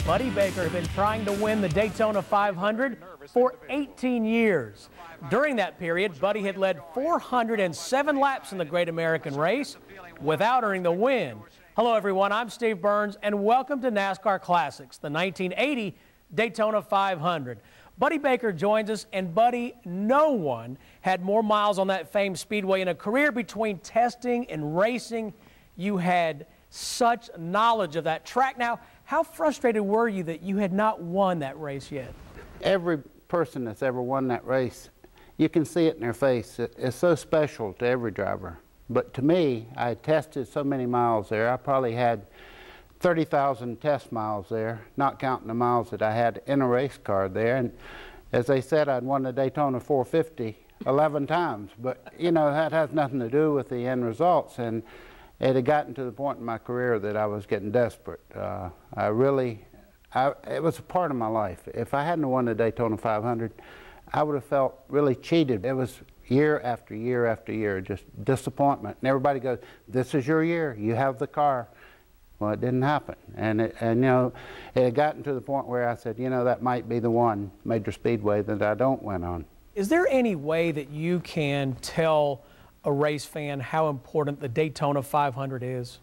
Buddy Baker had been trying to win the Daytona 500 for 18 years. During that period, Buddy had led 407 laps in the Great American Race without earning the win. Hello everyone, I'm Steve Burns and welcome to NASCAR Classics, the 1980 Daytona 500. Buddy Baker joins us, and Buddy, no one had more miles on that famed speedway in a career. Between testing and racing, you had such knowledge of that track. Now, how frustrated were you that you had not won that race yet? Every person that's ever won that race, you can see it in their face. It's so special to every driver. But to me, I had tested so many miles there. I probably had 30,000 test miles there, not counting the miles that I had in a race car there. And as they said, I'd won the Daytona 450 11 times. But, you know, that has nothing to do with the end results. And it had gotten to the point in my career that I was getting desperate. It was a part of my life. If I hadn't won the Daytona 500, I would have felt really cheated. It was year after year after year, just disappointment. And everybody goes, this is your year, you have the car. Well, it didn't happen. And you know, it had gotten to the point where I said, you know, that might be the one major speedway that I don't win on. Is there any way that you can tell a race fan how important the Daytona 500 is?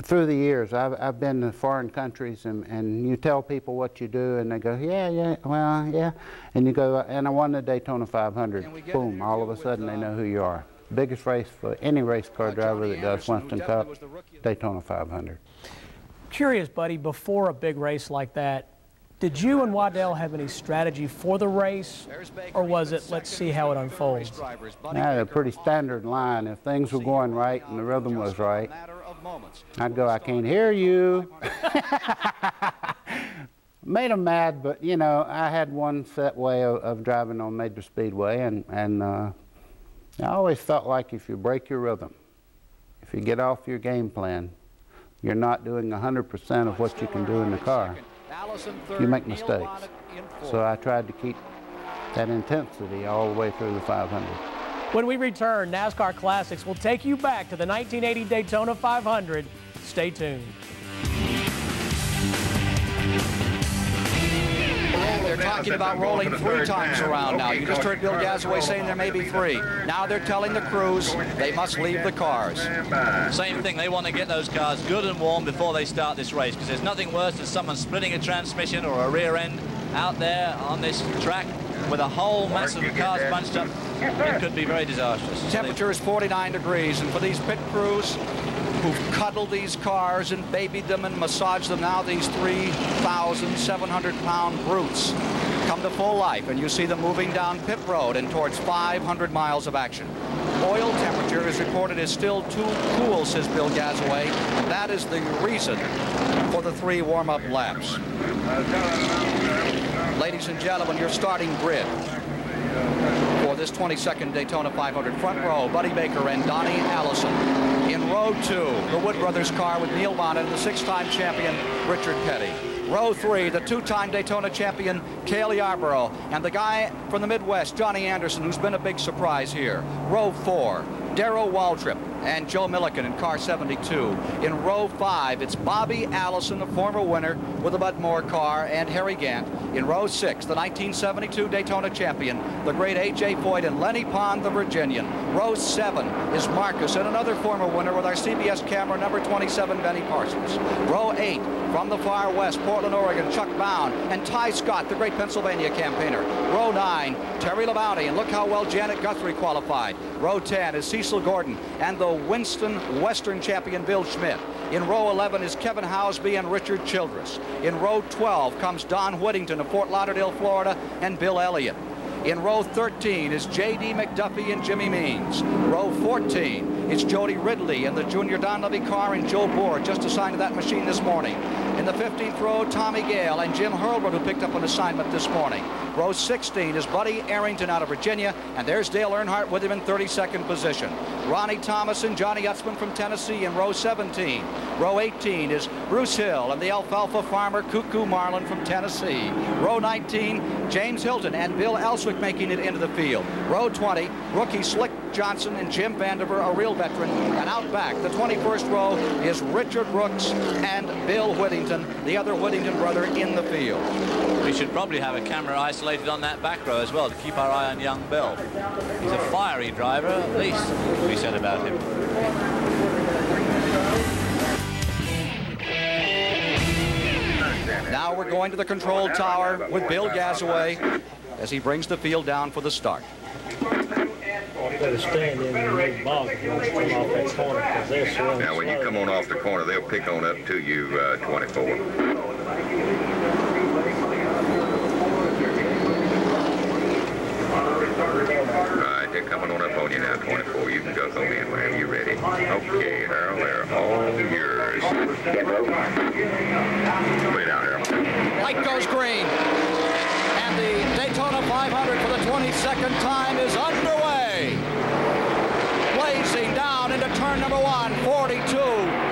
Through the years, I've been to foreign countries, and you tell people what you do, and they go, yeah, well, yeah. And you go, and I won the Daytona 500. Boom, all of a sudden they know who you are. Biggest race for any race car driver that does Winston Cup, Daytona 500. Curious, Buddy, before a big race like that, did you and Waddell have any strategy for the race, or was it, let's see how it unfolds? I had a pretty standard line. If things were going right and the rhythm was right, I'd go, I can't hear you. Made them mad, but, you know, I had one set way of driving on major speedway, and I always felt like if you break your rhythm, if you get off your game plan, you're not doing 100% of what you can do in the car. You make mistakes. So I tried to keep that intensity all the way through the 500. When we return, NASCAR Classics will take you back to the 1980 Daytona 500. Stay tuned. They're talking about rolling 3 times around now. You just heard Bill Gasaway saying there may be 3. Now they're telling the crews they must leave the cars. Same thing, they want to get those cars good and warm before they start this race, because there's nothing worse than someone splitting a transmission or a rear end out there on this track with a whole mass of cars bunched up. It could be very disastrous. Temperature is 49 degrees, and for these pit crews who've cuddled these cars and babied them and massaged them, now these 3,700-pound brutes come to full life, and you see them moving down pit road and towards 500 miles of action. Oil temperature is reported as still too cool, says Bill Gasaway, and that is the reason for the 3 warm-up laps. Ladies and gentlemen, your starting grid for this 22nd Daytona 500. Front row, Buddy Baker and Donnie Allison. In row 2, the Wood Brothers car with Neil Bonnett and the 6-time champion Richard Peddie. Row 3, the 2-time Daytona champion Cale Yarborough, and the guy from the Midwest, Johnny Anderson, who's been a big surprise here. Row 4, Darrell Waltrip and Joe Milliken in car 72. In row 5, it's Bobby Allison, the former winner with the Bud Moore car, and Harry Gant. In row 6, the 1972 Daytona champion, the great A.J. Foyt and Lenny Pond, the Virginian. Row 7 is Marcus and another former winner with our CBS camera, number 27, Benny Parsons. Row 8, from the far west, Portland, Oregon, Chuck Bound and Ty Scott, the great Pennsylvania campaigner. Row 9, Terry Labonte, and look how well Janet Guthrie qualified. Row 10 is Cecil Gordon and the Winston Western champion Bill Schmidt. In row 11 is Kevin Housby and Richard Childress. In row 12 comes Don Whittington of Fort Lauderdale, Florida, and Bill Elliot. In row 13 is J.D. McDuffie and Jimmy Means. Row 14 is Jody Ridley and the Junior Don Levy car and Joe Bohr, just assigned to that machine this morning. In the 15th row, Tommy Gale and Jim Hurlburt, who picked up an assignment this morning. Row 16 is Buddy Arrington out of Virginia, and there's Dale Earnhardt with him in 32nd position. Ronnie Thomas and Johnny Utzman from Tennessee in row 17. Row 18 is Bruce Hill and the alfalfa farmer Cuckoo Marlin from Tennessee. Row 19, James Hilton and Bill Elswick making it into the field. Row 20, rookie Slick Johnson and Jim Vandiver, a real veteran. And out back, the 21st row is Richard Brooks and Bill Whittington, the other Whittington brother, in the field. We should probably have a camera isolated on that back row as well to keep our eye on young Bill. He's a fiery driver, at least, we said about him. Now we're going to the control tower with Bill Gazaway as he brings the field down for the start. Better stand in the bog if you want to come off that corner, because they're swinging. Now, when you come on off the corner, they'll pick on up to you, 24. All right, they're coming on up on you now, 24. You can go home in whenever you're ready. Okay, Harold, they're all yours. Wait out, Harold. Light goes green. And the Daytona 500 for the 22nd time is underway. Blazing down into turn number 1, 42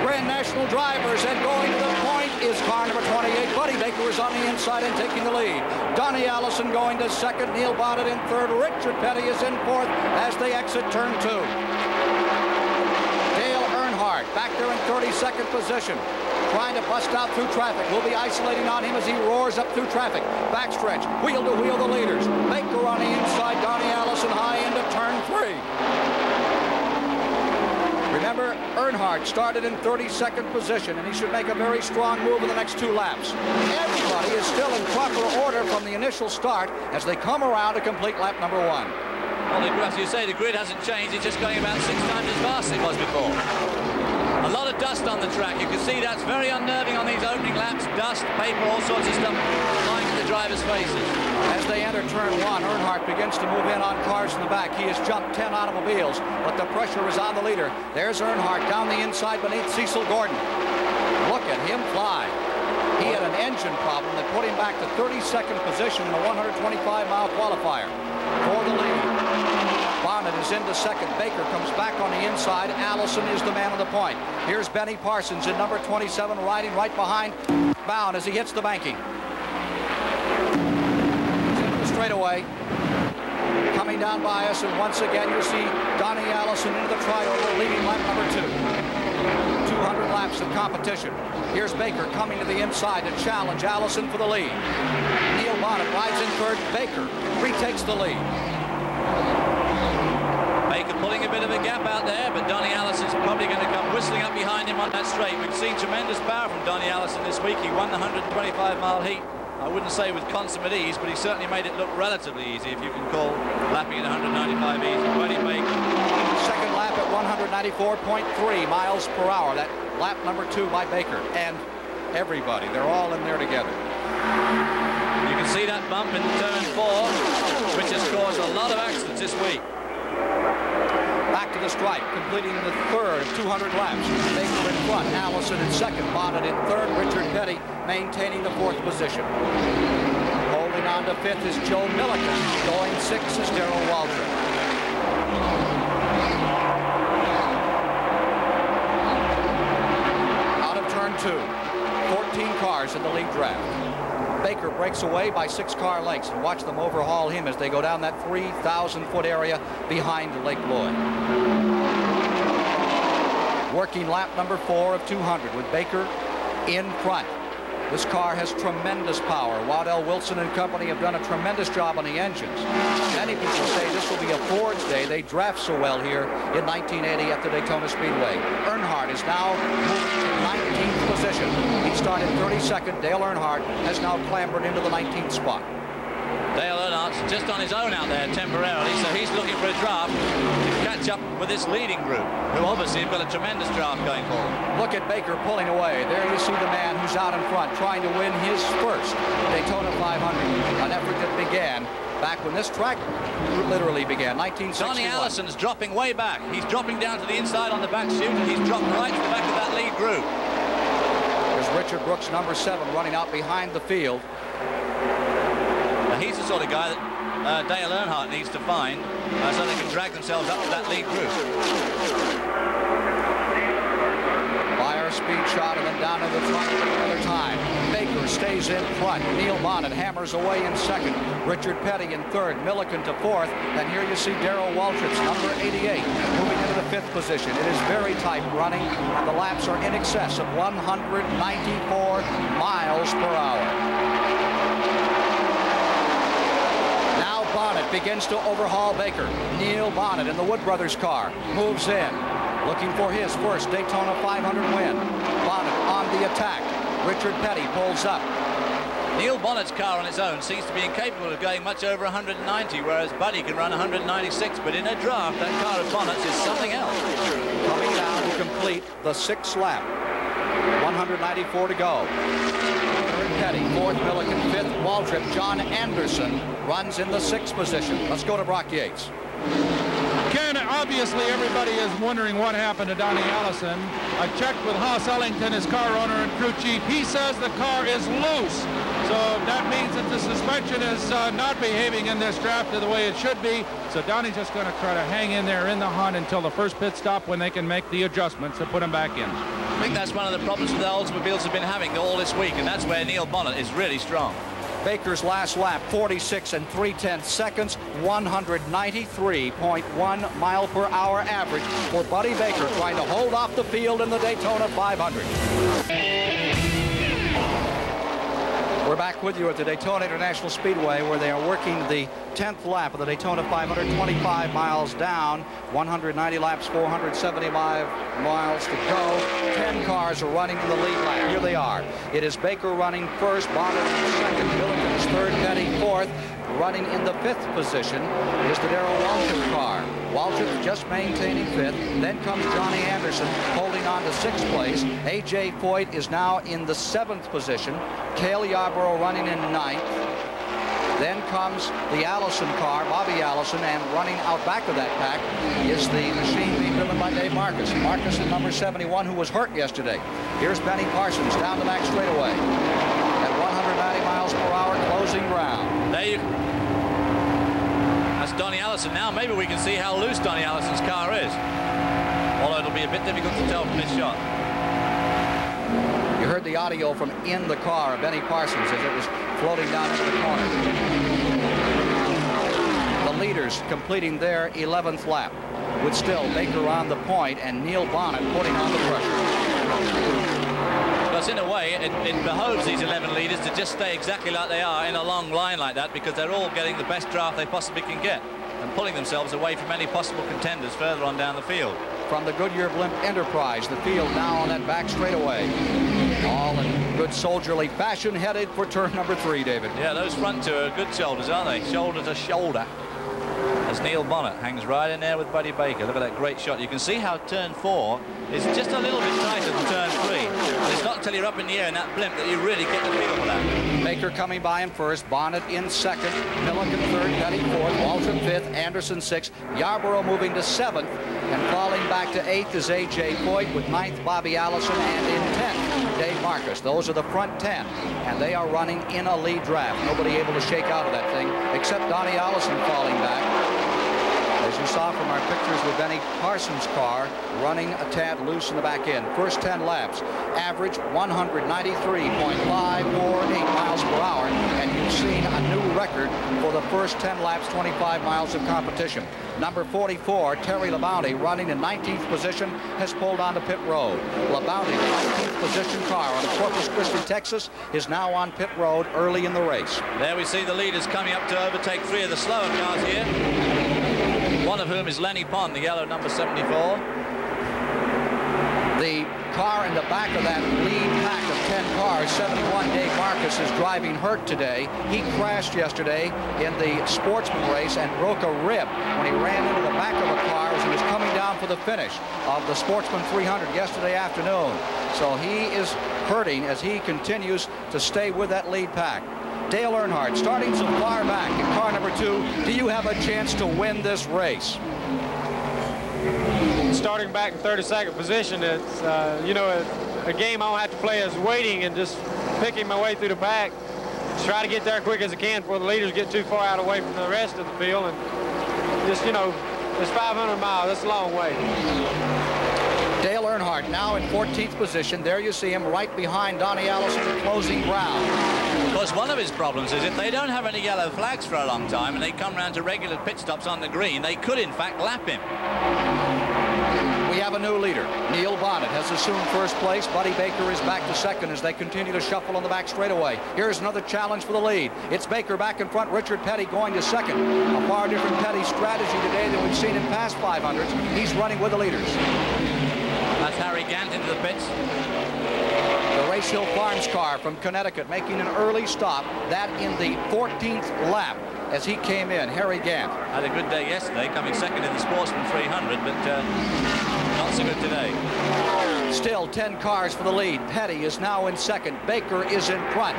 Grand National drivers, and going to the point is car number 28. Buddy Baker is on the inside and taking the lead. Donnie Allison going to second, Neil Bonnett in third. Richard Peddie is in fourth as they exit turn 2. Dale Earnhardt back there in 32nd position, trying to bust out through traffic. We'll be isolating on him as he roars up through traffic. Backstretch, wheel to wheel the leaders. Baker on the inside, Donnie Allison high into turn 3. Remember, Earnhardt started in 32nd position, and he should make a very strong move in the next 2 laps. Everybody is still in proper order from the initial start as they come around to complete lap number 1. Well, as you say, the grid hasn't changed. It's just going about 6 times as fast as it was before. A lot of dust on the track. You can see that's very unnerving on these opening laps. Dust, paper, all sorts of stuff flying in the drivers' faces. As they enter turn 1, Earnhardt begins to move in on cars in the back. He has jumped 10 automobiles, but the pressure is on the leader. There's Earnhardt down the inside beneath Cecil Gordon. Look at him fly. He had an engine problem that put him back to 32nd position in the 125-mile qualifier for the lead. Bonnett is into second. Baker comes back on the inside. Allison is the man on the point. Here's Benny Parsons in number 27, riding right behind Bound as he hits the banking. He's into the straightaway. Coming down by us, and once again you see Donnie Allison into the trioval, leading lap number 2. 200 laps of competition. Here's Baker coming to the inside to challenge Allison for the lead. Neil Bonnett rides in third. Baker retakes the lead. Baker pulling a bit of a gap out there, but Donnie Allison's probably going to come whistling up behind him on that straight. We've seen tremendous power from Donnie Allison this week. He won the 125-mile heat. I wouldn't say with consummate ease, but he certainly made it look relatively easy, if you can call lapping at 195 easy. Buddy Baker. Second lap at 194.3 miles per hour. That lap number 2 by Baker. And everybody, they're all in there together. You can see that bump in turn 4, which has caused a lot of accidents this week. Back to the stripe, completing the third of 200 laps. Baker in front, Allison in second, Bonnett in third, Richard Peddie maintaining the 4th position. Holding on to 5th is Joe Milliken. Going 6th is Darrell Waltrip. Out of turn 2, 14 cars in the lead draft. Baker breaks away by 6 car lengths, and watch them overhaul him as they go down that 3,000-foot area behind Lake Lloyd. Working lap number 4 of 200 with Baker in front. This car has tremendous power. Waddell Wilson and company have done a tremendous job on the engines. Many people say this will be a Ford's day. They draft so well here in 1980 at the Daytona Speedway. Earnhardt is now moving to 19th position. He started 32nd. Dale Earnhardt has now clambered into the 19th spot. Dale Earnhardt's just on his own out there temporarily, so he's looking for a draft to catch up with this leading group, who obviously have got a tremendous draft going forward. Look at Baker pulling away. There you see the man who's out in front trying to win his first Daytona 500, an effort that began back when this track literally began, 1961. Donnie Allison's dropping way back. He's dropping down to the inside on the back chute, and he's dropped right to the back of that lead group. There's Richard Brooks, number 7, running out behind the field. Now, he's the sort of guy that Dale Earnhardt needs to find so they can drag themselves up to that lead group. By our speed shot and then down to the front another time. Baker stays in front. Neil Bonnett hammers away in second. Richard Peddie in third. Milliken to fourth. And here you see Darrell Waltrip, number 88, moving into the fifth position. It is very tight running, and the laps are in excess of 194 miles per hour. Now Bonnett begins to overhaul Baker. Neil Bonnett in the Wood Brothers car moves in, looking for his first Daytona 500 win. Bonnett on the attack. Richard Peddie pulls up. Neil Bonnett's car on its own seems to be incapable of going much over 190, whereas Buddy can run 196. But in a draft, that car of Bonnet's is something else. Coming down to complete the sixth lap. 194 to go. Third Peddie, fourth Milliken, fifth Waltrip. John Anderson runs in the sixth position. Let's go to Brock Yates. Ken, obviously everybody is wondering what happened to Donnie Allison. I checked with Haas Ellington, his car owner and crew chief. He says the car is loose. So that means that the suspension is not behaving in this draft the way it should be. So Donnie's just going to try to hang in there in the hunt until the first pit stop when they can make the adjustments to put him back in. I think that's one of the problems that the Oldsmobiles have been having all this week, and that's where Neil Bonnett is really strong. Baker's last lap, 46 3/10 seconds, 193.1 mile per hour average for Buddy Baker, trying to hold off the field in the Daytona 500. We're back with you at the Daytona International Speedway, where they are working the 10th lap of the Daytona 500, 25 miles down, 190 laps, 475 miles to go. 10 cars are running in the lead lap. Here they are. It is Baker running first, Bonnett in second, Milliken's third, Peddie fourth. Running in the fifth position is the Darrell Waltrip car. Waltrip just maintaining fifth. Then comes Johnny Anderson holding on to sixth place. A.J. Foyt is now in the seventh position. Cale Yarborough running in ninth. Then comes the Allison car, Bobby Allison, and running out back of that pack is the machine being driven by Dave Marcus. Marcus is number 71, who was hurt yesterday. Here's Benny Parsons down the back straightaway at 190 miles per hour, closing ground. There you. That's Donnie Allison. Now maybe we can see how loose Donnie Allison's car is. Although it'll be a bit difficult to tell from this shot. You heard the audio from in the car of Benny Parsons as it was floating down into the corner. The leaders completing their 11th lap, with still Baker on the point and Neil Bonnett putting on the pressure. Because in a way, it behoves these 11 leaders to just stay exactly like they are in a long line like that, because they're all getting the best draft they possibly can get and pulling themselves away from any possible contenders further on down the field. From the Goodyear Blimp Enterprise, the field now on that back straightaway. All in good soldierly fashion, headed for turn number 3, David. Yeah, those front two are good shoulders, aren't they? Shoulder to shoulder. As Neil Bonnett hangs right in there with Buddy Baker. Look at that great shot. You can see how turn 4 is just a little bit tighter than turn 3. And it's not until you're up in the air in that blimp that you really get the feel for that. Baker coming by him first, Bonnett in second, Milliken third, Peddie fourth, Waltrip fifth, Anderson sixth, Yarborough moving to seventh, and falling back to eighth is A.J. Foyt, with ninth Bobby Allison, and in 10th Dave Marcus. Those are the front 10, and they are running in a lead draft. Nobody able to shake out of that thing except Donnie Allison falling back. As you saw from our pictures with Benny Parsons' car running a tad loose in the back end. First 10 laps, average 193.548 miles per hour, and you've seen a new record for the first 10 laps, 25 miles of competition. Number 44, Terry LaBounty, running in 19th position, has pulled onto pit road. LaBounty, 19th position car out of Corpus Christi, Texas, is now on pit road early in the race. There we see the leaders coming up to overtake 3 of the slower cars here. One of whom is Lenny Pond, the yellow number 74. The car in the back of that lead pack of 10 cars, 71 Dave Marcus, is driving hurt today. He crashed yesterday in the Sportsman race and broke a rib when he ran into the back of a car as he was coming down for the finish of the Sportsman 300 yesterday afternoon. So he is hurting as he continues to stay with that lead pack. Dale Earnhardt, starting so far back in car number 2, do you have a chance to win this race? Starting back in 32nd position, it's, you know, a game I don't have to play is waiting and just picking my way through the pack. Just try to get there quick as I can before the leaders get too far out away from the rest of the field. And just, you know, it's 500 miles. That's a long way. Dale Earnhardt now in 14th position. There you see him right behind Donnie Allison, closing ground. Of course, one of his problems is if they don't have any yellow flags for a long time and they come round to regular pit stops on the green, they could in fact lap him. We have a new leader. Neil Bonnett has assumed first place. Buddy Baker is back to second as they continue to shuffle on the back straightaway. Here's another challenge for the lead. It's Baker back in front. Richard Peddie going to second. A far different Peddie strategy today than we've seen in past 500s. He's running with the leaders. That's Harry Gant into the pits. The Race Hill Farms car from Connecticut making an early stop. That in the 14th lap as he came in. Harry Gant had a good day yesterday, coming second in the Sportsman 300, but not so good today. Still 10 cars for the lead. Peddie is now in second. Baker is in front.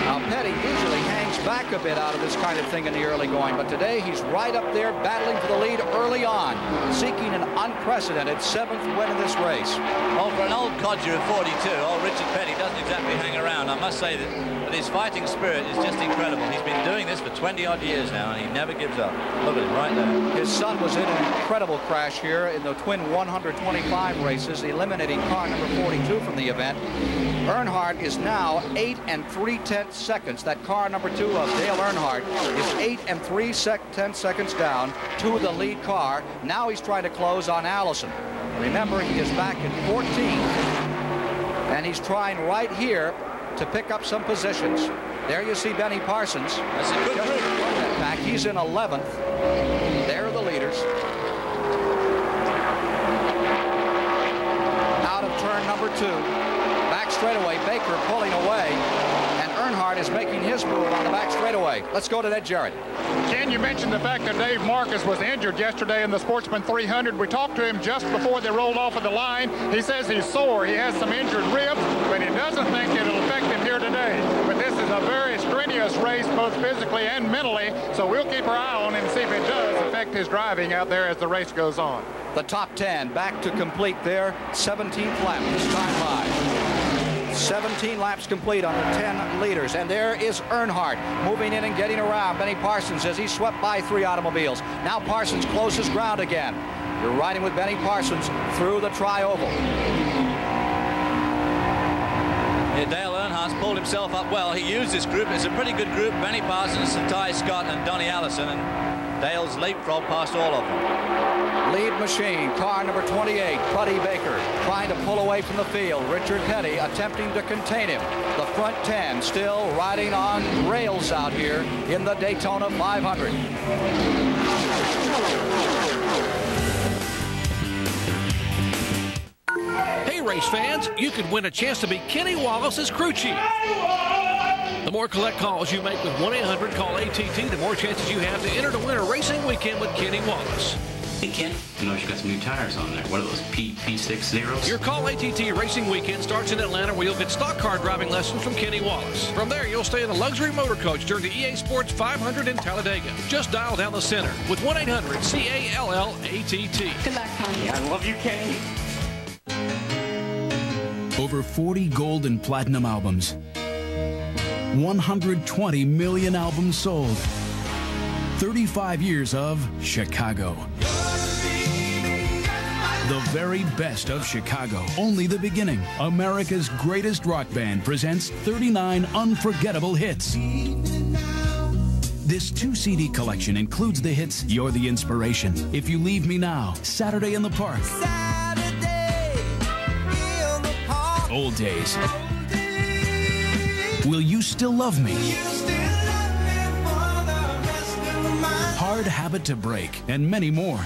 Now, Peddie usually hangs back a bit out of this kind of thing in the early going, but today he's right up there battling for the lead early on, seeking an unprecedented 7th win in this race. Oh, for an old codger of 42, old Richard Peddie doesn't exactly hang around. I must say that his fighting spirit is just incredible. He's been doing this for 20-odd years now, and he never gives up. Look at him right there. His son was in an incredible crash here in the twin 125 races, eliminating car number 42 from the event. Earnhardt is now 8 3/10 seconds. That car number 2 of Dale Earnhardt is 8 3/10 seconds down to the lead car. Now he's trying to close on Allison. Remember, he is back in 14th, and he's trying right here to pick up some positions. There you see Benny Parsons. That's a good group. Back. He's in 11th. There are the leaders. Out of turn number 2. Back straightaway, Baker pulling away, and Earnhardt is making his move on the back straightaway. Let's go to Ned Jarrett. Ken, you mentioned the fact that Dave Marcus was injured yesterday in the Sportsman 300. We talked to him just before they rolled off of the line. He says he's sore. He has some injured ribs, but he doesn't think it'll affect him here today. But this is a very strenuous race, both physically and mentally, so we'll keep our eye on him and see if it does affect his driving out there as the race goes on. The top 10 back to complete their 17th lap this time by. 17 laps complete on the 10 leaders, and there is Earnhardt moving in and getting around Benny Parsons as he swept by 3 automobiles. Now Parsons closes ground again. You're riding with Benny Parsons through the tri-oval. Yeah, Dale Earnhardt's pulled himself up well. He used this group. It's a pretty good group. Benny Parsons, Ty Scott, and Donnie Allison, and Dale's leapfrog past all of them. Lead machine, car number 28, Buddy Baker, trying to pull away from the field. Richard Peddie attempting to contain him. The front 10 still riding on rails out here in the Daytona 500. Hey, race fans, you could win a chance to be Kenny Wallace's crew chief. The more collect calls you make with 1-800-CALL-ATT, the more chances you have to enter to win a racing weekend with Kenny Wallace. Hey, Ken, you know, you got some new tires on there. What are those, P60s? Your Call ATT Racing Weekend starts in Atlanta, where you'll get stock car driving lessons from Kenny Wallace. From there, you'll stay in a luxury motor coach during the EA Sports 500 in Talladega. Just dial down the center with 1-800-CALL-ATT. Good luck, Connie. I love you, Kenny. Over 40 gold and platinum albums. 120 million albums sold. 35 years of Chicago. The very best of Chicago. Only the beginning. America's greatest rock band presents 39 unforgettable hits. This 2-CD collection includes the hits You're the Inspiration, If You Leave Me Now, Saturday in the Park, Old Days, Will You Still Love Me, Hard Habit to Break, and many more.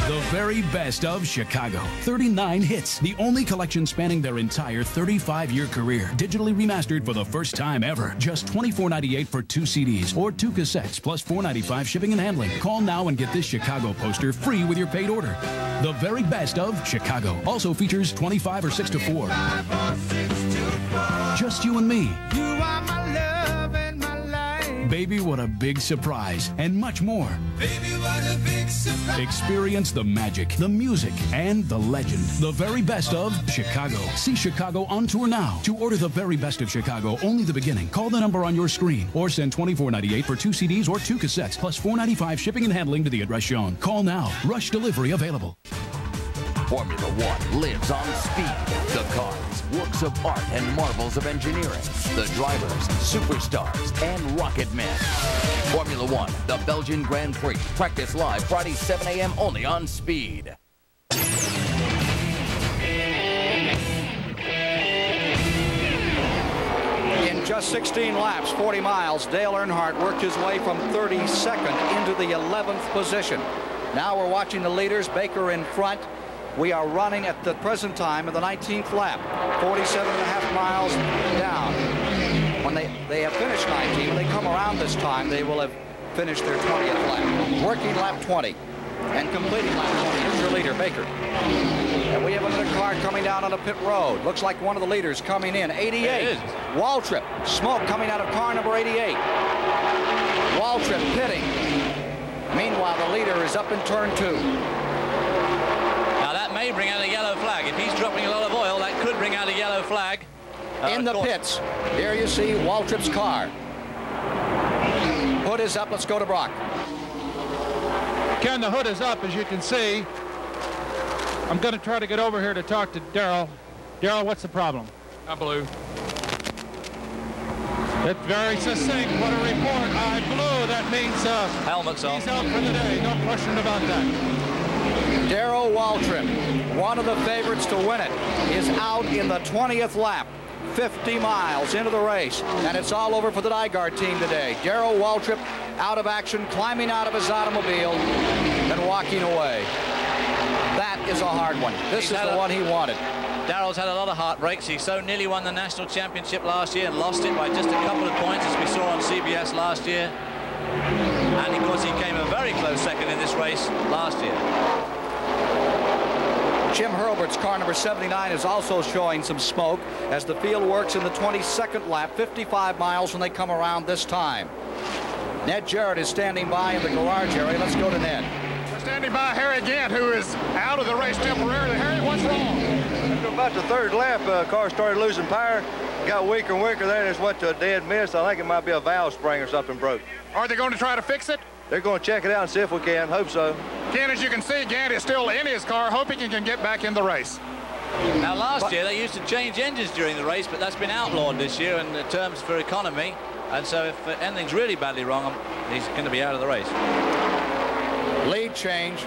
The very best of Chicago. 39 hits. The only collection spanning their entire 35-year career. Digitally remastered for the first time ever. Just $24.98 for 2 CDs or 2 cassettes plus $4.95 shipping and handling. Call now and get this Chicago poster free with your paid order. The very best of Chicago. Also features 25 or 6 to 4. Just You and Me. You are my love and my life. Baby, what a big surprise, and much more. Baby, what a big surprise. Experience the magic, the music, and the legend. The very best of Chicago. See Chicago on tour now. To order the very best of Chicago, only the beginning. Call the number on your screen or send $24.98 for 2 CDs or 2 cassettes, plus $4.95 shipping and handling to the address shown. Call now. Rush delivery available. Formula One lives on speed. The cars, works of art and marvels of engineering. The drivers, superstars, and rocket men. Formula One, the Belgian Grand Prix. Practice live Friday, 7 a.m. only on Speed. In just 16 laps, 40 miles, Dale Earnhardt worked his way from 32nd into the 11th position. Now we're watching the leaders, Baker in front. We are running at the present time in the 19th lap, 47.5 miles down. When they have finished 19, when they come around this time, they will have finished their 20th lap. Working lap 20 and completing lap 20 is your leader, Baker. And we have another car coming down on the pit road. Looks like one of the leaders coming in, 88. Waltrip, smoke coming out of car number 88. Waltrip pitting. Meanwhile, the leader is up in turn 2. May bring out a yellow flag. If he's dropping a lot of oil, that could bring out a yellow flag. In the pits, here you see Waltrip's car. Hood is up. Let's go to Brock. Ken, the hood is up, as you can see. I'm going to try to get over here to talk to Darrell. Darrell, what's the problem? I blew. It's very succinct. What a report. I blew. That means helmets off. He's out for the day. No question about that. Darrell Waltrip, one of the favorites to win it, is out in the 20th lap, 50 miles into the race, and it's all over for the Nygaard team today. Darrell Waltrip out of action, climbing out of his automobile and walking away. That is a hard one. This is the one he wanted. Darrell's had a lot of heartbreaks. He so nearly won the national championship last year and lost it by just a couple of points, as we saw on CBS last year. And of course, he came a very close second in this race last year. Jim Hurlbert's car number 79 is also showing some smoke as the field works in the 22nd lap, 55 miles when they come around this time. Ned Jarrett is standing by in the garage area. Let's go to Ned. We're standing by Harry Gant, who is out of the race temporarily. Harry, what's wrong? After about the third lap, car started losing power. Got weaker and weaker there, and it's what a dead miss. I think it might be a valve spring or something broke. Are they going to try to fix it? They're going to check it out and see if we can. Hope so. Ken, as you can see, Gant is still in his car, hoping he can get back in the race. Now, last year, they used to change engines during the race, but that's been outlawed this year in terms for economy. And so if anything's really badly wrong, he's going to be out of the race. Lead change.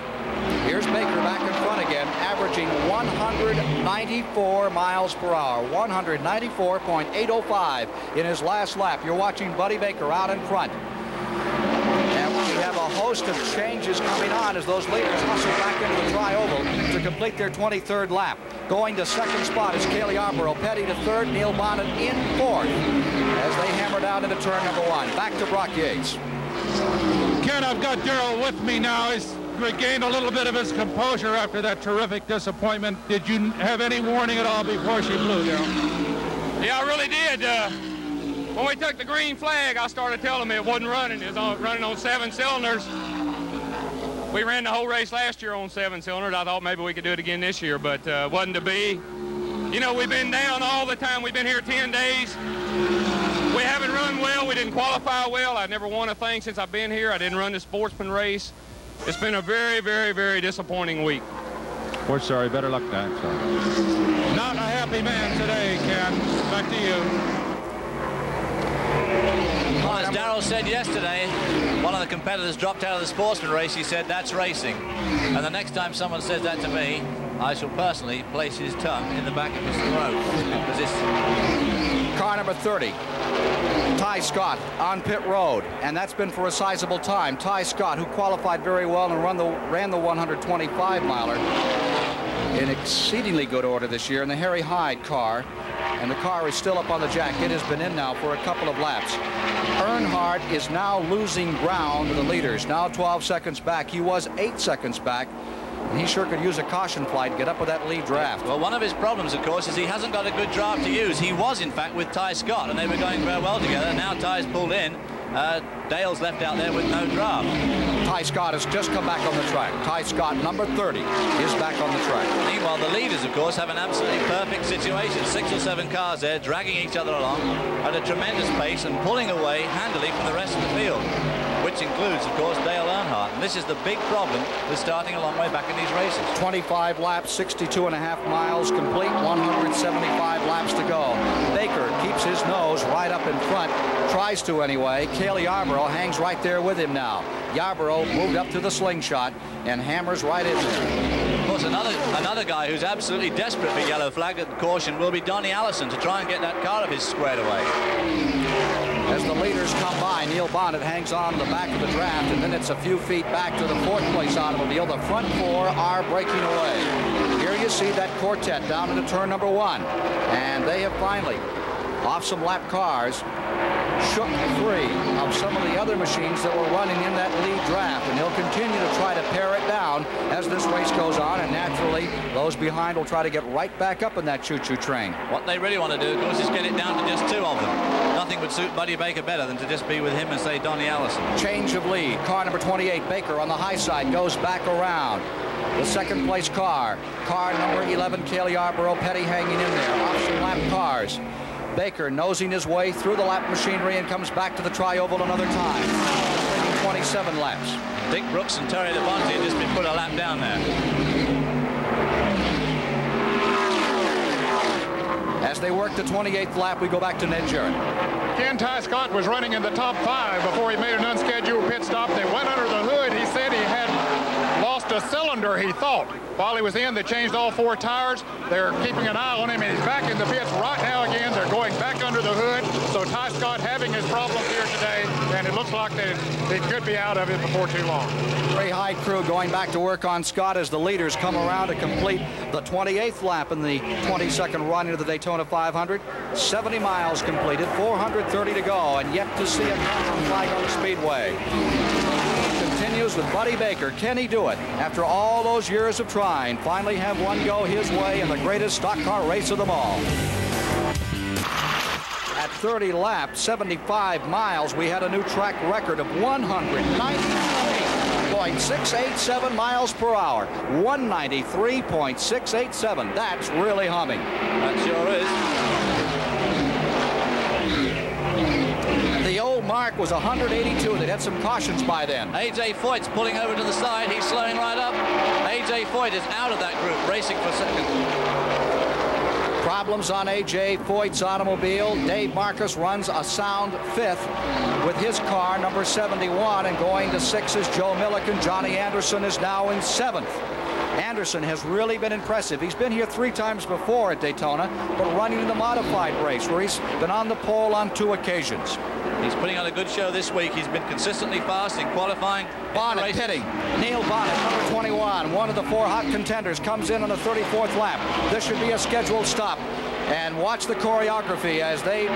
Here's Baker back in front again, averaging 194 miles per hour, 194.805 in his last lap. You're watching Buddy Baker out in front. And we have a host of changes coming on as those leaders hustle back into the tri-oval to complete their 23rd lap. Going to second spot is Cale Yarborough, Peddie to third, Neil Bonnett in fourth as they hammer down into turn number 1. Back to Brock Yates. Ken, I've got Darrell with me now. He's regained a little bit of his composure after that terrific disappointment. Did you have any warning at all before she blew, Darrell? Yeah, I really did. When we took the green flag, I started telling them it wasn't running. It was running on 7 cylinders. We ran the whole race last year on 7 cylinders. I thought maybe we could do it again this year, but wasn't to be. You know, we've been down all the time. We've been here 10 days. We haven't run well. We didn't qualify well. I've never won a thing since I've been here. I didn't run the sportsman race. It's been a very, very, very disappointing week. We're sorry. Better luck next time. Not a happy man today, Ken. Back to you. Well, as Darrell said yesterday, one of the competitors dropped out of the sportsman race. He said, that's racing. And the next time someone says that to me, I shall personally place his tongue in the back of his throat. Because it's... Car number 30, Ty Scott on pit road, and that's been for a sizable time. Ty Scott, who qualified very well and ran the 125-miler in exceedingly good order this year in the Harry Hyde car, and the car is still up on the jack. It has been in now for a couple of laps. Earnhardt is now losing ground to the leaders, now 12 seconds back. He was 8 seconds back. And he sure could use a caution flight, get up with that lead draft. Well, one of his problems, of course, is he hasn't got a good draft to use. He was, in fact, with Ty Scott, and they were going very well together. Now Ty's pulled in, Dale's left out there with no draft. Ty Scott has just come back on the track. Ty Scott, number 30, is back on the track. Meanwhile, the leaders, of course, have an absolutely perfect situation. 6 or 7 cars there, dragging each other along at a tremendous pace and pulling away handily from the rest of the field, which includes, of course, Dale Earnhardt. And this is the big problem with starting a long way back in these races. 25 laps, 62.5 miles complete, 175 laps to go. Baker keeps his nose right up in front, tries to anyway. Cale Yarborough hangs right there with him now. Yarborough moved up to the slingshot and hammers right in there. Of course, another guy who's absolutely desperate for yellow flag at caution will be Donnie Allison to try and get that car of his squared away. As the leaders come by, Neil Bonnett hangs on the back of the draft, and then it's a few feet back to the 4th place automobile. The front 4 are breaking away. Here you see that quartet down into turn number 1, and they have finally, off some lap cars, shook free of some of the other machines that were running in that lead draft, and they'll continue to try to pare it down as this race goes on, and naturally those behind will try to get right back up in that choo-choo train. What they really want to do, of course, is get it down to just 2 of them. Nothing would suit Buddy Baker better than to just be with him and say Donnie Allison. Change of lead. Car number 28, Baker, on the high side, goes back around. The 2nd place car number 11, Cale Yarborough, Peddie hanging in there. Off some lap cars. Baker nosing his way through the lap machinery and comes back to the tri-oval another time, taking 27 laps. Dick Brooks and Terry Labonte have just been put a lap down there. As they work the 28th lap, we go back to Ned Jarrett. Ken, Ty Scott was running in the top 5 before he made an unscheduled pit stop. They went under the hood. He said he had lost a cylinder, he thought. While he was in, they changed all 4 tires. They're keeping an eye on him, and he's back in the pits right now again. They're going back under the hood. So Ty Scott having his problems here today, and it looks like they could be out of it before too long. Very high crew going back to work on Scott as the leaders come around to complete the 28th lap in the 22nd run into the Daytona 500. 70 miles completed, 430 to go, and yet to see a flag on the Speedway. Continues with Buddy Baker. Can he do it after all those years of trying? Finally have one go his way in the greatest stock car race of them all. At 30 laps, 75 miles, we had a new track record of 193.687 miles per hour. 193.687. That's really humming. That sure is. The old mark was 182. They'd had some cautions by then. A.J. Foyt's pulling over to the side. He's slowing right up. A.J. Foyt is out of that group, racing for second. Problems on A.J. Foyt's automobile. Dave Marcus runs a sound 5th with his car, number 71, and going to 6th is Joe Milliken. Johnny Anderson is now in 7th. Anderson has really been impressive. He's been here 3 times before at Daytona, but running in the modified race where he's been on the pole on 2 occasions. He's putting on a good show this week. He's been consistently fast in qualifying. Bonnett pitting. Neil Bonnett, number 21, one of the 4 hot contenders, comes in on the 34th lap. This should be a scheduled stop. And watch the choreography as they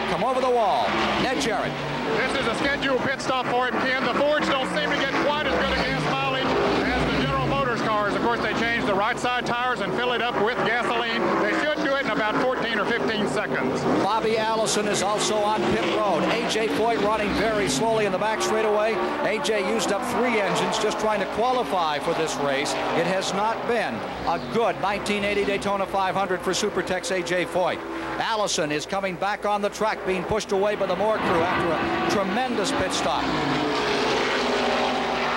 come over the wall. Ned Jarrett. This is a scheduled pit stop for him, Ken. The Fords don't seem to get quite as good a gas mileage as the General Motors cars. Of course, they change the right side tires and fill it up with gasoline. They should do it in about 14 or 15 seconds. Bobby Allison is also on pit road. A.J. Foyt running very slowly in the back straightaway. A.J. used up 3 engines just trying to qualify for this race. It has not been a good 1980 Daytona 500 for Supertech's A.J. Foyt. Allison is coming back on the track, being pushed away by the Moore crew after a tremendous pit stop.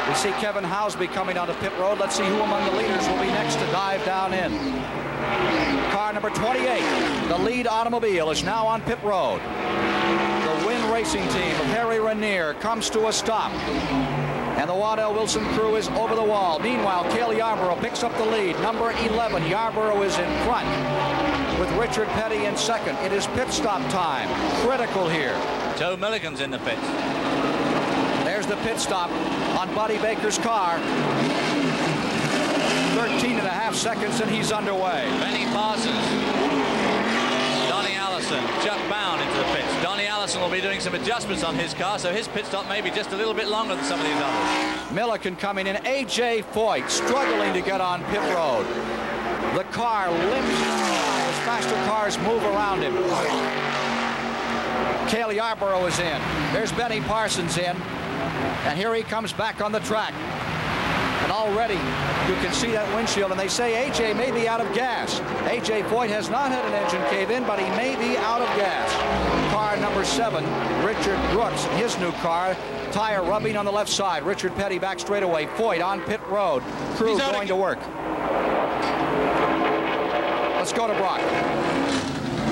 We see Kevin Housby coming onto pit road. Let's see who among the leaders will be next to dive down in. Car number 28, the lead automobile, is now on pit road. The Wynn Racing team of Harry Ranier comes to a stop. And the Waddell Wilson crew is over the wall. Meanwhile, Cale Yarborough picks up the lead. Number 11, Yarborough is in front with Richard Peddie in second. It is pit stop time. Critical here. Joe Milliken's in the pits. There's the pit stop on Buddy Baker's car. 13.5 seconds and he's underway. Benny Parsons, Donnie Allison, Chuck Bound into the pits. Donnie Allison will be doing some adjustments on his car, so his pit stop may be just a little bit longer than some of these others. Milliken coming in. A.J. Foyt struggling to get on pit road. The car limps as faster cars move around him. Cale Yarborough is in. There's Benny Parsons in. And here he comes back on the track. And already you can see that windshield, and they say A.J. may be out of gas. A.J. Foyt has not had an engine cave in, but he may be out of gas. Car number 7, Richard Brooks, his new car, tire rubbing on the left side. Richard Peddie back straightaway. Foyt on pit road. Crew going to work. Let's go to Brock.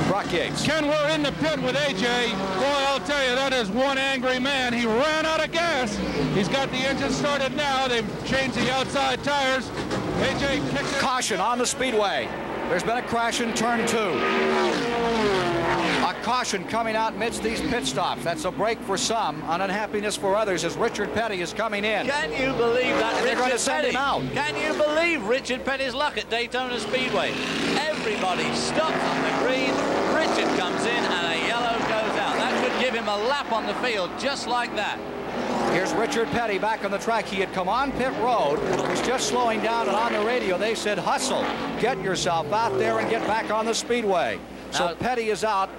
Brock Yates. Ken, we're in the pit with A.J. Boy, I'll tell you, that is one angry man. He ran out of gas. He's got the engine started now. They've changed the outside tires. A.J. kicked it. Caution on the speedway. There's been a crash in turn 2. A caution coming out amidst these pit stops. That's a break for some, an unhappiness for others as Richard Peddie is coming in. Can you believe that? And they're going to send him out. Can you believe Richard Peddie's luck at Daytona Speedway? Everybody stops on the green. Richard comes in and a yellow goes out. That should give him a lap on the field just like that. Here's Richard Peddie back on the track. He had come on pit road, was just slowing down, and on the radio they said, hustle, get yourself out there and get back on the speedway. So Peddie is out.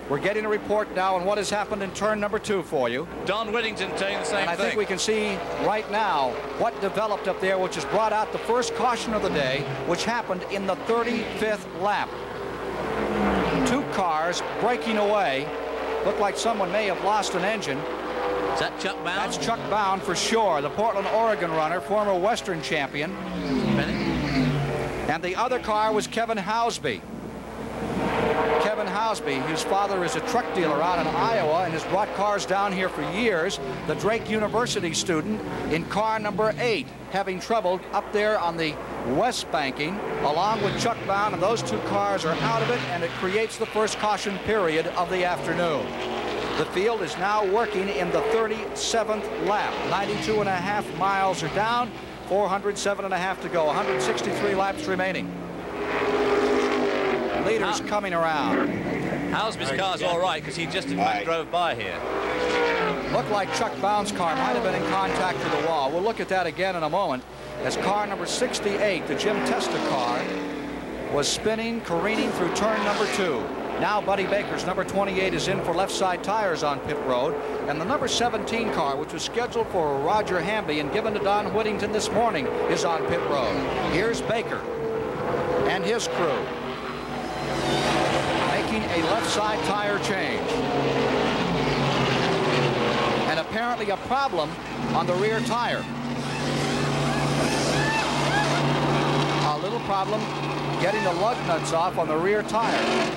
We're getting a report now on what has happened in turn number 2 for you. Don Whittington saying the same thing. And I think we can see right now what developed up there, which has brought out the first caution of the day, which happened in the 35th lap. 2 cars breaking away. Looked like someone may have lost an engine. Is that Chuck Bound? That's Chuck Bound for sure, the Portland, Oregon runner, former Western champion. And the other car was Kevin Housby. Kevin Housby, whose father is a truck dealer out in Iowa and has brought cars down here for years. The Drake University student in car number 8, having trouble up there on the west banking, along with Chuck Bound, and those 2 cars are out of it, and it creates the first caution period of the afternoon. The field is now working in the 37th lap. 92.5 miles are down, 407.5 to go, 163 laps remaining. Leaders coming around. Housby's car's all right because he just in fact drove by here. Looked like Chuck Bound's car might have been in contact with the wall. We'll look at that again in a moment as car number 68, the Jim Testa car, was spinning, careening through turn number 2. Now Buddy Baker's number 28 is in for left side tires on pit road, and the number 17 car, which was scheduled for Roger Hamby and given to Don Whittington this morning, is on pit road. Here's Baker and his crew making a left side tire change. And apparently a problem on the rear tire. A little problem getting the lug nuts off on the rear tire,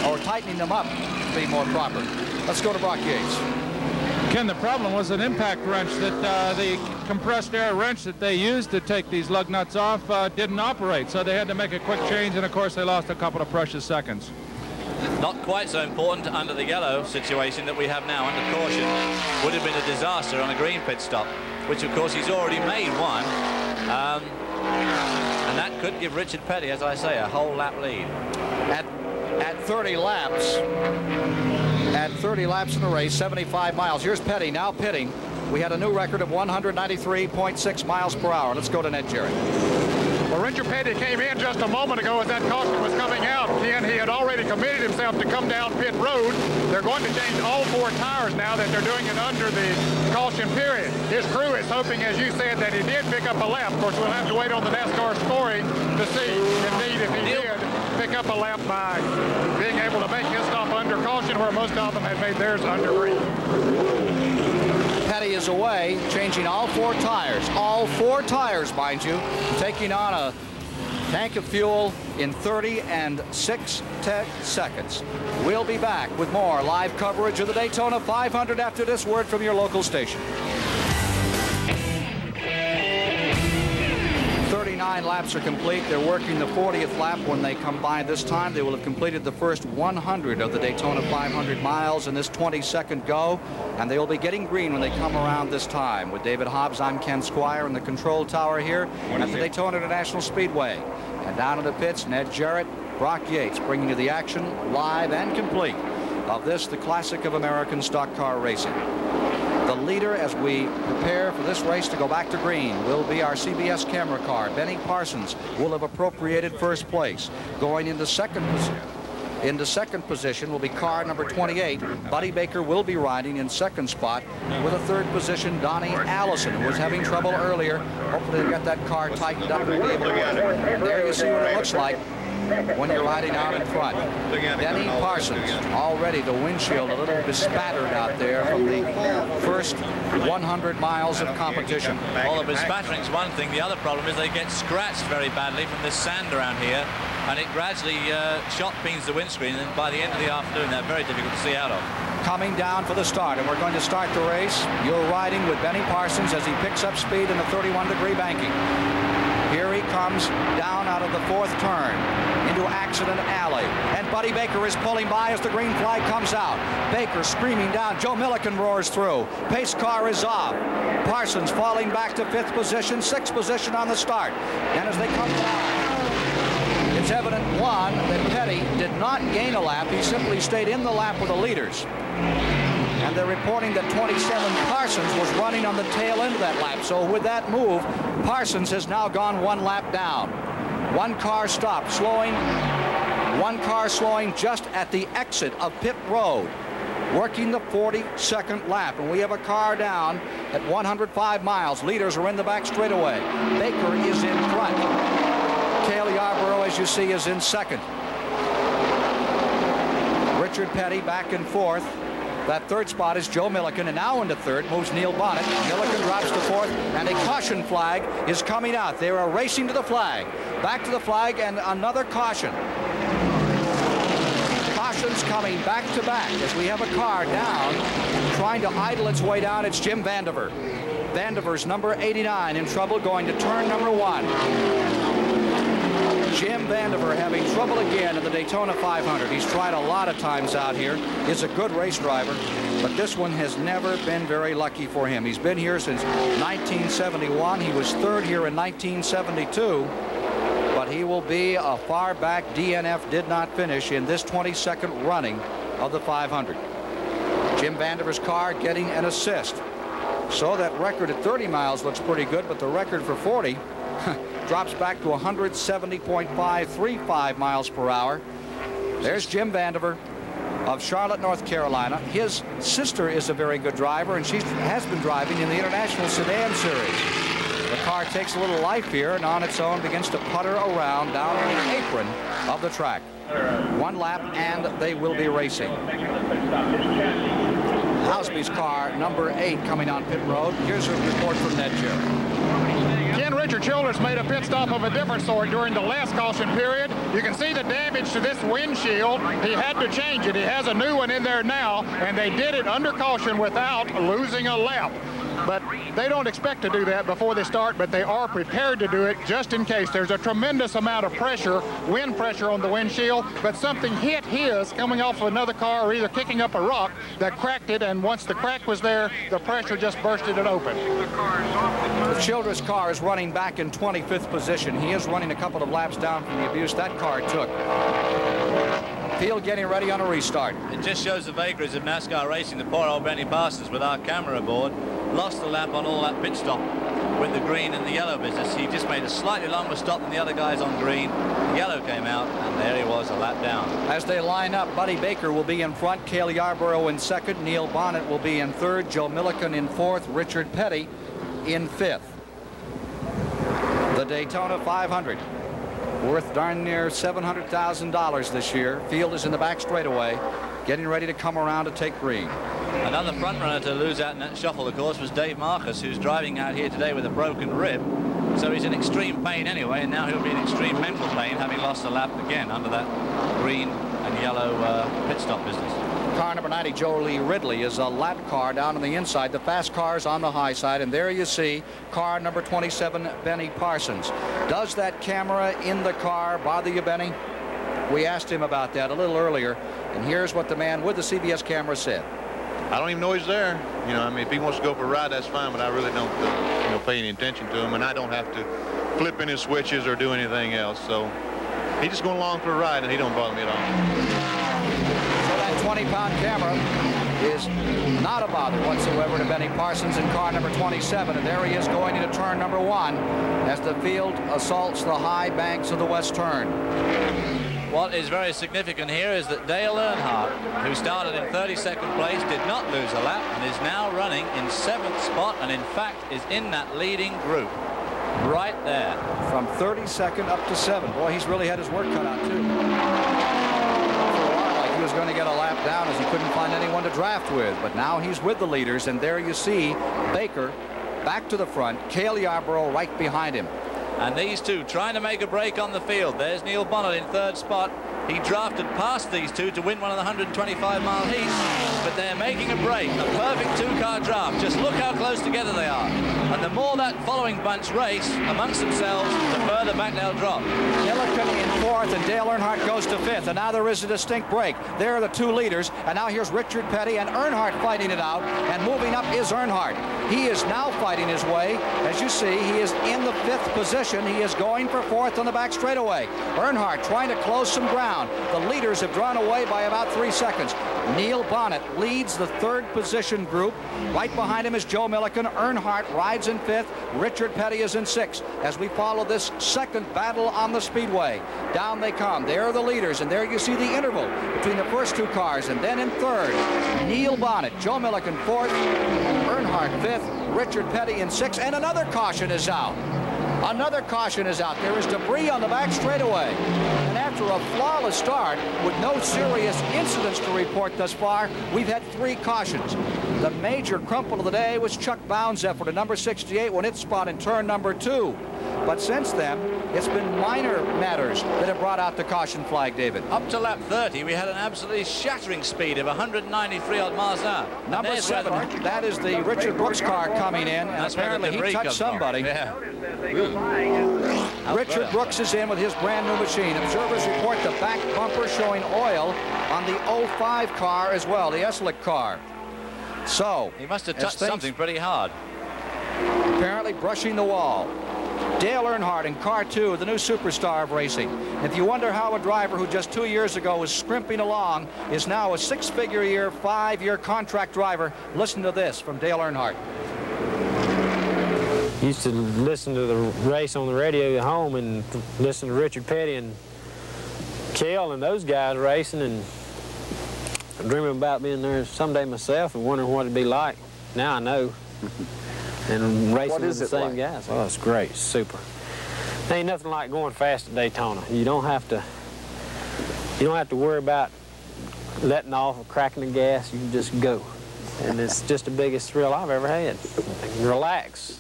or tightening them up to be more proper. Let's go to Brock Yates. Ken, the problem was an impact wrench that the compressed air wrench that they used to take these lug nuts off didn't operate, so they had to make a quick change, and of course they lost a couple of precious seconds. Not quite so important under the yellow situation that we have now under caution. Would have been a disaster on a green pit stop, which of course he's already made one. And that could give Richard Peddie, as I say, a whole lap lead. At 30 laps, in the race, 75 miles. Here's Peddie now pitting. We had a new record of 193.6 miles per hour. Let's go to Ned Jarrett. Well, Richard Peddie came in just a moment ago as that caution was coming out. Ken, he had already committed himself to come down pit road. They're going to change all 4 tires now that they're doing it under the caution period. His crew is hoping, as you said, that he did pick up a lap. Of course, we'll have to wait on the NASCAR scoring to see indeed if he did pick up a lap by being able to make his stop under caution, where most of them had made theirs under green. Peddie is away, changing all 4 tires. All 4 tires, mind you, taking on a tank of fuel in 30 and 6 seconds. We'll be back with more live coverage of the Daytona 500 after this word from your local station. 39 laps are complete. They're working the 40th lap when they come by this time. They will have completed the first 100 of the Daytona 500 miles in this 22nd go, and they will be getting green when they come around this time. With David Hobbs, I'm Ken Squire in the control tower here at the Daytona International Speedway. And down in the pits, Ned Jarrett, Brock Yates, bringing you the action live and complete of this, the classic of American stock car racing. The leader, as we prepare for this race to go back to green, will be our CBS camera car. Benny Parsons will have appropriated first place. Going into second position Into second position will be car number 28. Buddy Baker will be riding in second spot with a third position, Donnie Allison, who was having trouble earlier. Hopefully they get that car tightened up and be able to win. And there you see what it looks like when you're riding out in front. Denny Parsons, already the windshield a little bespattered out there from the first 100 miles of competition. Well, the bespattering's one thing. The other problem is they get scratched very badly from this sand around here, and it gradually shot beans the windscreen, and by the end of the afternoon they're very difficult to see out of. Coming down for the start, and we're going to start the race. You're riding with Benny Parsons as he picks up speed in the 31-degree banking. Here he comes down out of the fourth turn into Accident Alley. And Buddy Baker is pulling by as the green flag comes out. Baker screaming down. Joe Milliken roars through. Pace car is off. Parsons falling back to fifth position, sixth position on the start. And as they come down, it's evident, one, that Peddie did not gain a lap. He simply stayed in the lap with the leaders. And they're reporting that 27 Parsons was running on the tail end of that lap. So with that move, Parsons has now gone one lap down. One car stopped, slowing. One car slowing just at the exit of pit road, working the 42nd lap. And we have a car down at 105 miles. Leaders are in the back straightaway. Baker is in front. Cale Yarborough, as you see, is in second. Richard Peddie back and forth. That third spot is Joe Milliken, and now into third moves Neil Bonnett. Milliken drops to fourth, and a caution flag is coming out. They are racing to the flag. Back to the flag, and another caution. Cautions coming back to back as we have a car down, trying to idle its way down. It's Jim Vandiver. Vandiver's number 89 in trouble going to turn number 1. Jim Vandiver having trouble again in the Daytona 500. He's tried a lot of times out here. He's a good race driver, but this one has never been very lucky for him. He's been here since 1971. He was third here in 1972, but he will be a far back. DNF did not finish in this 22nd running of the 500. Jim Vandiver's car getting an assist. So that record at 30 miles looks pretty good, but the record for 40 drops back to 170.535 miles per hour. There's Jim Vandiver of Charlotte, North Carolina. His sister is a very good driver, and she has been driving in the International Sedan Series. The car takes a little life here and on its own begins to putter around down on the apron of the track. One lap and they will be racing. Housby's car, number 8, coming on pit road. Here's a report from Ned Jerry. Ken, Richard Childress made a pit stop of a different sort during the last caution period. You can see the damage to this windshield. He had to change it. He has a new one in there now, and they did it under caution without losing a lap. But they don't expect to do that before they start, but they are prepared to do it just in case. There's a tremendous amount of pressure, wind pressure on the windshield, but something hit his coming off of another car or either kicking up a rock that cracked it, and once the crack was there, the pressure just bursted it open. The Childress car is running back in 25th position. He is running a couple of laps down from the abuse that car took. Field getting ready on a restart. It just shows the vagaries of NASCAR racing. The poor old Benny Parsons, with our camera aboard, lost the lap on all that pit stop with the green and the yellow business. He just made a slightly longer stop than the other guys on green. The yellow came out, and there he was, a lap down. As they line up, Buddy Baker will be in front, Cale Yarborough in second, Neil Bonnett will be in third, Joe Milliken in fourth, Richard Peddie in fifth. The Daytona 500, worth darn near $700,000 this year. Field is in the back straightaway, getting ready to come around to take green. Another front runner to lose out in that shuffle, of course, was Dave Marcus, who's driving out here today with a broken rib. So he's in extreme pain anyway, and now he'll be in extreme mental pain, having lost a lap again under that green and yellow pit stop business. Car number 90, Joe Lee Ridley, is a lap car down on the inside. The fast car's on the high side, and there you see car number 27, Benny Parsons. Does that camera in the car bother you, Benny? We asked him about that a little earlier, and here's what the man with the CBS camera said. I don't even know he's there. You know, I mean, if he wants to go for a ride, that's fine, but I really don't you know, pay any attention to him, and I don't have to flip any switches or do anything else. So he's just going along for a ride, and he don't bother me at all. So that 20-pound camera is not a bother whatsoever to Benny Parsons in car number 27, and there he is going into turn number 1 as the field assaults the high banks of the west turn. what is very significant here is that Dale Earnhardt, who started in 32nd place, did not lose a lap and is now running in 7th spot, and in fact is in that leading group right there. From 32nd up to 7. Boy, he's really had his work cut out, too. He was going to get a lap down as he couldn't find anyone to draft with, but now he's with the leaders, and there you see Baker back to the front, Cale Yarborough right behind him. And these two trying to make a break on the field. There's Neil Bonnett in 3rd spot. He drafted past these two to win one of the 125-mile heats, but they're making a break. A perfect two-car draft. Just look how close together they are. And the more that following bunch race amongst themselves, the further back they'll drop. Milliken in 4th, and Dale Earnhardt goes to 5th, and now there is a distinct break. There are the two leaders, and now here's Richard Peddie and Earnhardt fighting it out, and moving up is Earnhardt. He is now fighting his way. As you see, he is in the 5th position. He is going for 4th on the back straightaway. Earnhardt trying to close some ground. The leaders have drawn away by about 3 seconds. Neil Bonnett leads the 3rd position group. Right behind him is Joe Milliken. Earnhardt rides in 5th. Richard Peddie is in 6th as we follow this second battle on the Speedway. Down they come. There are the leaders, and there you see the interval between the first two cars, and then in 3rd, Neil Bonnett, Joe Milliken 4th, Earnhardt 5th, Richard Peddie in 6th, and another caution is out. Another caution is out. There is debris on the back straightaway. And after a flawless start with no serious incidents to report thus far, we've had 3 cautions. The major crumple of the day was Chuck Bound's effort at number 68 when it spot in turn number 2. But since then, it's been minor matters that have brought out the caution flag, David. Up to lap 30, we had an absolutely shattering speed of 193 odd miles an hour. Number 7, that is the Richard Brooks car coming in, and apparently he touched somebody. Yeah. Richard Brooks is in with his brand new machine. Observers report the back bumper showing oil on the 05 car as well, the Eslick car. So he must have touched something pretty hard. Apparently brushing the wall. Dale Earnhardt in car 2, the new superstar of racing. If you wonder how a driver who just 2 years ago was scrimping along is now a 6-figure year, 5-year contract driver, listen to this from Dale Earnhardt. Used to listen to the race on the radio at home and listen to Richard Peddie and Cale and those guys racing, and dreaming about being there someday myself and wondering what it'd be like. Now I know. And racing with the same guys. Oh, it's great. It's super. There ain't nothing like going fast at Daytona. You don't have to worry about letting off or cracking the gas. You can just go. And it's just the biggest thrill I've ever had. And relax.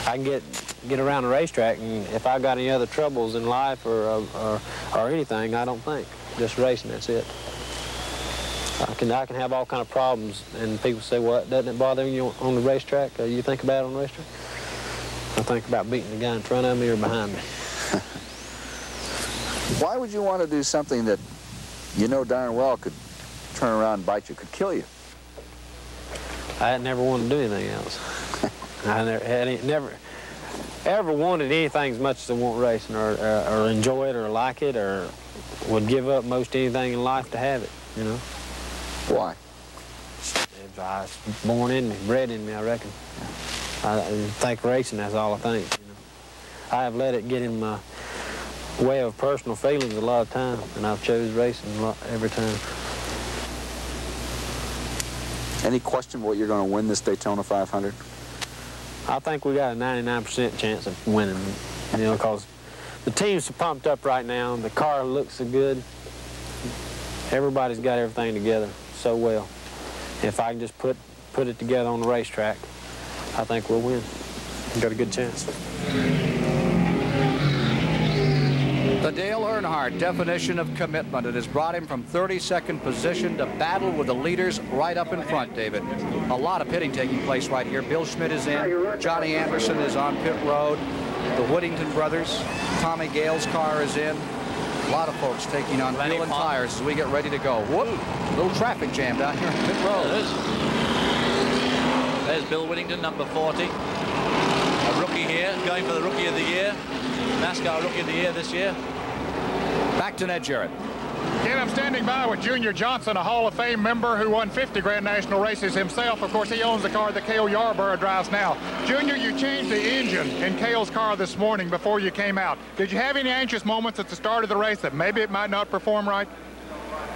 I can get around the racetrack, and if I got any other troubles in life or anything, I don't think. Just racing, that's it. I can have all kind of problems, and people say, "What, doesn't it bother you on the racetrack? You think about it on the racetrack?" I think about beating the guy in front of me or behind me. Why would you want to do something that you know darn well could turn around and bite you, could kill you? I had never wanted to do anything else. I never ever wanted anything as much as I want racing, or enjoy it, or like it, or would give up most anything in life to have it, you know. Why? I was born in me, bred in me, I reckon. I think racing, that's all I think, you know. I have let it get in my way of personal feelings a lot of times, and I've chose racing every time. Any question what you're going to win this Daytona 500? I think we got a 99% chance of winning, you know, because the team's so pumped up right now. The car looks so good. Everybody's got everything together so well. If I can just put it together on the racetrack, I think we'll win. We've got a good chance. The Dale Earnhardt definition of commitment. It has brought him from 32nd position to battle with the leaders right up in front, David. A lot of pitting taking place right here. Bill Schmidt is in. Johnny Anderson is on pit road. The Whittington brothers. Tommy Gale's car is in. A lot of folks taking on fuel and tires as we get ready to go. Whoop! Little traffic jam down here on pit road. There's Bill Whittington, number 40. A rookie here, going for the Rookie of the Year. NASCAR Rookie of the Year this year. Back to Ned Jarrett. Ken, I'm standing by with Junior Johnson, a Hall of Fame member who won 50 Grand National races himself. Of course, he owns the car that Cale Yarborough drives now. Junior, you changed the engine in Cale's car this morning before you came out. Did you have any anxious moments at the start of the race that maybe it might not perform right?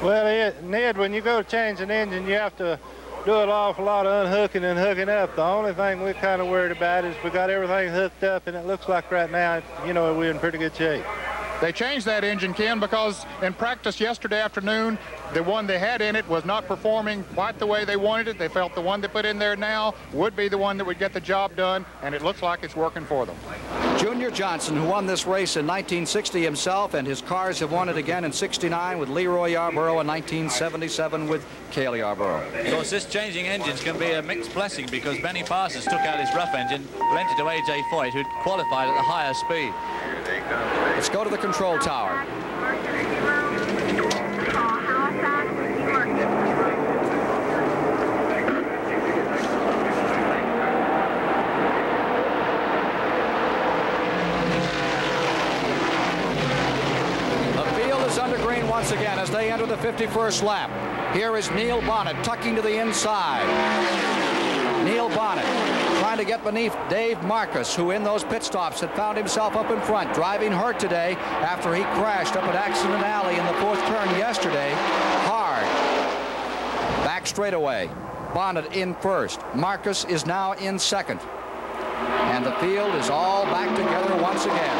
Well, Ned, when you go to change an engine, you have to do an awful lot of unhooking and hooking up. The only thing we're kind of worried about is we got everything hooked up, and it looks like right now, you know, we're in pretty good shape. They changed that engine, Ken, because in practice yesterday afternoon, the one they had in it was not performing quite the way they wanted it. They felt the one they put in there now would be the one that would get the job done, and it looks like it's working for them. Junior Johnson, who won this race in 1960 himself, and his cars have won it again in '69 with Leroy Yarborough and 1977 with Cale Yarborough. Of course, this changing engines can be a mixed blessing because Benny Parsons took out his rough engine, lent it to A.J. Foyt, who'd qualified at the higher speed. Let's go to the control tower. Under green once again as they enter the 51st lap. Here is Neil Bonnett tucking to the inside. Neil Bonnett trying to get beneath Dave Marcus, who in those pit stops had found himself up in front, driving hurt today after he crashed up at Accident Alley in the 4th turn yesterday. Hard. Back straightaway. Bonnett in first. Marcus is now in second. And the field is all back together once again.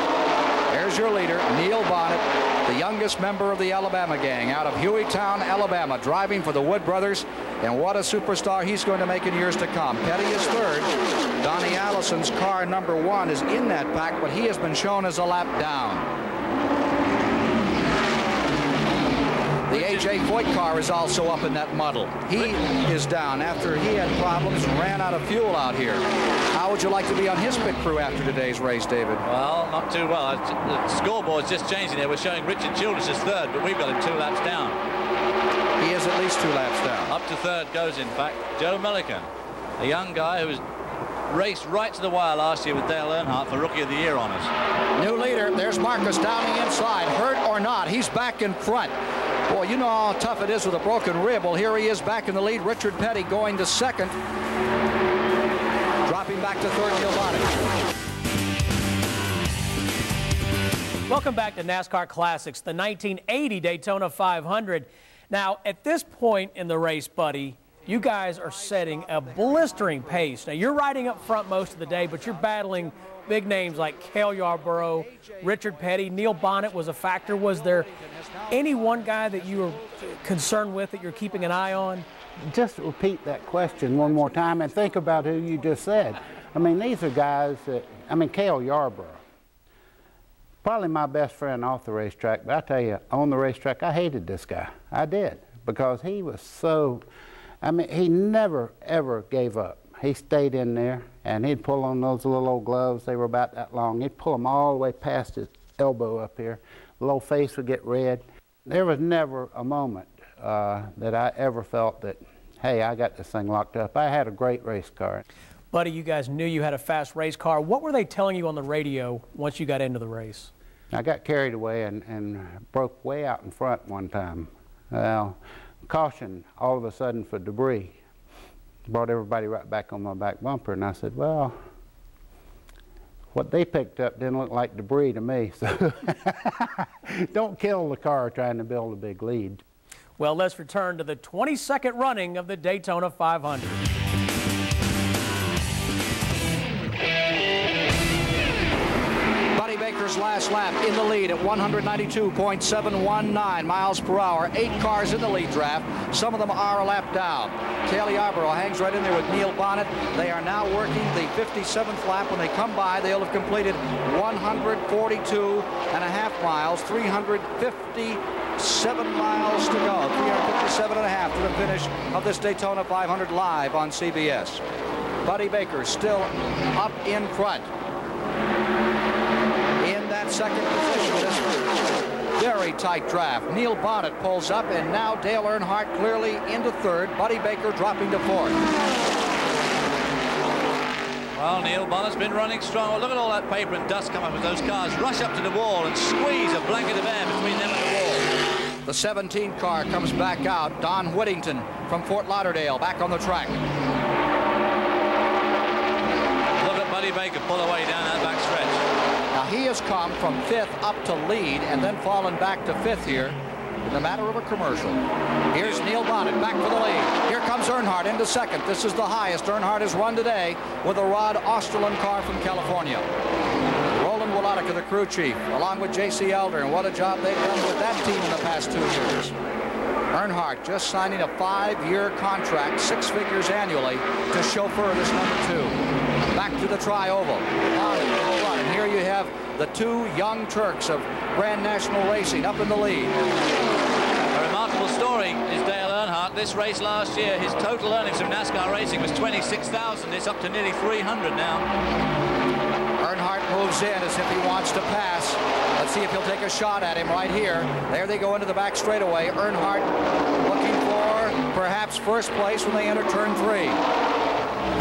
There's your leader, Neil Bonnett, the youngest member of the Alabama gang out of Hueytown, Alabama, driving for the Wood brothers. And what a superstar he's going to make in years to come. Peddie is third. Donnie Allison's car number 1 is in that pack, but he has been shown as a lap down. The A.J. Foyt car is also up in that muddle. He is down after he had problems and ran out of fuel out here. How would you like to be on his pit crew after today's race, David? Well, not too well. The scoreboard's just changing there. We're showing Richard Childress as third, but we've got him 2 laps down. He is at least 2 laps down. Up to third goes, in fact, Joe Milliken, a young guy who was raced right to the wire last year with Dale Earnhardt for Rookie of the Year honors. New leader. There's Marcus down the inside. Hurt or not, he's back in front. Boy, you know how tough it is with a broken rib. Well, here he is back in the lead. Richard Peddie going to second. Dropping back to third, Neil Bonnett. Welcome back to NASCAR Classics, the 1980 Daytona 500. Now, at this point in the race, buddy, you guys are setting a blistering pace. Now, you're riding up front most of the day, but you're battling big names like Cale Yarborough, Richard Peddie, Neil Bonnett was a factor. Was there any one guy that you were concerned with that you're keeping an eye on? Just repeat that question one more time and think about who you just said. I mean, these are guys that, I mean, Cale Yarborough, probably my best friend off the racetrack, but I tell you, on the racetrack, I hated this guy. I did, because he was so, I mean, he never, ever gave up. He stayed in there, and he'd pull on those little old gloves. They were about that long. He'd pull them all the way past his elbow up here. The little face would get red. There was never a moment that I ever felt that, hey, I got this thing locked up. I had a great race car. Buddy, you guys knew you had a fast race car. What were they telling you on the radio once you got into the race? I got carried away and broke way out in front one time. Well, caution all of a sudden for debris. Brought everybody right back on my back bumper, and I said, well, what they picked up didn't look like debris to me, so don't kill the car trying to build a big lead. Well, let's return to the 22nd running of the Daytona 500. Baker's last lap in the lead at 192.719 miles per hour. 8 cars in the lead draft. Some of them are a lap down. Cale Yarborough hangs right in there with Neil Bonnett. They are now working the 57th lap. When they come by, they'll have completed 142.5 miles, 357 miles to go, 357.5 to the finish of this Daytona 500 live on CBS. Buddy Baker still up in front. Second position, this very tight draft. Neil Bonnett pulls up, and now Dale Earnhardt clearly into third. Buddy Baker dropping to fourth. Well, Neil Bonnett's been running strong. Well, look at all that paper and dust come up as those cars rush up to the wall and squeeze a blanket of air between them and the wall. The 17 car comes back out. Don Whittington from Fort Lauderdale back on the track. Look at Buddy Baker pull away down that back stretch. Now he has come from 5th up to lead and then fallen back to 5th here in the matter of a commercial. Here's Neil Bonnett back for the lead. Here comes Earnhardt into 2nd. This is the highest Earnhardt has run today with a Rod Osterlund car from California. Roland Wolotica, the crew chief, along with J.C. Elder, and what a job they've done with that team in the past 2 years. Earnhardt just signing a 5-year contract, 6 figures annually, to chauffeur this #2. Back to the Tri-Oval. And here you have the 2 young Turks of Grand National Racing up in the lead. A remarkable story is Dale Earnhardt. This race last year, his total earnings from NASCAR racing was $26,000. It's up to nearly $300 now. Earnhardt moves in as if he wants to pass. Let's see if he'll take a shot at him right here. There they go into the back straightaway. Earnhardt looking for perhaps first place when they enter turn 3.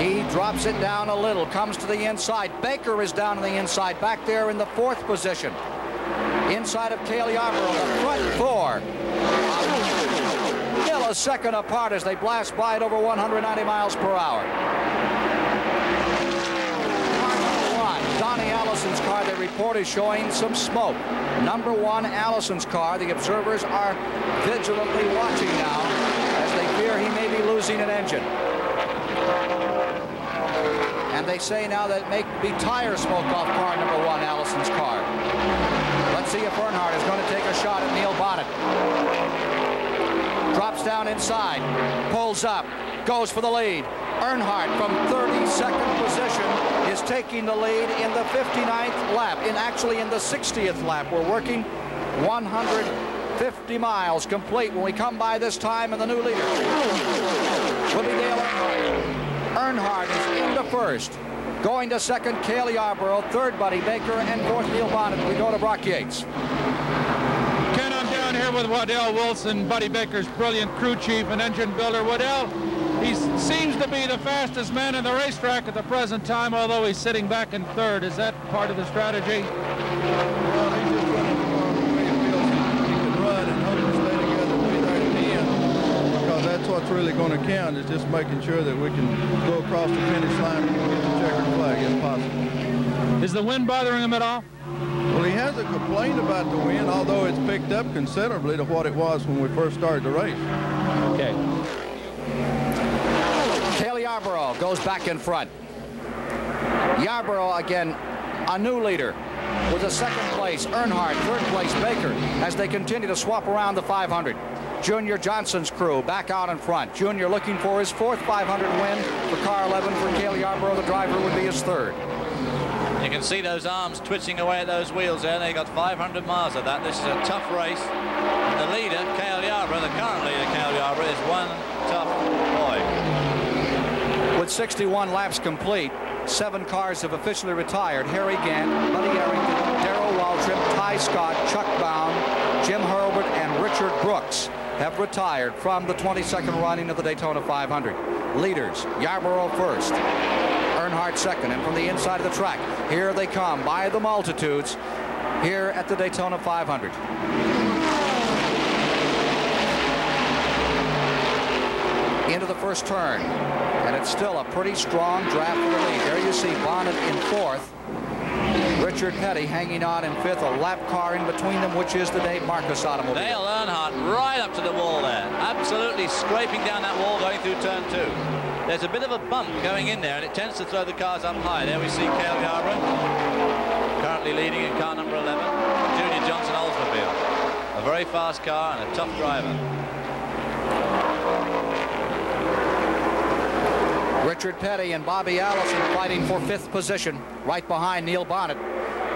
He drops it down a little, comes to the inside. Baker is down on the inside, back there in the 4th position. Inside of Cale Yarborough, the front 4. Millisecond apart as they blast by at over 190 miles per hour. Donnie Allison's car, they report, is showing some smoke. #1 Allison's car, the observers are vigilantly watching now as they fear he may be losing an engine. And they say now that it may be tire smoke off car #1 Allison's car. Let's see if Earnhardt is going to take a shot at Neil Bonnett. Drops down inside, pulls up, goes for the lead. Earnhardt from 32nd position is taking the lead in the 59th lap, actually in the 60th lap. We're working 150 miles complete when we come by this time, and the new leader will be Dale Earnhardt. Earnhardt is into 1st. Going to 2nd, Cale Yarborough. 3rd, Buddy Baker. And 4th, Neil Bonnett. We go to Brock Yates. Ken, I'm down here with Waddell Wilson, Buddy Baker's brilliant crew chief and engine builder. Waddell, he seems to be the fastest man in the racetrack at the present time, although he's sitting back in 3rd. Is that part of the strategy? Well, he's just running for the way he feels he can run and hope to stay together way there at the end, because that's what's really going to count, is just making sure that we can go across the finish line and get the checkered flag if possible. Is the wind bothering him at all? Well, he hasn't complained about the wind, although it's picked up considerably to what it was when we first started the race. Okay. Cale Yarborough goes back in front. Yarborough again, a new leader with a 2nd place. Earnhardt, 3rd place. Baker as they continue to swap around the 500. Junior Johnson's crew back out in front. Junior looking for his 4th 500 win. For car 11 for Cale Yarborough, the driver, would be his 3rd. You can see those arms twitching away at those wheels there. They got 500 miles of that. This is a tough race. And the leader, Cale Yarborough, the current leader, Cale Yarborough, is one tough boy. With 61 laps complete, 7 cars have officially retired. Harry Gant, Buddy Arrington, Darrell Waltrip, Ty Scott, Chuck Bound, Jim Hurlburt, and Richard Brooks have retired from the 22nd running of the Daytona 500. Leaders, Yarborough 1st, Earnhardt 2nd, and from the inside of the track, here they come by the multitudes here at the Daytona 500. Into the first turn, and it's still a pretty strong draft for the lead. There you see Bonnett in 4th, Richard Peddie hanging on in 5th, a lap car in between them, which is the Dave Marcus automobile. Dale Earnhardt right up to the wall there, absolutely scraping down that wall going through turn 2. There's a bit of a bump going in there, and it tends to throw the cars up high. There we see Cale Yarborough, currently leading in car number 11, Junior Johnson Oldsmobile. A very fast car and a tough driver. Richard Peddie and Bobby Allison fighting for 5th position, right behind Neil Bonnett.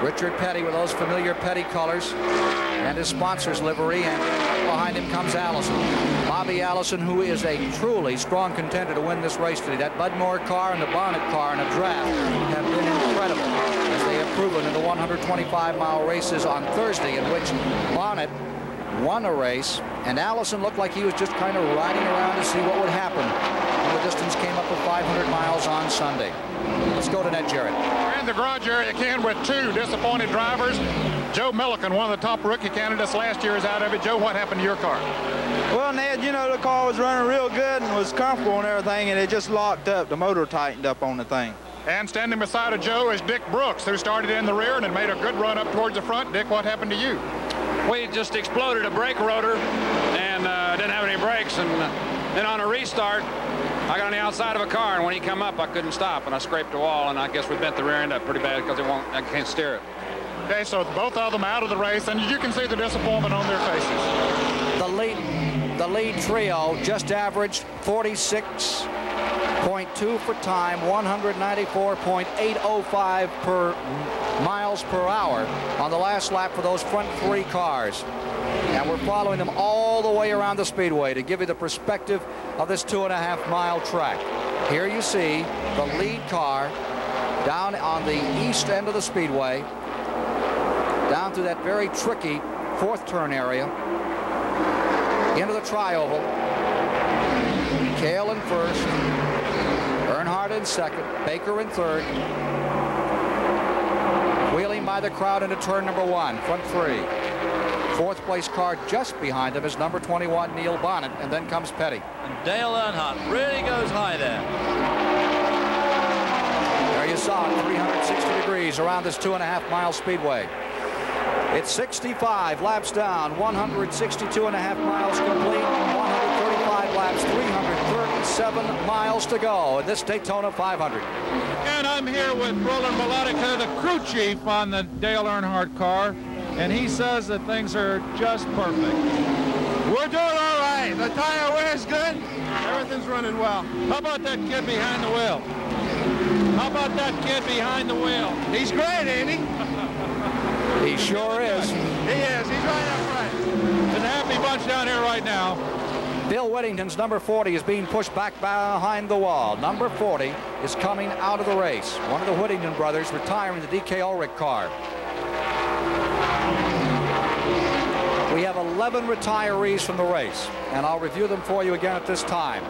Richard Peddie with those familiar Peddie colors and his sponsor's livery, and behind him comes Allison. Bobby Allison, who is a truly strong contender to win this race today. That Bud Moore car and the Bonnett car in a draft have been incredible, as they have proven in the 125-mile races on Thursday, in which Bonnett won a race, and Allison looked like he was just kind of riding around to see what would happen when the distance came up to 500 miles on Sunday. Let's go to Ned Jarrett. We're in the garage area again with two disappointed drivers. Joe Milliken, one of the top rookie candidates last year, is out of it. Joe, what happened to your car? Well, Ned, you know, the car was running real good and was comfortable and everything, and it just locked up. The motor tightened up on the thing. And standing beside of Joe is Dick Brooks, who started in the rear and had made a good run up towards the front. Dick, what happened to you? We just exploded a brake rotor and didn't have any brakes, and then on a restart, I got on the outside of a car, and when he come up, I couldn't stop, and I scraped the wall, and I guess we bent the rear end up pretty bad because I can't steer it. Okay, so both of them out of the race, and you can see the disappointment on their faces. The lead trio just averaged 46.2 for time, 194.805 miles per hour on the last lap for those front three cars. And we're following them all the way around the Speedway to give you the perspective of this 2.5-mile track. Here you see the lead car down on the east end of the Speedway, down through that very tricky fourth turn area, into the tri-oval. Cale in first, Earnhardt in second, Baker in third. Wheeling by the crowd into turn number 1, front three. Fourth place car just behind him is number 21, Neil Bonnett, and then comes Peddie. And Dale Earnhardt really goes high there. There you saw it, 360 degrees around this 2.5-mile Speedway. It's 65 laps down, 162.5 miles complete, 135 laps, 337 miles to go in this Daytona 500. And I'm here with Roland Melodica, the crew chief on the Dale Earnhardt car, and he says that things are just perfect. We're doing all right. The tire wear's good. Everything's running well. How about that kid behind the wheel? How about that kid behind the wheel? He's great, ain't he? He sure is. He is. He's right up right. It's a happy bunch down here right now. Bill Whittington's number 40 is being pushed back behind the wall. Number 40 is coming out of the race. One of the Whittington brothers retiring the D.K. Ulrich car. We have 11 retirees from the race, and I'll review them for you again at this time.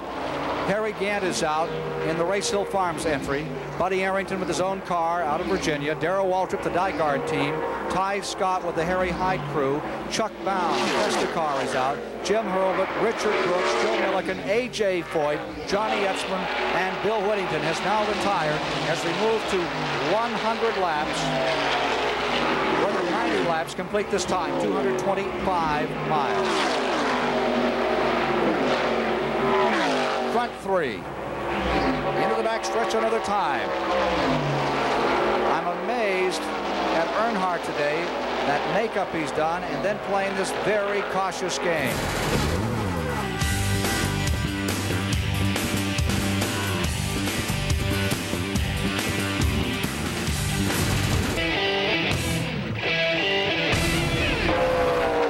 Harry Gant is out in the Race Hill Farms entry. Buddy Arrington with his own car out of Virginia. Darrell Waltrip, the Dyguard team. Ty Scott with the Harry Hyde crew. Chuck Bound, Car is out. Jim Hurlbut, Richard Brooks, Joe Milliken, A.J. Foyt, Johnny Etzman, and Bill Whittington has now retired as we move to 100 laps. 90 laps complete this time, 225 miles. Front three. Into the back stretch another time. I'm amazed at Earnhardt today, that makeup he's done, and then playing this very cautious game.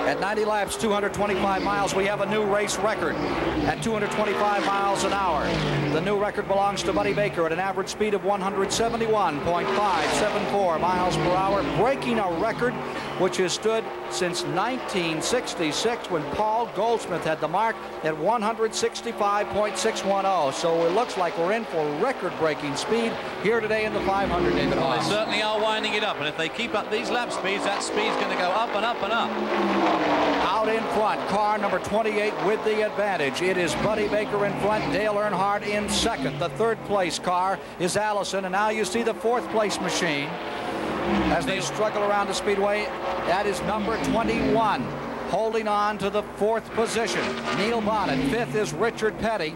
At 90 laps, 225 miles, we have a new race record at 225 miles an hour. The new record belongs to Buddy Baker at an average speed of 171.574 miles per hour, breaking a record which has stood since 1966 when Paul Goldsmith had the mark at 165.610. So it looks like we're in for record-breaking speed here today in the 500. Well, they certainly are winding it up, and if they keep up these lap speeds, that speed's going to go up and up and up. Out in front, car number 28 with the advantage. It is Buddy Baker in front, Dale Earnhardt in second. The third place car is Allison, and now you see the fourth place machine as they struggle around the Speedway. That is number 21, holding on to the fourth position. Neil Bonnett. Fifth is Richard Peddie.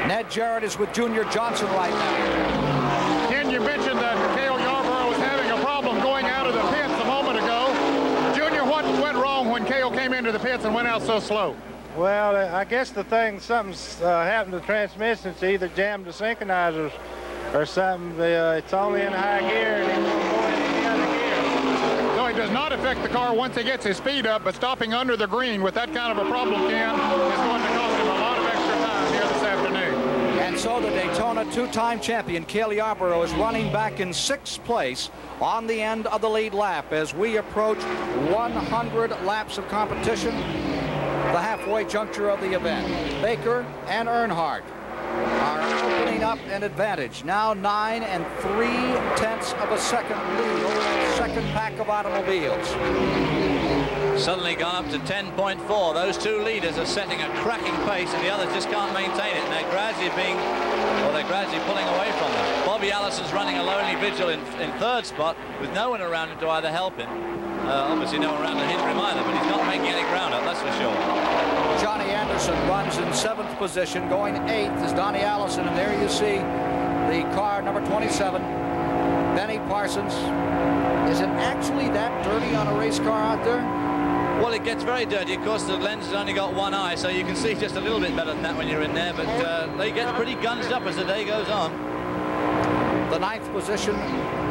Ned Jarrett is with Junior Johnson right now. Ken, you mentioned that Cale Yarborough was having a problem going out of the pits a moment ago. Junior, what went wrong when Cale came into the pits and went out so slow? Well, I guess something's happened to the transmission. It's either jammed the synchronizers or something. It's only in high gear and it won't go in any other gear. So it does not affect the car once he gets his speed up, but stopping under the green with that kind of a problem, Ken, is going to cost him a lot of extra time here this afternoon. And so the Daytona two-time champion, Cale Yarborough, is running back in sixth place on the end of the lead lap as we approach 100 laps of competition, the halfway juncture of the event. Baker and Earnhardt are opening up an advantage. Now 9 3/10 of a second lead over that second pack of automobiles. Suddenly gone up to 10.4. Those two leaders are setting a cracking pace, and the others just can't maintain it. And they're gradually pulling away from them. Bobby Allison's running a lonely vigil in third spot with no one around him to either help him. Obviously no one around to hinder him either, but he's not making any ground up, that's for sure. Johnny Anderson runs in 7th position. Going 8th is Donnie Allison, and there you see the car number 27, Benny Parsons. Is it actually that dirty on a race car out there? Well, it gets very dirty. Of course, the lens has only got one eye, so you can see just a little bit better than that when you're in there, but they get pretty gunged up as the day goes on. The 9th position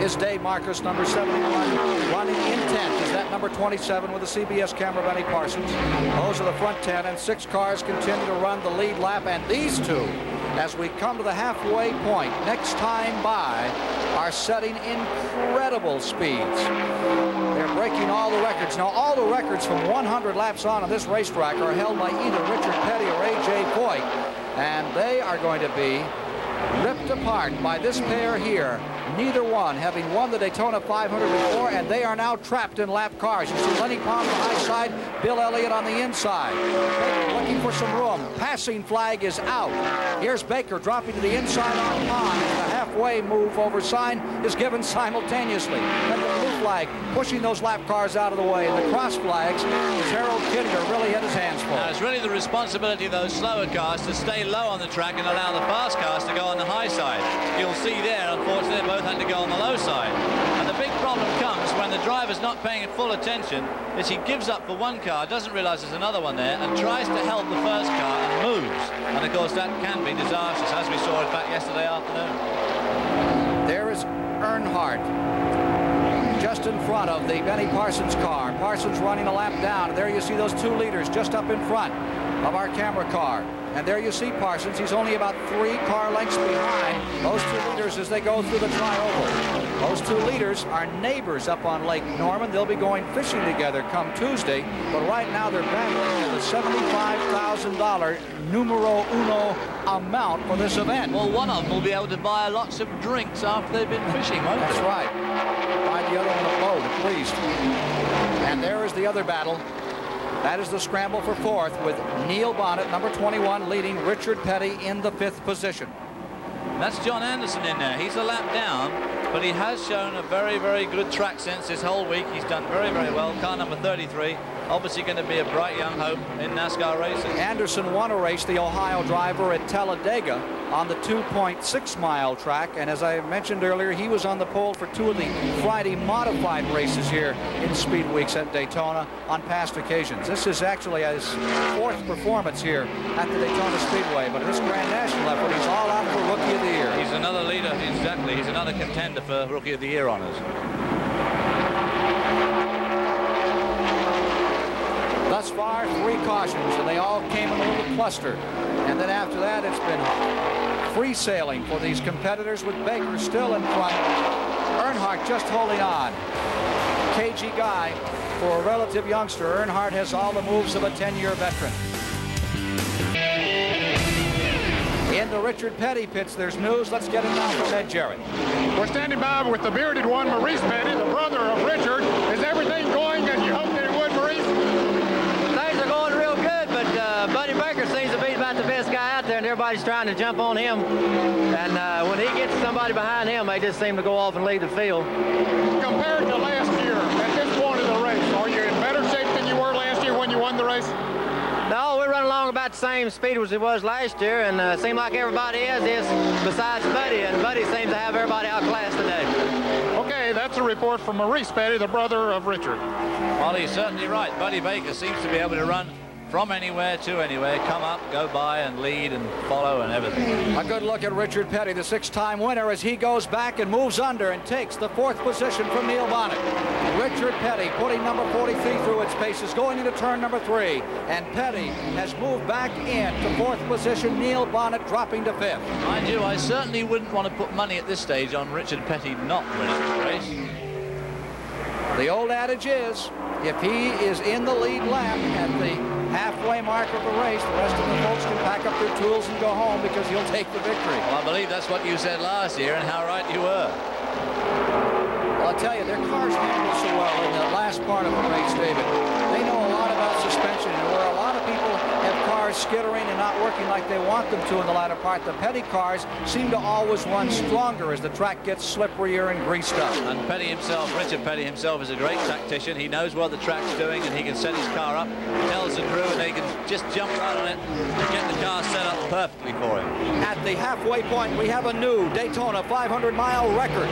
is Dave Marcus, number 71. Running in 10th is that number 27 with a CBS camera, Benny Parsons. Those are the front 10, and 6 cars continue to run the lead lap, and these two, as we come to the halfway point, next time by, are setting incredible speeds. They're breaking all the records. Now, all the records from 100 laps on this racetrack are held by either Richard Peddie or A.J. Foyt, and they are going to be ripped apart by this pair here. Neither one having won the Daytona 500 before, and they are now trapped in lap cars. You see Lenny Palm on the high side, Bill Elliott on the inside. Baker looking for some room. Passing flag is out. Here's Baker dropping to the inside on Palm. The halfway move over sign is given simultaneously. And the blue flag pushing those lap cars out of the way. And the cross flags, Harold Kidder really had his hands full. Now, it's really the responsibility of those slower cars to stay low on the track and allow the fast cars to go on the high side. You'll see there, unfortunately, they both had to go on the low side. And the big problem comes when the driver's not paying full attention, is he gives up for one car, doesn't realize there's another one there, and tries to help the first car and moves. And of course that can be disastrous, as we saw in fact yesterday afternoon. There is Earnhardt just in front of the Benny Parsons car. Parsons running a lap down. There you see those two leaders just up in front of our camera car. And there you see Parsons. He's only about 3 car lengths behind those two leaders as they go through the tri-oval. Those two leaders are neighbors up on Lake Norman. They'll be going fishing together come Tuesday, but right now they're battling for the $75,000 numero uno amount for this event. Well, one of them will be able to buy lots of drinks after they've been fishing, won't they? That's right. Buy the other one a boat, at least. And there is the other battle. That is the scramble for 4th with Neil Bonnett, number 21, leading Richard Peddie in the 5th position. That's John Anderson in there. He's a lap down, but he has shown a very, very good track sense this whole week. He's done very, very well. Car number 33, obviously going to be a bright young hope in NASCAR racing. Anderson won a race, the Ohio driver, at Talladega on the 2.6-mile track, and as I mentioned earlier, he was on the pole for 2 of the Friday modified races here in Speed Weeks at Daytona on past occasions. This is actually his 4th performance here at the Daytona Speedway, but this Grand National effort, he's all out for Rookie of the Year. He's another leader, exactly. He's another contender for Rookie of the Year honors. Thus far, 3 cautions, and they all came in a little cluster. And then after that, it's been free sailing for these competitors with Baker still in front. Earnhardt just holding on. Cagey guy for a relative youngster. Earnhardt has all the moves of a 10-year veteran. In the Richard Peddie pits, there's news. Let's get it now from Ed Jarrett. We're standing by with the bearded one, Maurice Peddie, the brother of Richard. Is everything going as you hoped that it would, Maurice? Things are going real good, but Buddy Baker seems to be about the best guy out there, and everybody's trying to jump on him. And when he gets somebody behind him, they just seem to go off and lead the field. Compared to last year, at this point of the race, are you in better shape than you were last year when you won the race? No, we're running along about the same speed as it was last year, and it seems like everybody is besides Buddy, and Buddy seems to have everybody outclassed today. Okay, that's a report from Maurice Peddie, the brother of Richard. Well, he's certainly right. Buddy Baker seems to be able to run from anywhere to anywhere, come up, go by, and lead and follow and everything. A good look at Richard Peddie, the 6-time winner, as he goes back and moves under and takes the 4th position from Neil Bonnett. Richard Peddie putting number 43 through its paces, going into turn number 3. And Peddie has moved back in to 4th position. Neil Bonnett dropping to 5th. Mind you, I certainly wouldn't want to put money at this stage on Richard Peddie not winning this race. The old adage is, if he is in the lead lap at the halfway mark of the race. The rest of the folks can pack up their tools and go home because he'll take the victory. Well, I believe that's what you said last year, and how right you were. Well, I'll tell you, their cars handled so well in the last part of the race, David. They know a lot about suspension, and where a lot of people have cars skittering and not working like they want them to in the latter part, the Peddie cars seem to always run stronger as the track gets slipperier and greased up. And Peddie himself, Richard Peddie himself, is a great tactician. He knows what the track's doing, and he can set his car up, tells the crew, and they can just jump right on it and get the car set up perfectly for him. At the halfway point, we have a new Daytona 500-mile record.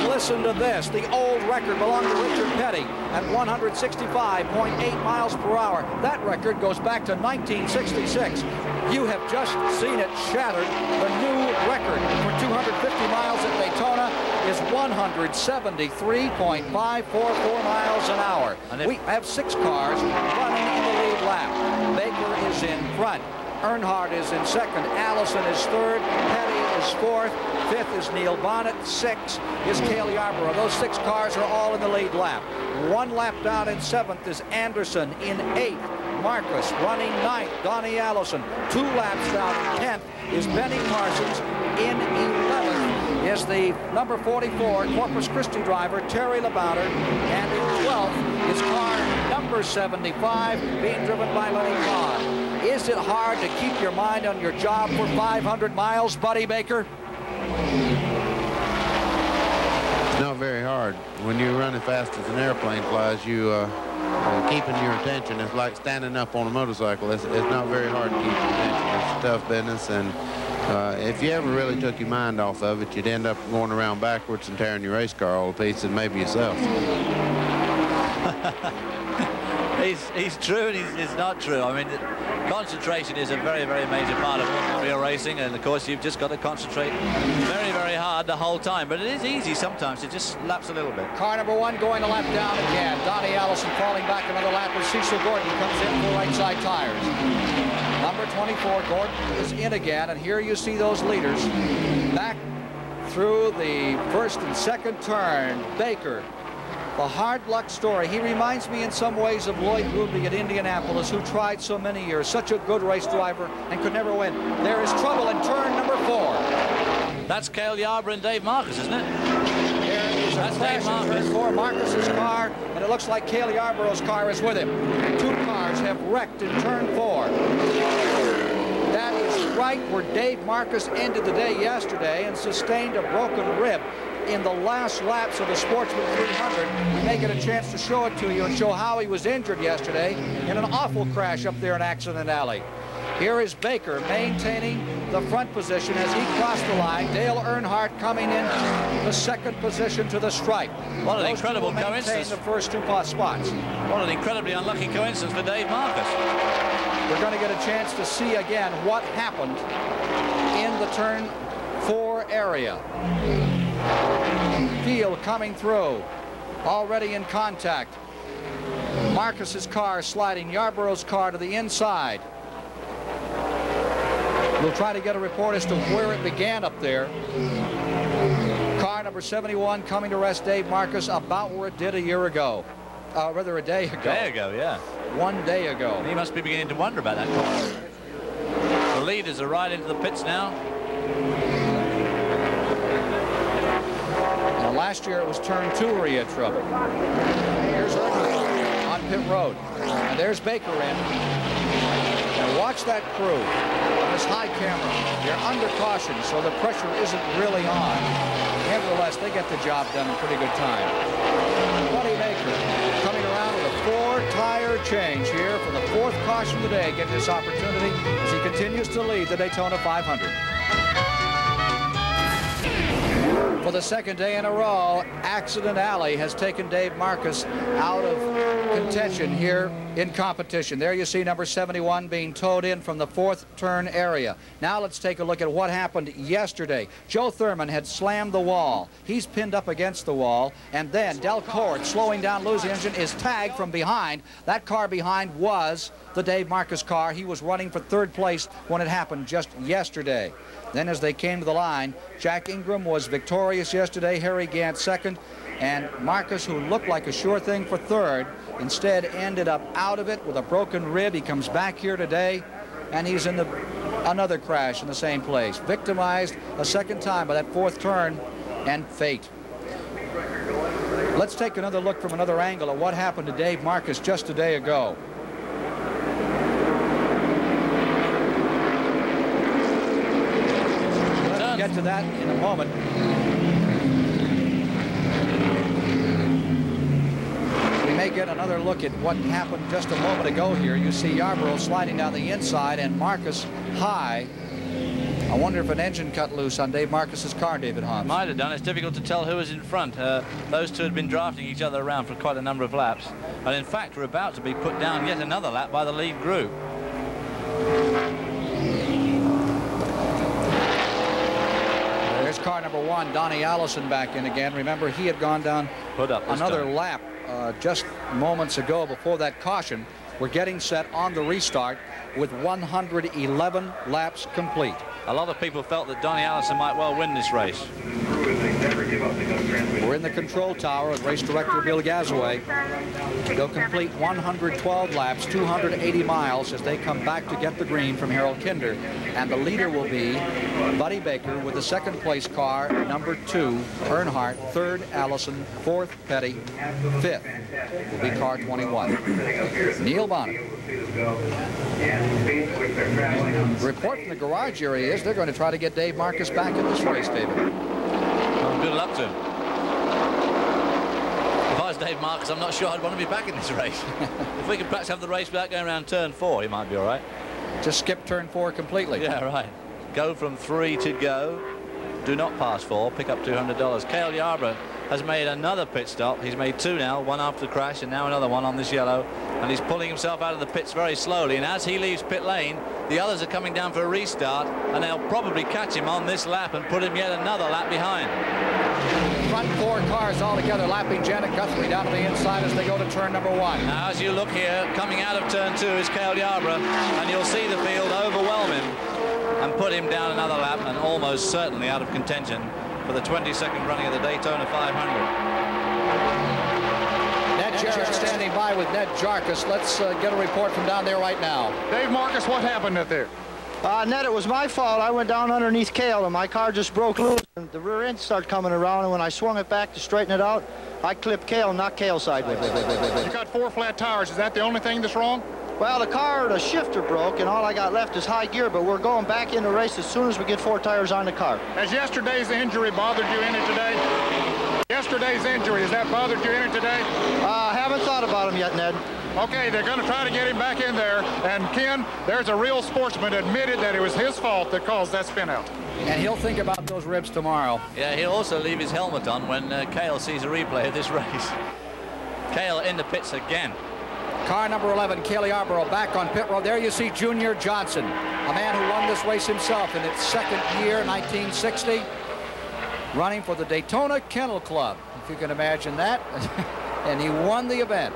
Listen to this. The old record belonged to Richard Peddie at 165.8 miles per hour. That record goes back to 1966. You have just seen it shattered. The new record for 250 miles at Daytona is 173.544 miles an hour. We have 6 cars running in the lead lap. Baker is in front. Earnhardt is in second. Allison is third. Peddie is fourth. Fifth is Neil Bonnett. 6 is Cale Yarborough. Those 6 cars are all in the lead lap. 1 lap down in 7th is Anderson. In 8th, Marcus. Running 9th, Donnie Allison. 2 laps down in 10th is Benny Parsons. In 11th is the number 44 Corpus Christi driver Terry LeBouter. And in 12th is car number 75 being driven by Lenny Todd. Is it hard to keep your mind on your job for 500 miles, Buddy Baker? It's not very hard. When you're running fast as an airplane flies, keeping your attention is like standing up on a motorcycle. It's not very hard to keep your attention. It's a tough business, and if you ever really took your mind off of it, you'd end up going around backwards and tearing your race car all to pieces, maybe yourself. He's true and he's not true. I mean, concentration is a very, very major part of automobile racing, and of course you've just got to concentrate very, very hard the whole time. But it is easy sometimes. It just laps a little bit. Car number 1 going a lap down again. Donnie Allison falling back another lap as Cecil Gordon comes in for right side tires. Number 24, Gordon, is in again, and here you see those leaders back through the first and second turn. Baker. The hard luck story. He reminds me in some ways of Lloyd Ruby at Indianapolis, who tried so many years. Such a good race driver and could never win. There is trouble in turn number 4. That's Cale Yarborough and Dave Marcus, isn't it? There is a crash in turn 4. Marcus's car, and it looks like Cale Yarborough's car is with him. 2 cars have wrecked in turn 4. That is right where Dave Marcus ended the day yesterday and sustained a broken rib. In the last laps of the Sportsman 300, we may get a chance to show it to you and show how he was injured yesterday in an awful crash up there in Accident Alley. Here is Baker maintaining the front position as he crossed the line. Dale Earnhardt coming in the second position to the stripe. What an incredible coincidence. The first 2 spots. What an incredibly unlucky coincidence for Dave Marcus. We're going to get a chance to see again what happened in the turn 4 area. Field coming through, already in contact. Marcus's car sliding Yarborough's car to the inside. We'll try to get a report as to where it began up there. Car number 71 coming to rest Dave Marcus about where it did a year ago. Rather a day ago. A day ago, yeah. 1 day ago. He must be beginning to wonder about that car. The leaders are right into the pits now. Last year it was turn 2 where he had trouble. Here's Earnhardt on pit road. And there's Baker in. And watch that crew on this high camera. They're under caution, so the pressure isn't really on. Nevertheless, they get the job done in pretty good time. Buddy Baker coming around with a 4-tire change here for the 4th caution of the day, getting this opportunity as he continues to lead the Daytona 500. For the 2nd day in a row, Accident Alley has taken Dave Marcus out of contention here in competition. There you see number 71 being towed in from the 4th turn area. Now let's take a look at what happened yesterday. Joe Thurman had slammed the wall. He's pinned up against the wall, and then Del Cord, slowing down, losing engine, is tagged from behind. That car behind was the Dave Marcus car. He was running for 3rd place when it happened just yesterday. Then as they came to the line, Jack Ingram was victorious yesterday, Harry Gant 2nd, And Marcus, who looked like a sure thing for third, instead ended up out of it with a broken rib. He comes back here today, and he's in another crash in the same place. Victimized a second time by that fourth turn, and fate. Let's take another look from another angle at what happened to Dave Marcus just a day ago. Let's get to that in a moment. We may get another look at what happened just a moment ago here. You see Yarborough sliding down the inside and Marcus high. I wonder if an engine cut loose on Dave Marcus's car, David Hans. Might have done. It's difficult to tell who was in front. Those two had been drafting each other around for quite a number of laps. And in fact, we're about to be put down yet another lap by the lead group. There's car number 1, Donnie Allison, back in again. Remember, he had gone down another lap just moments ago before that caution. We're getting set on the restart with 111 laps complete. A lot of people felt that Donnie Allison might well win this race. We're in the control tower with race director Bill Gazaway. They'll complete 112 laps, 280 miles as they come back to get the green from Harold Kinder. And the leader will be Buddy Baker with the second place car, number 2, Earnhardt, third, Allison, fourth, Peddie, fifth will be car 21. Neil Bonnett. Report from the garage area is they're going to try to get Dave Marcus back in this race, David. Well, good luck to him. If I was Dave Marcus, I'm not sure I'd want to be back in this race. If we could perhaps have the race without going around turn 4, he might be all right. Just skip turn 4 completely. Yeah, right. Go from 3 to go. Do not pass 4. Pick up $200. Cale Yarborough has made another pit stop. He's made 2 now, one after the crash and now another one on this yellow. And he's pulling himself out of the pits very slowly. And as he leaves pit lane, the others are coming down for a restart. And they'll probably catch him on this lap and put him yet another lap behind. Front 4 cars all together lapping Janet Guthrie down to the inside as they go to turn number 1. Now, as you look here, coming out of turn 2 is Cale Yarborough. And you'll see the field overwhelm him and put him down another lap and almost certainly out of contention for the 22nd running of the Daytona 500. Ned Jarrett standing by with Ned Jarkus. Let's get a report from down there right now. Dave Marcus, what happened up there? Ned, it was my fault. I went down underneath Cale and my car just broke loose. And the rear end started coming around, and when I swung it back to straighten it out, I clipped Cale and knocked Cale sideways. You got 4 flat tires. Is that the only thing that's wrong? Well, the shifter broke, and all I got left is high gear, but we're going back in the race as soon as we get 4 tires on the car. Has yesterday's injury bothered you any today? Yesterday's injury, has that bothered you any today? I haven't thought about him yet, Ned. Okay, they're going to try to get him back in there. And Ken, there's a real sportsman admitted that it was his fault that caused that spin out. And he'll think about those ribs tomorrow. Yeah, he'll also leave his helmet on when Cale sees a replay of this race. Cale in the pits again. Car number 11, Cale Yarborough, back on pit road. There you see Junior Johnson, a man who won this race himself in its second year, 1960, running for the Daytona Kennel Club, if you can imagine that. And he won the event.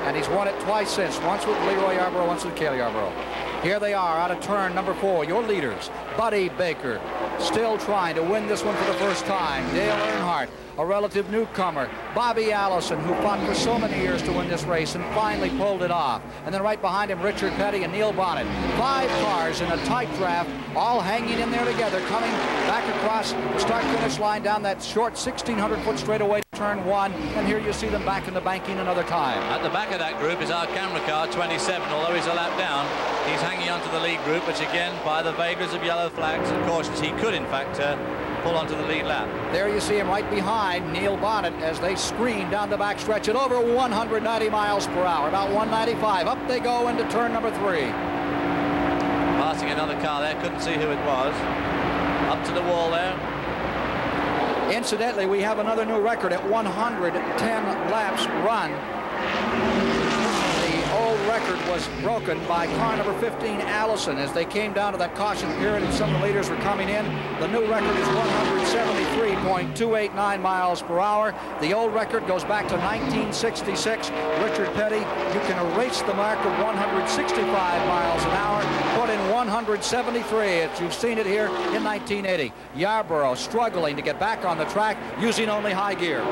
And he's won it twice since, once with Leroy Yarborough, once with Cale Yarborough. Here they are out of turn number 4, your leaders. Buddy Baker, still trying to win this one for the first time. Dale Earnhardt, a relative newcomer. Bobby Allison, who fought for so many years to win this race and finally pulled it off. And then right behind him, Richard Peddie and Neil Bonnett. 5 cars in a tight draft, all hanging in there together, coming back across the start-finish line down that short 1,600-foot straightaway to turn 1. And here you see them back in the banking another time. At the back of that group is our camera car, 27, although he's a lap down. He's hanging onto the lead group, which again, by the vagaries of yellow flags and cautions, he could, in fact, pull onto the lead lap. There you see him right behind Neil Bonnett as they scream down the backstretch at over 190 miles per hour, about 195. Up they go into turn number 3. Passing another car there, couldn't see who it was. Up to the wall there. Incidentally, we have another new record at 110 laps run. The old record was broken by car number 15, Allison, as they came down to that caution period and some of the leaders were coming in. The new record is 173.289 miles per hour. The old record goes back to 1966. Richard Peddie, you can erase the mark of 165 miles an hour, put in 173, as you've seen it here in 1980. Yarborough struggling to get back on the track using only high gear.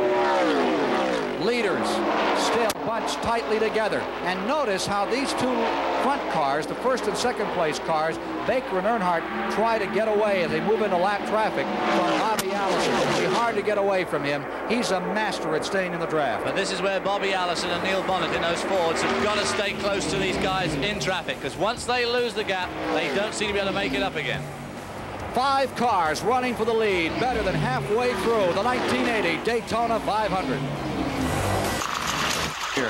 Leaders still bunched tightly together. And notice how these two front cars, the first and second place cars, Baker and Earnhardt, try to get away as they move into lap traffic from Bobby Allison. It'll be hard to get away from him. He's a master at staying in the draft. But this is where Bobby Allison and Neil Bonnett in those Fords have got to stay close to these guys in traffic, because once they lose the gap, they don't seem to be able to make it up again. 5 cars running for the lead, better than halfway through the 1980 Daytona 500. Here.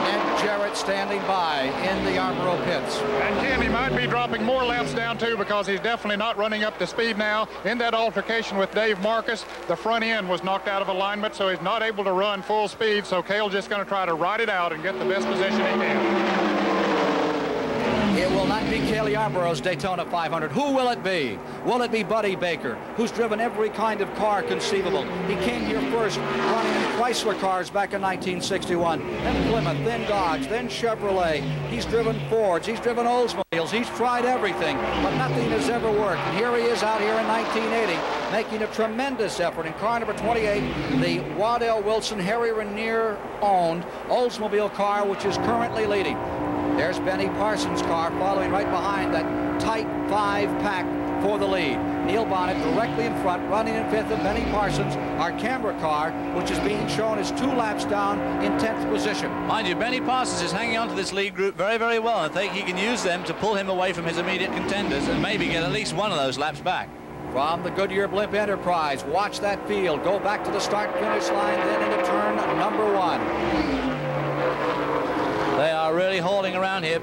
Ned Jarrett standing by in the Yarborough pits. And Ken, he might be dropping more laps down too, because he's definitely not running up to speed now. In that altercation with Dave Marcus, the front end was knocked out of alignment, so he's not able to run full speed. So Cale's just going to try to ride it out and get the best position he can. It will not be Cale Yarborough's Daytona 500. Who will it be? Will it be Buddy Baker, who's driven every kind of car conceivable? He came here first running Chrysler cars back in 1961, then Plymouth, then Dodge, then Chevrolet. He's driven Fords, he's driven Oldsmobiles, he's tried everything, but nothing has ever worked. And here he is out here in 1980, making a tremendous effort in car number 28, the Waddell Wilson, Harry Ranier-owned Oldsmobile car, which is currently leading. There's Benny Parsons' car following right behind that tight 5-pack for the lead. Neil Bonnett directly in front, running in 5th, and Benny Parsons, our camera car, which is being shown as 2 laps down in 10th position. Mind you, Benny Parsons is hanging on to this lead group very, very well. I think he can use them to pull him away from his immediate contenders and maybe get at least one of those laps back. From the Goodyear Blimp Enterprise, watch that field. Go back to the start-finish line, then into turn number 1. They are really hauling around here.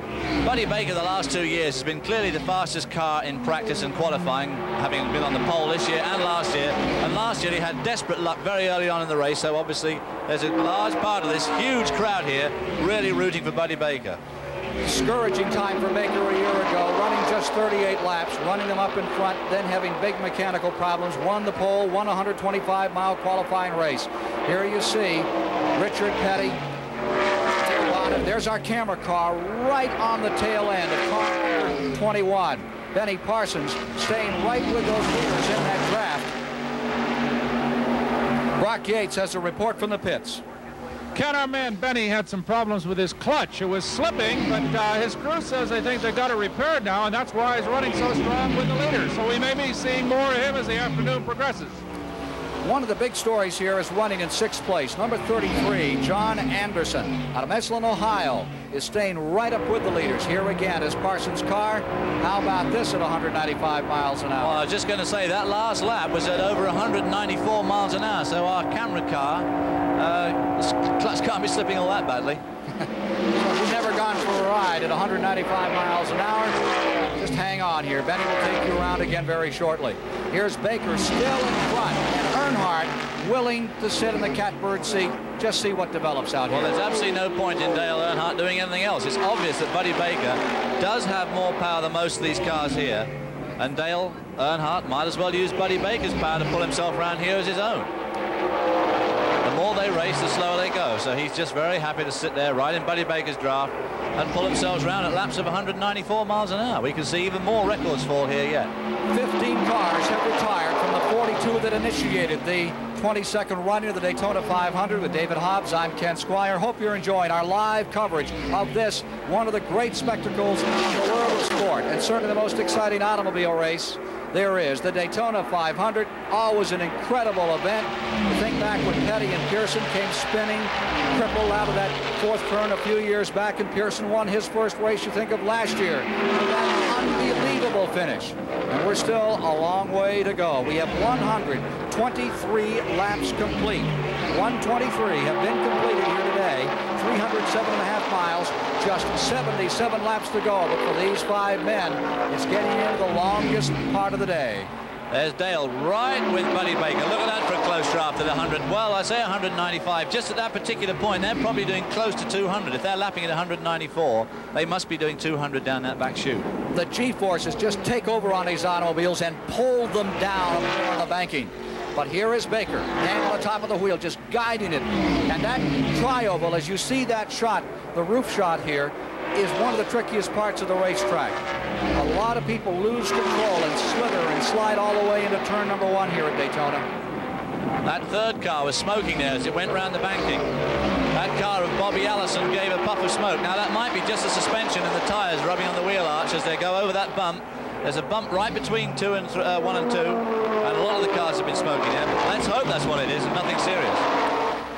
Buddy Baker the last 2 years has been clearly the fastest car in practice and qualifying, having been on the pole this year and last year. And last year he had desperate luck very early on in the race, so obviously there's a large part of this huge crowd here really rooting for Buddy Baker. Discouraging time for Baker a year ago, running just 38 laps, running them up in front, then having big mechanical problems, won the pole, won a 125-mile qualifying race. Here you see Richard Peddie. There's our camera car right on the tail end of car 21. Benny Parsons staying right with those leaders in that draft. Brock Yates has a report from the pits. Ken, our man Benny had some problems with his clutch. It was slipping, but his crew says they think they got it repaired now, and that's why he's running so strong with the leaders. So we may be seeing more of him as the afternoon progresses. One of the big stories here is running in 6th place. Number 33, John Anderson, out of Meslin, Ohio, is staying right up with the leaders. Here again is Parsons' car. How about this at 195 miles an hour? Well, I was just going to say that last lap was at over 194 miles an hour, so our camera car, clutch can't be slipping all that badly. We've never gone for a ride at 195 miles an hour. Just hang on here. Benny will take you around again very shortly. Here's Baker still in front, and Earnhardt willing to sit in the catbird seat. Just see what develops out here. Well, there's absolutely no point in Dale Earnhardt doing anything else. It's obvious that Buddy Baker does have more power than most of these cars here, and Dale Earnhardt might as well use Buddy Baker's power to pull himself around here as his own. The more they race, the slower they go. So he's just very happy to sit there right in Buddy Baker's draft and pull themselves around at laps of 194 miles an hour. We can see even more records fall here yet. 15 cars have retired from the 42 that initiated the 22nd running of the Daytona 500 with David Hobbs. I'm Ken Squire. Hope you're enjoying our live coverage of this, one of the great spectacles in the world of sport, and certainly the most exciting automobile race there is. The Daytona 500, always an incredible event. You think back when Peddie and Pearson came spinning, crippled out of that 4th turn a few years back, and Pearson won his first race, you think of last year. That unbelievable finish. And we're still a long way to go. We have 123 laps complete. 123 have been completed here today. 307.5 miles, just 77 laps to go. But for these 5 men, it's getting into the longest part of the day. There's Dale right with Buddy Baker. Look at that for a close draft at 100. Well, I say 195. Just at that particular point, they're probably doing close to 200. If they're lapping at 194, they must be doing 200 down that back chute. The G-forces just take over on these automobiles and pull them down on the banking. But here is Baker, hanging on the top of the wheel, just guiding it. And that tri-oval, as you see that shot, the roof shot here, is one of the trickiest parts of the racetrack. A lot of people lose control and slither and slide all the way into turn number 1 here at Daytona. That third car was smoking there as it went round the banking. That car of Bobby Allison gave a puff of smoke. Now that might be just the suspension and the tyres rubbing on the wheel arch as they go over that bump. There's a bump right between 1 and 2, and a lot of the cars have been smoking there. But let's hope that's what it is and nothing serious.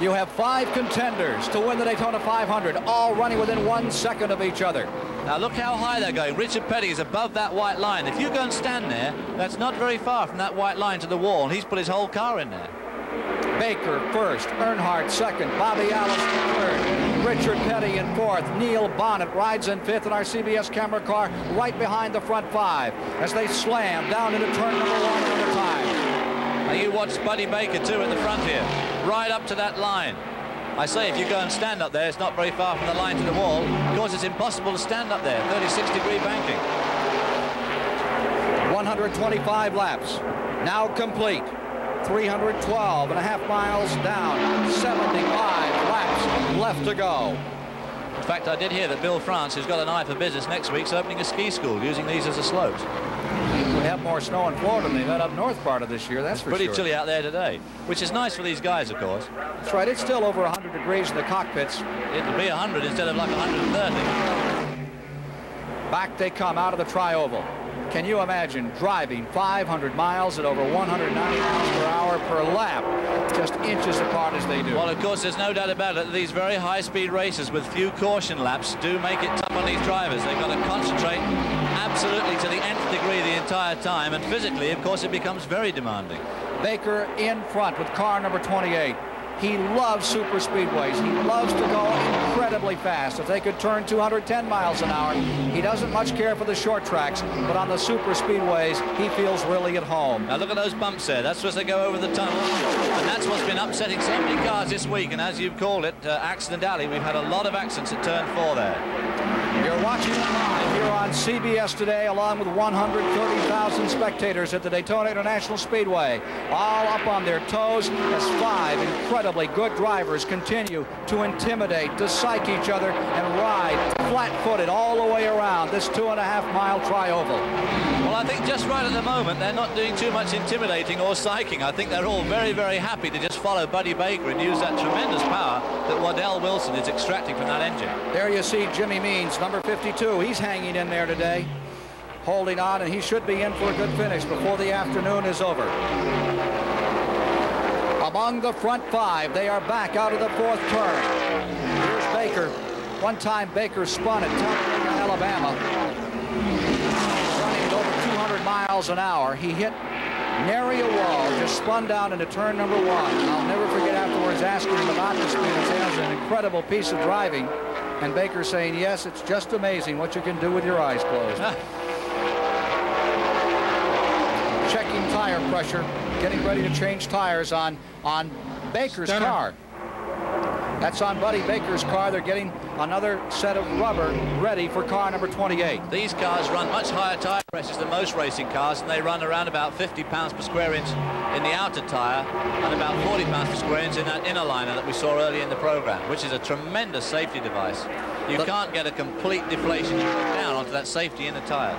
You have 5 contenders to win the Daytona 500, all running within 1 second of each other. Now look how high they're going. Richard Peddie is above that white line. If you go and stand there, that's not very far from that white line to the wall, and he's put his whole car in there. Baker first, Earnhardt second, Bobby Allison third, Richard Peddie in fourth, Neil Bonnett rides in fifth in our CBS camera car right behind the front 5 as they slam down into turn number 1 at a time. Now you watch Buddy Baker too at the front here, right up to that line. I say if you go and stand up there, it's not very far from the line to the wall. Of course, it's impossible to stand up there, 36-degree banking. 125 laps, now complete. 312.5 miles down, 75 laps left to go. In fact, I did hear that Bill France, who's got an eye for business next week, is opening a ski school using these as a slopes. We have more snow in Florida than they've had up north part of this year, that's for sure. Pretty chilly out there today, which is nice for these guys, of course. That's right, it's still over 100 degrees in the cockpits. It'll be 100 instead of like 130. Back they come out of the tri-oval. Can you imagine driving 500 miles at over 190 miles per hour per lap, just inches apart as they do? Well, of course, there's no doubt about it that these very high-speed races with few caution laps do make it tough on these drivers. They've got to concentrate absolutely to the nth degree the entire time, and physically, of course, it becomes very demanding. Baker in front with car number 28. He loves super speedways. He loves to go incredibly fast. If they could turn 210 miles an hour, he doesn't much care for the short tracks, but on the super speedways, he feels really at home. Now look at those bumps there. That's as they go over the tunnel, and that's what's been upsetting so many cars this week. And as you've called it, Accident Alley, we've had a lot of accidents at turn 4 there. You're watching it live here on CBS today, along with 130,000 spectators at the Daytona International Speedway, all up on their toes as 5 incredibly good drivers continue to intimidate, to psych each other, and ride flat-footed all the way around this 2.5-mile tri-oval. Well, I think just right at the moment, they're not doing too much intimidating or psyching. I think they're all very, very happy to just follow Buddy Baker and use that tremendous power that Waddell Wilson is extracting from that engine. There you see Jimmy Means, number 52. He's hanging in there today, holding on, and he should be in for a good finish before the afternoon is over. Among the front 5, they are back out of the 4th turn. Here's Baker. One time Baker spun at Talladega, Alabama, running at over 200 miles an hour. He hit nary a wall, just spun down into turn number 1. I'll never forget afterwards asking him about this man. He says, an incredible piece of driving. And Baker saying, yes, it's just amazing what you can do with your eyes closed. Checking tire pressure, getting ready to change tires on Baker's car. That's on Buddy Baker's car. They're getting another set of rubber ready for car number 28. These cars run much higher tire pressures than most racing cars, and they run around about 50 pounds per square inch in the outer tire and about 40 pounds per square inch in that inner liner that we saw early in the program, which is a tremendous safety device. You can't get a complete deflation down onto that safety in the tire.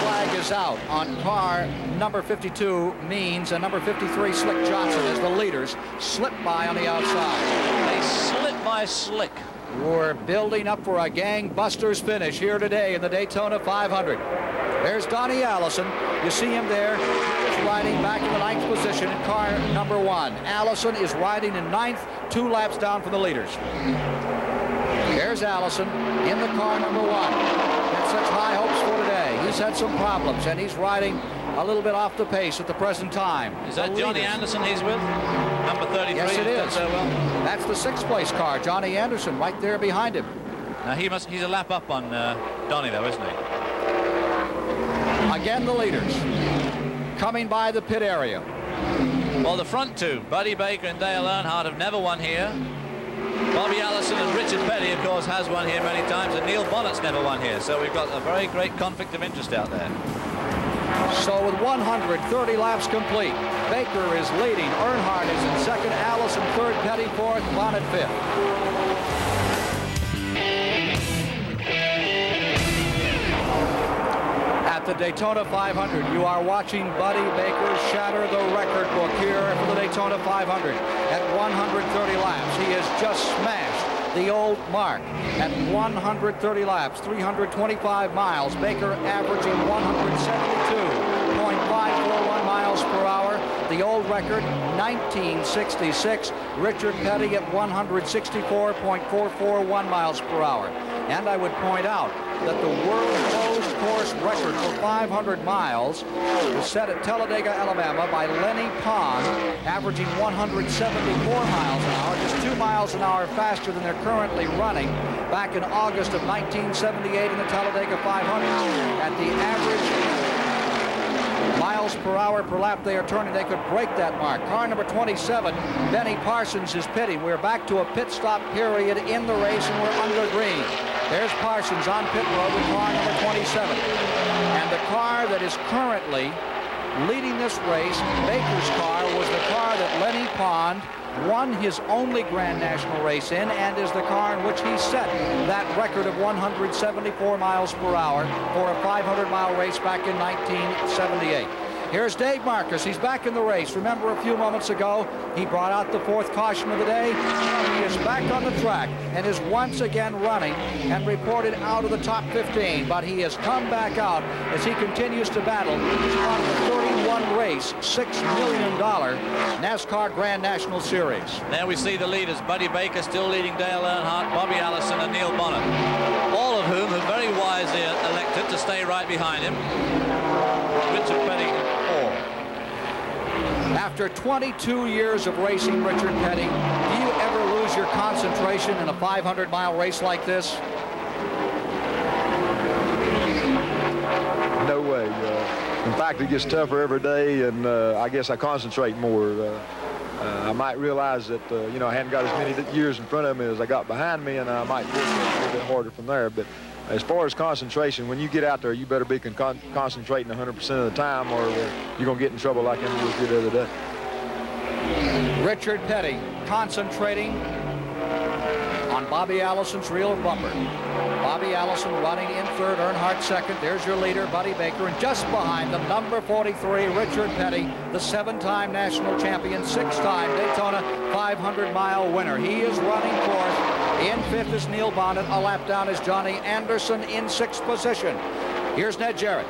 Flag is out on car number 52, Means, and number 53, Slick Johnson, as the leaders slip by on the outside. They slip by Slick. We're building up for a gangbusters finish here today in the Daytona 500. There's Donnie Allison. You see him there. He's riding back in the 9th position in car number 1. Allison is riding in 9th, 2 laps down from the leaders. There's Allison in the car number 1. Had such high hopes for today. He's had some problems, and he's riding a little bit off the pace at the present time. Is that Johnny Anderson he's with? Number 33. Yes, it is. So well. That's the 6th place car, Johnny Anderson, right there behind him. Now he's a lap up on Donny, though, isn't he? Again, the leaders coming by the pit area. Well, the front 2, Buddy Baker and Dale Earnhardt, have never won here. Bobby Allison and Richard Peddie, of course, has won here many times, and Neil Bonnett's never won here. So we've got a very great conflict of interest out there. So with 130 laps complete, Baker is leading. Earnhardt is in 2nd, Allison 3rd, Peddie 4th, Bonnett 5th. At the the Daytona 500. You are watching Buddy Baker shatter the record book here for the Daytona 500. At 130 laps, he has just smashed the old mark. At 130 laps, 325 miles, Baker averaging 172.541 miles per hour. The old record, 1966. Richard Peddie at 164.441 miles per hour. And I would point out that the world closed course record for 500 miles was set at Talladega, Alabama by Lenny Pond, averaging 174 miles an hour, just 2 miles an hour faster than they're currently running back in August of 1978 in the Talladega 500. At the average miles per hour per lap they are turning, they could break that mark. Car number 27, Benny Parsons, is pitting. We're back to a pit stop period in the race, and we're under green. There's Parsons on pit road with car number 27. And the car that is currently leading this race, Baker's car, was the car that Lenny Pond won his only Grand National race in, and is the car in which he set that record of 174 miles per hour for a 500-mile race back in 1978. Here's Dave Marcus. He's back in the race. Remember, a few moments ago, he brought out the 4th caution of the day. He is back on the track and is once again running and reported out of the top 15. But he has come back out as he continues to battle on the 31 race, $6 million NASCAR Grand National Series. There we see the leaders. Buddy Baker still leading Dale Earnhardt, Bobby Allison, and Neil Bonnett, all of whom have very wisely elected to stay right behind him. Richard Petty. After 22 years of racing, Richard Petty, do you ever lose your concentration in a 500-mile race like this? No way. In fact, it gets tougher every day, and I guess I concentrate more. I might realize that, you know, I hadn't got as many years in front of me as I got behind me, and I might work a little bit harder from there. But as far as concentration, when you get out there, you better be concentrating 100% of the time, or you're going to get in trouble like Emily did the other day. Richard Petty concentrating on Bobby Allison's real bumper. Bobby Allison running in 3rd, Earnhardt 2nd. There's your leader, Buddy Baker, and just behind them, number 43, Richard Petty, the 7-time national champion, 6-time Daytona 500-mile winner. He is running 4th. In 5th is Neil Bonnett. A lap down is Johnny Anderson in 6th position. Here's Ned Jarrett.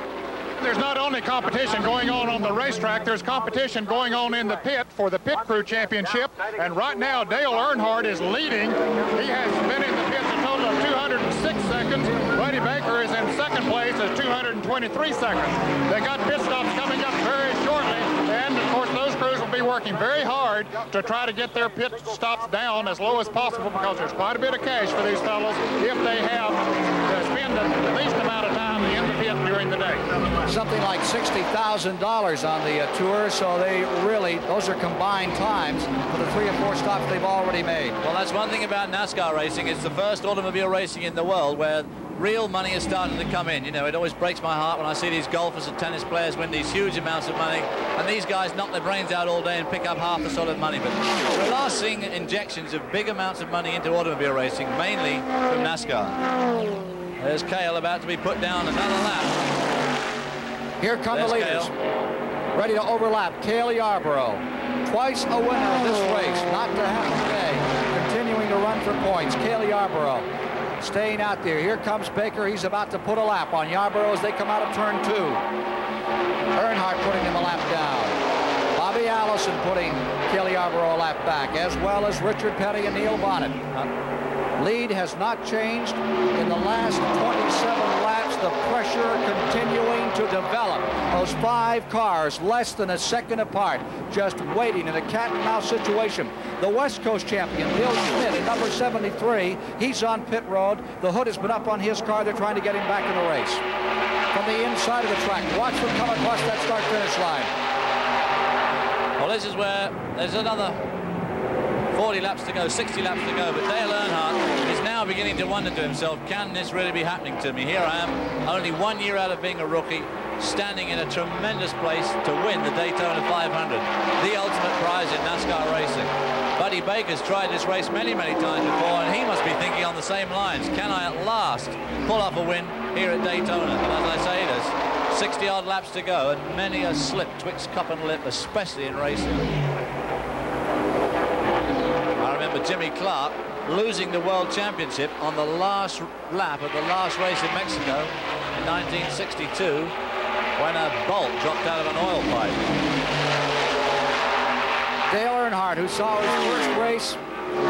There's not only competition going on the racetrack, there's competition going on in the pit for the Pit Crew Championship. And right now, Dale Earnhardt is leading. He has been in the pit a total of 206 seconds. Buddy Baker is in 2nd place at 223 seconds. They got pit stops coming up very shortly. And, of course, those crews will be working very hard to try to get their pit stops down as low as possible, because there's quite a bit of cash for these fellows if they have to spend the least amount of time in the pit during the day. Something like $60,000 on the tour, so they really, those are combined times for the 3 or 4 stops they've already made. Well, that's one thing about NASCAR racing. It's the first automobile racing in the world where real money is starting to come in. You know, it always breaks my heart when I see these golfers and tennis players win these huge amounts of money, and these guys knock their brains out all day and pick up half the sort of money. But we are seeing injections of big amounts of money into automobile racing, mainly from NASCAR. There's Cale about to be put down another lap. Here come the leaders. Cale. Ready to overlap. Cale Yarborough, twice a winner of this race, not to happen today. Continuing to run for points. Cale Yarborough staying out there. Here comes Baker. He's about to put a lap on Yarborough as they come out of turn 2. Earnhardt putting him a lap down. Bobby Allison putting Cale Yarborough a lap back, as well as Richard Petty and Neil Bonnett. Lead has not changed in the last 27 laps. The pressure continuing to develop. Those 5 cars less than a second apart, just waiting in a cat-and-mouse situation. The West Coast champion, Bill Schmidt, at number 73, he's on pit road. The hood has been up on his car. They're trying to get him back in the race. From the inside of the track, watch them come across that start-finish line. Well, this is where there's another 40 laps to go, 60 laps to go, but Dale Earnhardt is now beginning to wonder to himself, can this really be happening to me? Here I am, only 1 year out of being a rookie, standing in a tremendous place to win the Daytona 500, the ultimate prize in NASCAR racing. Buddy Baker's tried this race many, many times before, and he must be thinking on the same lines. Can I at last pull off a win here at Daytona? And as I say, there's 60-odd laps to go, and many a slip twixt cup and lip, especially in racing. I remember Jimmy Clark losing the World Championship on the last lap of the last race in Mexico in 1962 when a bolt dropped out of an oil pipe. Dale Earnhardt, who saw his first race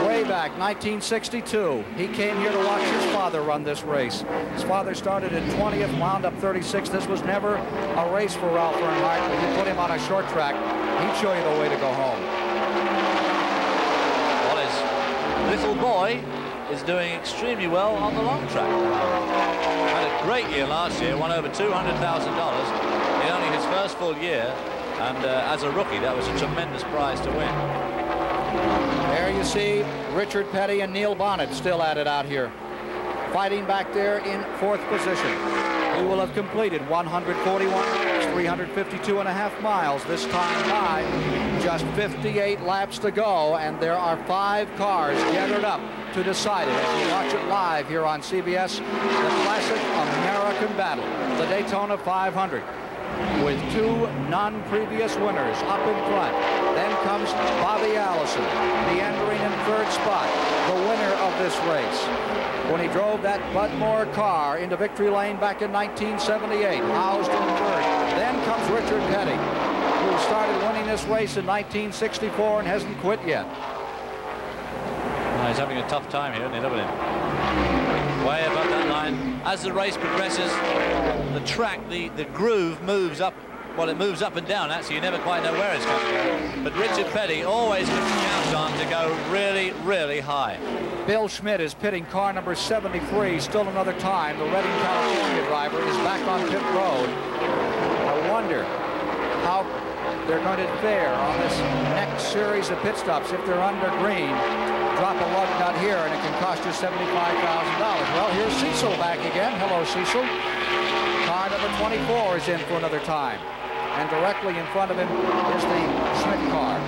way back, 1962. He came here to watch his father run this race. His father started in 20th, wound up 36th. This was never a race for Ralph Earnhardt. If you put him on a short track, he'd show you the way to go home. Well, his little boy is doing extremely well on the long track. Had a great year last year, won over $200,000 in only his first full year, and as a rookie, that was a tremendous prize to win. There you see Richard Peddie and Neil Bonnett still at it out here, fighting back there in 4th position. He will have completed 141 laps, 352.5 miles this time by. Just 58 laps to go, and there are 5 cars gathered up to decide it as you watch it live here on CBS. The classic American battle, the Daytona 500. With 2 non-previous winners up in front. Then comes Bobby Allison, meandering in 3rd spot, the winner of this race. When he drove that Bud Moore car into victory lane back in 1978, housed in 3rd. Then comes Richard Peddie, who started winning this race in 1964 and hasn't quit yet. He's having a tough time here, isn't he? Look at him. Way above that line. As the race progresses, the track, the groove moves up. Well, it moves up and down, actually. You never quite know where it's going to go. But Richard Peddie always can count on to go really, really high. Bill Schmidt is pitting car number 73. Still another time. The Redding, California driver is back on pit road. I wonder how they're going to fare on this next series of pit stops if they're under green. Drop a lug nut here and it can cost you $75,000. Well, here's Cecil back again. Hello, Cecil. Car number 24 is in for another time. And directly in front of him is the Schmidt car.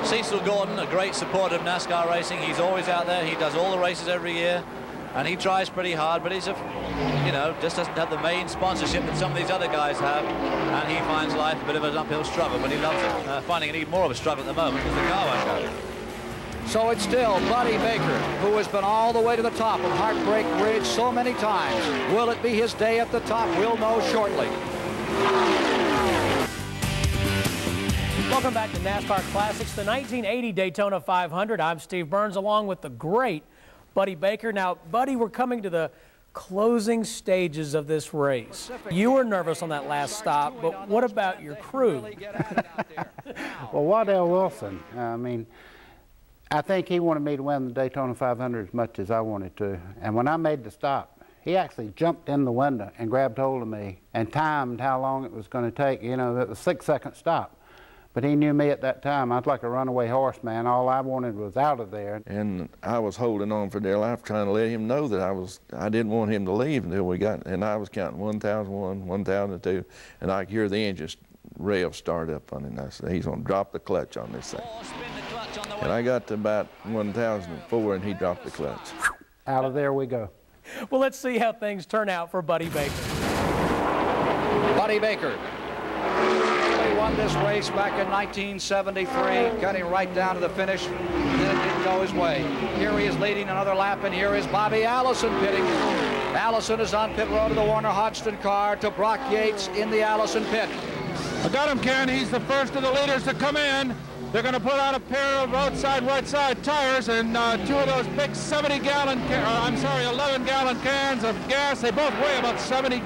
Cecil Gordon, a great supporter of NASCAR racing. He's always out there. He does all the races every year. And he tries pretty hard, but he's just doesn't have the main sponsorship that some of these other guys have. And he finds life a bit of an uphill struggle, but he loves it. Finding it even more of a struggle at the moment because the car won't go. So it's still Buddy Baker, who has been all the way to the top of Heartbreak Ridge so many times. Will it be his day at the top? We'll know shortly. Welcome back to NASCAR Classics, the 1980 Daytona 500. I'm Steve Burns, along with the great Buddy Baker. Now, Buddy, we're coming to the closing stages of this race. You were nervous on that last stop, but what about your crew? Well, Waddell Wilson, I think he wanted me to win the Daytona 500 as much as I wanted to. And when I made the stop, he actually jumped in the window and grabbed hold of me and timed how long it was going to take. You know, it was a 6-second stop. But he knew me at that time. I was like a runaway horse, man. All I wanted was out of there. And I was holding on for dear life, trying to let him know that I didn't want him to leave until we got, and I was counting 1,001, 1,002, and I could hear the engine rev start up on it. And I said, he's going to drop the clutch on this thing. And I got to about 1,004, and he dropped the clutch. Out of there we go. Well, let's see how things turn out for Buddy Baker. Buddy Baker. He won this race back in 1973, getting right down to the finish. Then it didn't go his way. Here he is leading another lap, and here is Bobby Allison pitting. Allison is on pit road to the Warner Hodgson car to Brock Yates in the Allison pit. I got him, Ken. He's the first of the leaders to come in. They're going to put out a pair of outside right side tires and 2 of those big 11-gallon cans of gas. They both weigh about 70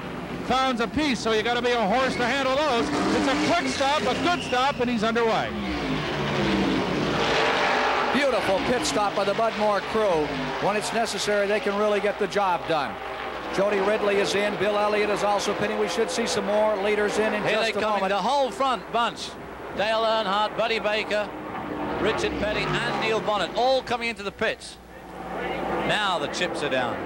pounds apiece, so you got to be a horse to handle those. It's a quick stop, a good stop, and he's underway. Beautiful pit stop by the Bud Moore crew. When it's necessary, they can really get the job done. Jody Ridley is in. Bill Elliott is also pitting. We should see some more leaders in Here just a moment. Here they come, the whole front bunch. Dale Earnhardt, Buddy Baker, Richard Peddie, and Neil Bonnett, all coming into the pits. Now the chips are down.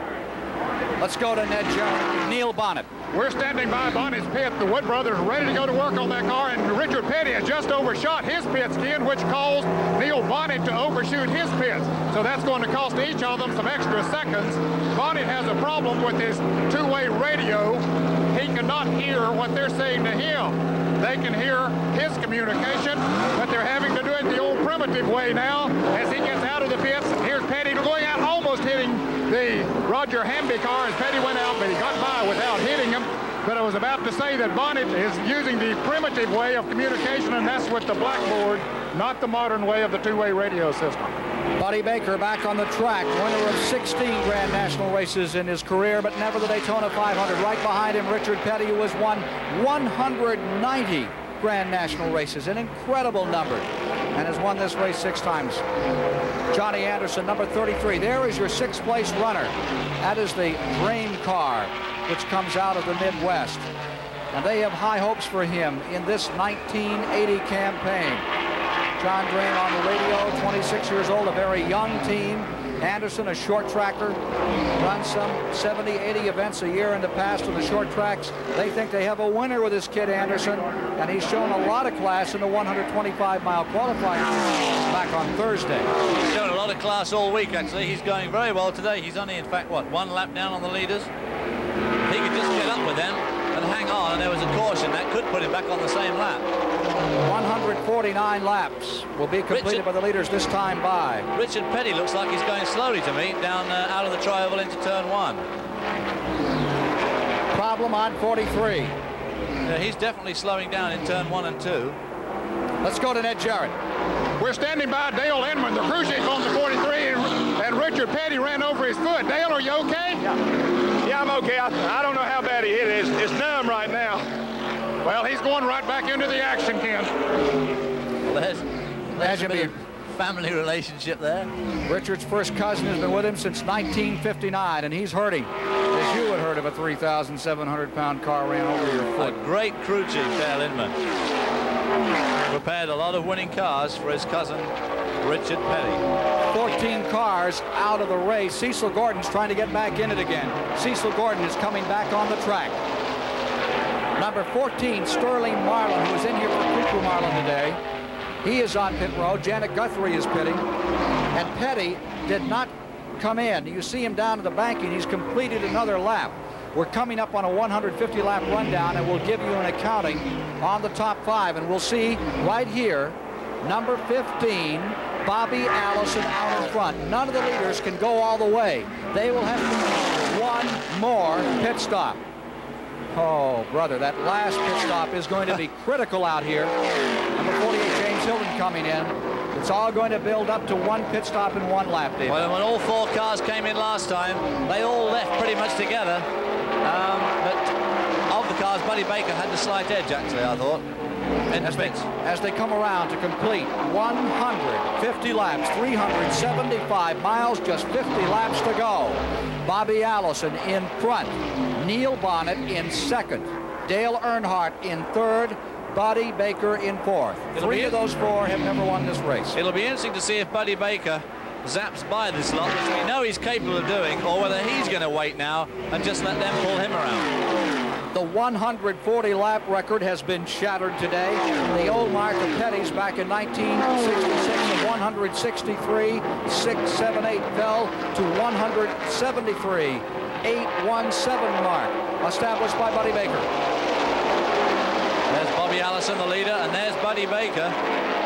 Let's go to Ned Jones. Neil Bonnett. We're standing by Bonnett's pit. The Wood brothers are ready to go to work on that car, and Richard Peddie has just overshot his pit skin, which caused Neil Bonnett to overshoot his pits. So that's going to cost each of them some extra seconds. Bonnett has a problem with his two-way radio. he cannot hear what they're saying to him. They can hear his communication, but they're having to do it the old primitive way now as he gets out of the pits. Here's Peddie going out, almost hitting the Roger Hamby car as Peddie went out, but he got by without hitting him. But I was about to say that Bonnett is using the primitive way of communication, and that's with the blackboard, not the modern way of the two-way radio system. Buddy Baker back on the track, winner of 16 Grand National races in his career, but never the Daytona 500. Right behind him, Richard Peddie, who has won 190 Grand National races, an incredible number, and has won this race 6 times. Johnny Anderson, number 33. There is your 6th place runner. That is the Dream car, which comes out of the Midwest. And they have high hopes for him in this 1980 campaign. John Dream on the radio, 26 years old, a very young team. Anderson, a short tracker, runs some 70, 80 events a year in the past on the short tracks. They think they have a winner with this kid Anderson, and he's shown a lot of class in the 125-mile qualifying back on Thursday. He's shown a lot of class all week, actually. He's going very well today. He's only, in fact, what, 1 lap down on the leaders? He could just get up with them and hang on, and there was a caution that could put him back on the same lap. 149 laps will be completed by the leaders this time by. Richard Peddie looks like he's going slowly to me, down out of the tri-oval into turn 1. Problem on 43. Yeah, he's definitely slowing down in turn 1 and 2. Let's go to Ned Jarrett. We're standing by Dale Inman, the crew chief on the 43, and Richard Peddie ran over his foot. Dale, are you okay? Yeah, I'm okay. I don't know how bad he hit it. It's numb right now. Well, he's going right back into the action, Ken. Well, there's a bit of family relationship there. Richard's first cousin has been with him since 1959, and he's hurting, as you would heard of a 3,700-pound car ran over your foot. A great crew chief, Dale Inman. Prepared a lot of winning cars for his cousin, Richard Peddie. 14 cars out of the race. Cecil Gordon's trying to get back in it again. Cecil Gordon is coming back on the track. Number 14, Sterling Marlin, who was in here for Cuckoo Marlin today. He is on pit road. Janet Guthrie is pitting. And Peddie did not come in. You see him down to the banking. He's completed another lap. We're coming up on a 150-lap rundown, and we'll give you an accounting on the top 5. And we'll see right here, number 15, Bobby Allison out in front. None of the leaders can go all the way. They will have to do one more pit stop. Oh, brother, that last pit stop is going to be critical out here. Number 48, James Hilton coming in. It's all going to build up to one pit stop in 1 lap, David. Well, when all 4 cars came in last time, they all left pretty much together. But of the cars, Buddy Baker had the slight edge, actually, I thought. As they come around to complete 150 laps, 375 miles, just 50 laps to go. Bobby Allison in front, Neil Bonnett in second, Dale Earnhardt in third, Buddy Baker in fourth. 3 of those 4 have never won this race. It'll be interesting to see if Buddy Baker zaps by this lot, which we know he's capable of doing, or whether he's going to wait now and just let them pull him around. The 140-lap record has been shattered today. The old mark of Peddie's back in 1966 of 163, 6, 7, 8 fell to 173, 817 mark established by Buddy Baker. There's Bobby Allison, the leader, and there's Buddy Baker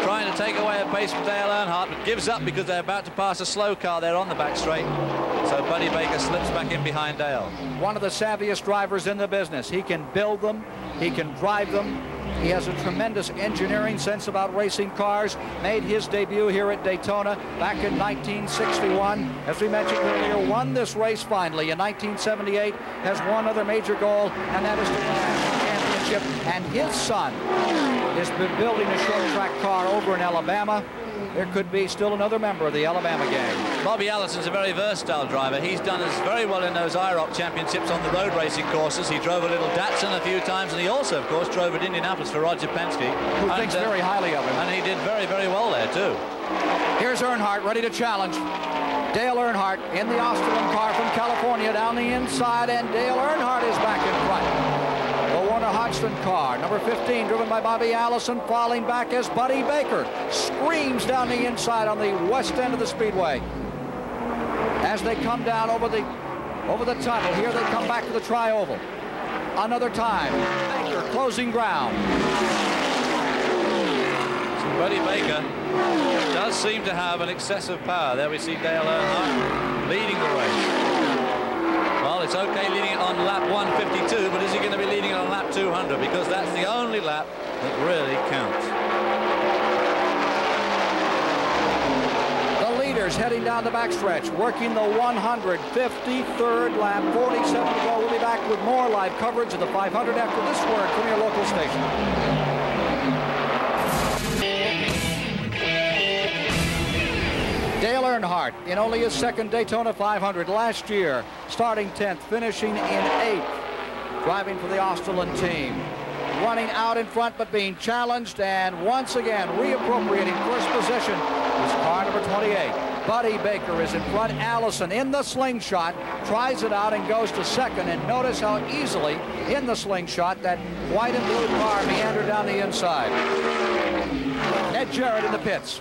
trying to take away a pace from Dale Earnhardt, but gives up because they're about to pass a slow car there on the back straight. So Buddy Baker slips back in behind Dale. One of the savviest drivers in the business. He can build them, he can drive them. He has a tremendous engineering sense about racing cars. Made his debut here at Daytona back in 1961. As we mentioned earlier, won this race finally in 1978. Has one other major goal, and that is to win the national championship. And his son has been building a short track car over in Alabama. There could be still another member of the Alabama gang. Bobby Allison's a very versatile driver. He's done us very well in those IROC championships on the road racing courses. He drove a little Datsun a few times, and he also, of course, drove at Indianapolis for Roger Penske. Who thinks very highly of him. And he did very, very well there, too. Here's Earnhardt ready to challenge. Dale Earnhardt in the Osterlin car from California down the inside, and Dale Earnhardt is back in front. The Warner Hodgson car, number 15, driven by Bobby Allison, falling back as Buddy Baker screams down the inside on the west end of the Speedway. As they come down over the tunnel, here they come back to the tri-oval. another time. Baker closing ground. So Buddy Baker does seem to have an excessive power. There we see Dale Earnhardt leading the race. Well, it's okay leading it on lap 152, but is he going to be leading it on lap 200? Because that's the only lap that really counts. The leaders heading down the backstretch, working the 153rd lap, 47 to go. We'll be back with more live coverage of the 500 after this word from your local station. Dale Earnhardt in only his second Daytona 500 last year, starting 10th, finishing in 8th, driving for the Australian team. Running out in front but being challenged, and once again reappropriating first position is car number 28. Buddy Baker is in front. Allison in the slingshot, tries it out and goes to second, and notice how easily in the slingshot that white and blue car meandered down the inside. Ed Jarrett in the pits.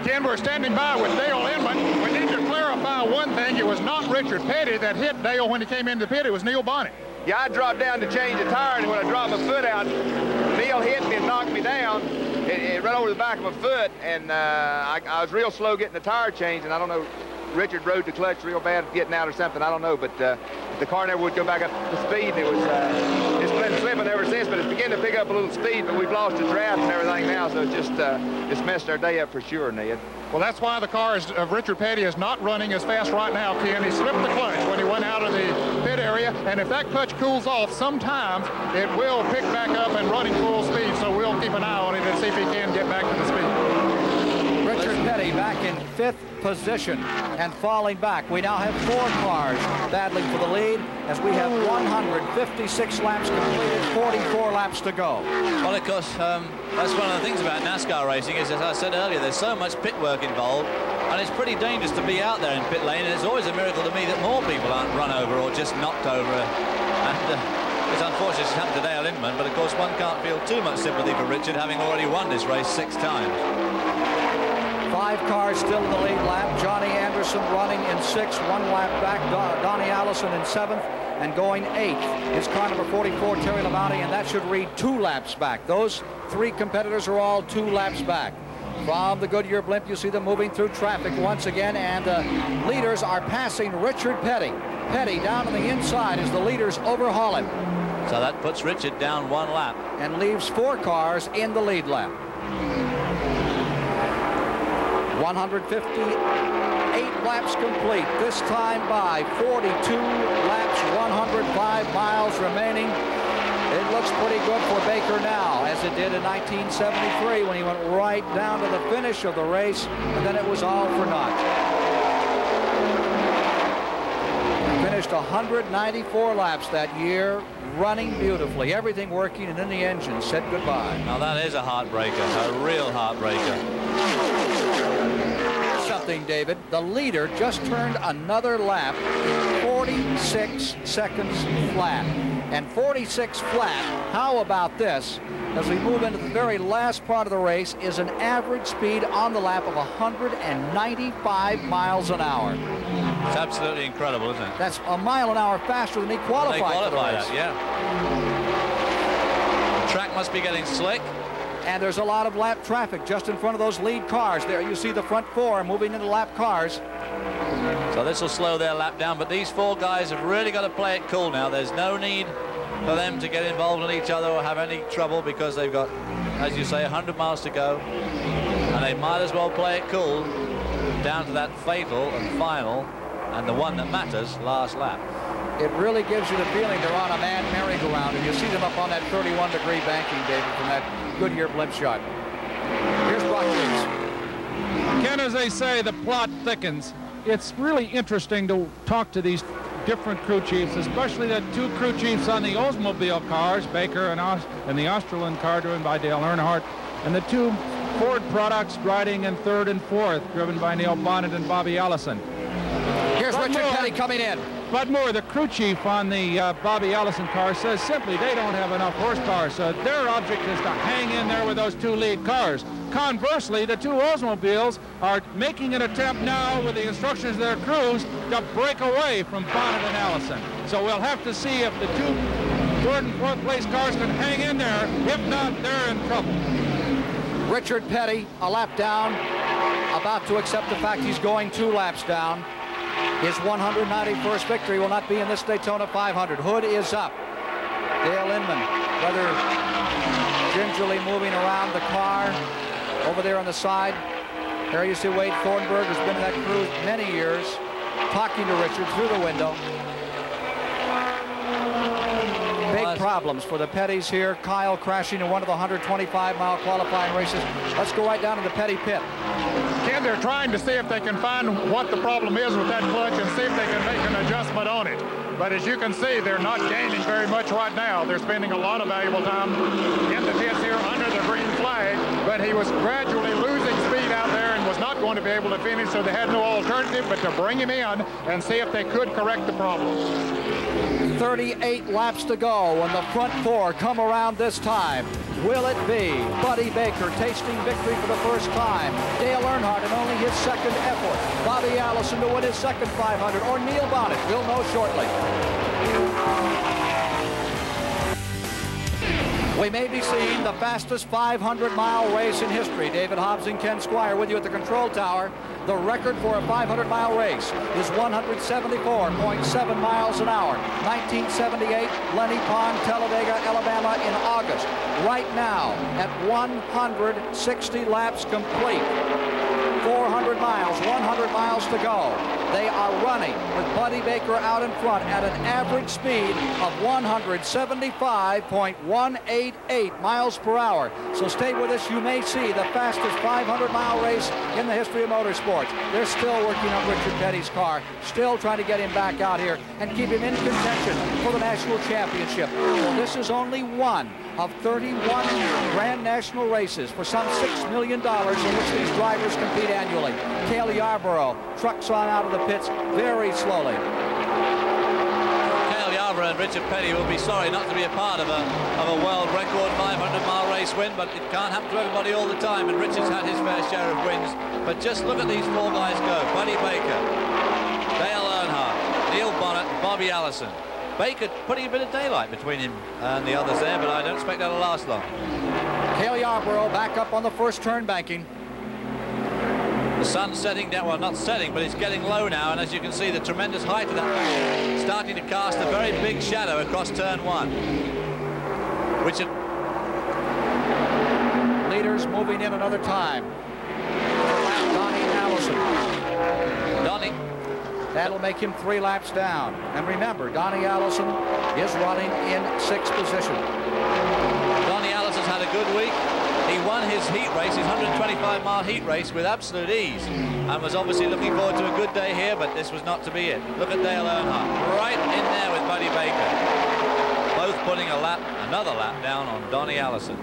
Ken, we're standing by with Dale Inman. We need to clarify one thing. It was not Richard Peddie that hit Dale when he came into the pit. It was Neil Bonnett. Yeah, I dropped down to change the tire, and when I dropped my foot out, Neil hit me and knocked me down. It ran over the back of my foot, and I was real slow getting the tire changed, and I don't know, Richard rode the clutch real bad getting out or something, I don't know, but the car never would go back up to speed, and it's been slipping ever since, but it's beginning to pick up a little speed, but we've lost the draft and everything now, so it's messed our day up for sure, Ned. Well, that's why the car of Richard Peddie is not running as fast right now, Ken. He slipped the clutch when he went out of the pit area, and if that clutch cools off, sometimes it will pick back up and running full speed, so we'll keep an eye on it and see if he can get back to the speed. Richard Peddie back in 5th position and falling back. We now have 4 cars battling for the lead as we have 156 laps completed, 44 laps to go. Well, of course, that's one of the things about NASCAR racing is, as I said earlier, there's so much pit work involved, and it's pretty dangerous to be out there in pit lane, and it's always a miracle to me that more people aren't run over or just knocked over. And it's unfortunate it's happened to Dale Inman, but of course one can't feel too much sympathy for Richard, having already won this race 6 times. 5 cars still in the lead lap. Johnny Anderson running in 6th, 1 lap back. Donnie Allison in 7th and going 8th is car number 44, Terry Labonte, and that should read 2 laps back. Those 3 competitors are all 2 laps back. From the Goodyear blimp, you see them moving through traffic once again, and leaders are passing Richard Peddie. Peddie down on the inside as the leaders overhaul him. So that puts Richard down 1 lap. And leaves 4 cars in the lead lap. 158 laps complete, this time by 42 laps, 105 miles remaining. It looks pretty good for Baker now, as it did in 1973 when he went right down to the finish of the race, and then it was all for naught. Finished 194 laps that year, running beautifully, everything working, and then the engine said goodbye. Now that is a heartbreaker, a real heartbreaker. Something, David. The leader just turned another lap, 46 seconds flat. And 46 flat, how about this? As we move into the very last part of the race, is an average speed on the lap of 195 miles an hour. It's absolutely incredible, isn't it? That's a mile an hour faster than he qualified for the race. That, yeah. The track must be getting slick. And there's a lot of lap traffic just in front of those lead cars. There you see the front 4 moving into lap cars. So this will slow their lap down, but these 4 guys have really got to play it cool now. There's no need for them to get involved in each other or have any trouble because they've got, as you say, 100 miles to go. And they might as well play it cool down to that fatal and final and the one that matters, last lap. It really gives you the feeling they're on a mad merry-go-round, and you see them up on that 31-degree banking, David, from that Goodyear blimp shot. Here's Brock Reeves. Ken, as they say, the plot thickens. It's really interesting to talk to these different crew chiefs, especially the 2 crew chiefs on the Oldsmobile cars, Baker and the Australian car driven by Dale Earnhardt, and the 2 Ford products riding in 3rd and 4th, driven by Neil Bonnett and Bobby Allison. Here's Richard Peddie coming in. Bud Moore, the crew chief on the Bobby Allison car, says simply they don't have enough horsepower, so their object is to hang in there with those 2 lead cars. Conversely, the 2 Oldsmobiles are making an attempt now with the instructions of their crews to break away from Bonnett and Allison. So we'll have to see if the 2 third and fourth place cars can hang in there. If not, they're in trouble. Richard Peddie, a lap down, about to accept the fact he's going 2 laps down. His 191st victory will not be in this Daytona 500. Hood is up. Dale Inman, rather gingerly moving around the car over there on the side. There you see Wade Thornburg, who's been in that crew many years, talking to Richard through the window. Big problems for the Peddies here. Kyle crashing in one of the 125-mile qualifying races. Let's go right down to the Peddie pit. Ken, they're trying to see if they can find what the problem is with that clutch and see if they can make an adjustment on it. But as you can see, they're not gaining very much right now. They're spending a lot of valuable time in the pits here under the green flag, but he was gradually losing speed out there and was not going to be able to finish, so they had no alternative but to bring him in and see if they could correct the problem. 38 laps to go, and the front 4 come around this time. Will it be Buddy Baker tasting victory for the first time? Dale Earnhardt in only his second effort. Bobby Allison to win his second 500, or Neil Bonnett? We'll know shortly. We may be seeing the fastest 500-mile race in history. David Hobbs and Ken Squire with you at the control tower. The record for a 500-mile race is 174.7 miles an hour. 1978, Lenny Pond, Talladega, Alabama in August. Right now, at 160 laps complete. 400 miles, 100 miles to go. They are running with Buddy Baker out in front at an average speed of 175.188 miles per hour. So stay with us. You may see the fastest 500-mile race in the history of motorsports. They're still working on Richard Peddie's car, still trying to get him back out here and keep him in contention for the national championship. Well, this is only one of 31 Grand National races for some $6 million in which these drivers compete annually. Cale Yarborough trucks on out of the pits very slowly. Cale Yarborough and Richard Peddie will be sorry not to be a part of a world record 500-mile race win, but it can't happen to everybody all the time, and Richard's had his fair share of wins. But just look at these 4 guys go. Buddy Baker, Dale Earnhardt, Neil Bonnett, Bobby Allison. Baker putting a bit of daylight between him and the others there, but I don't expect that'll last long. Cale Yarborough back up on the first turn banking. The sun's setting down, well, not setting, but it's getting low now, and as you can see, the tremendous height of that starting to cast a very big shadow across turn 1. Richard. Leaders moving in another time. Donnie Allison. Donnie. That'll make him 3 laps down. And remember, Donnie Allison is running in 6th position. Donnie Allison's had a good week. He won his heat race, his 125-mile heat race, with absolute ease, and was obviously looking forward to a good day here, but this was not to be it. Look at Dale Earnhardt, right in there with Buddy Baker. Both putting another lap down on Donnie Allison.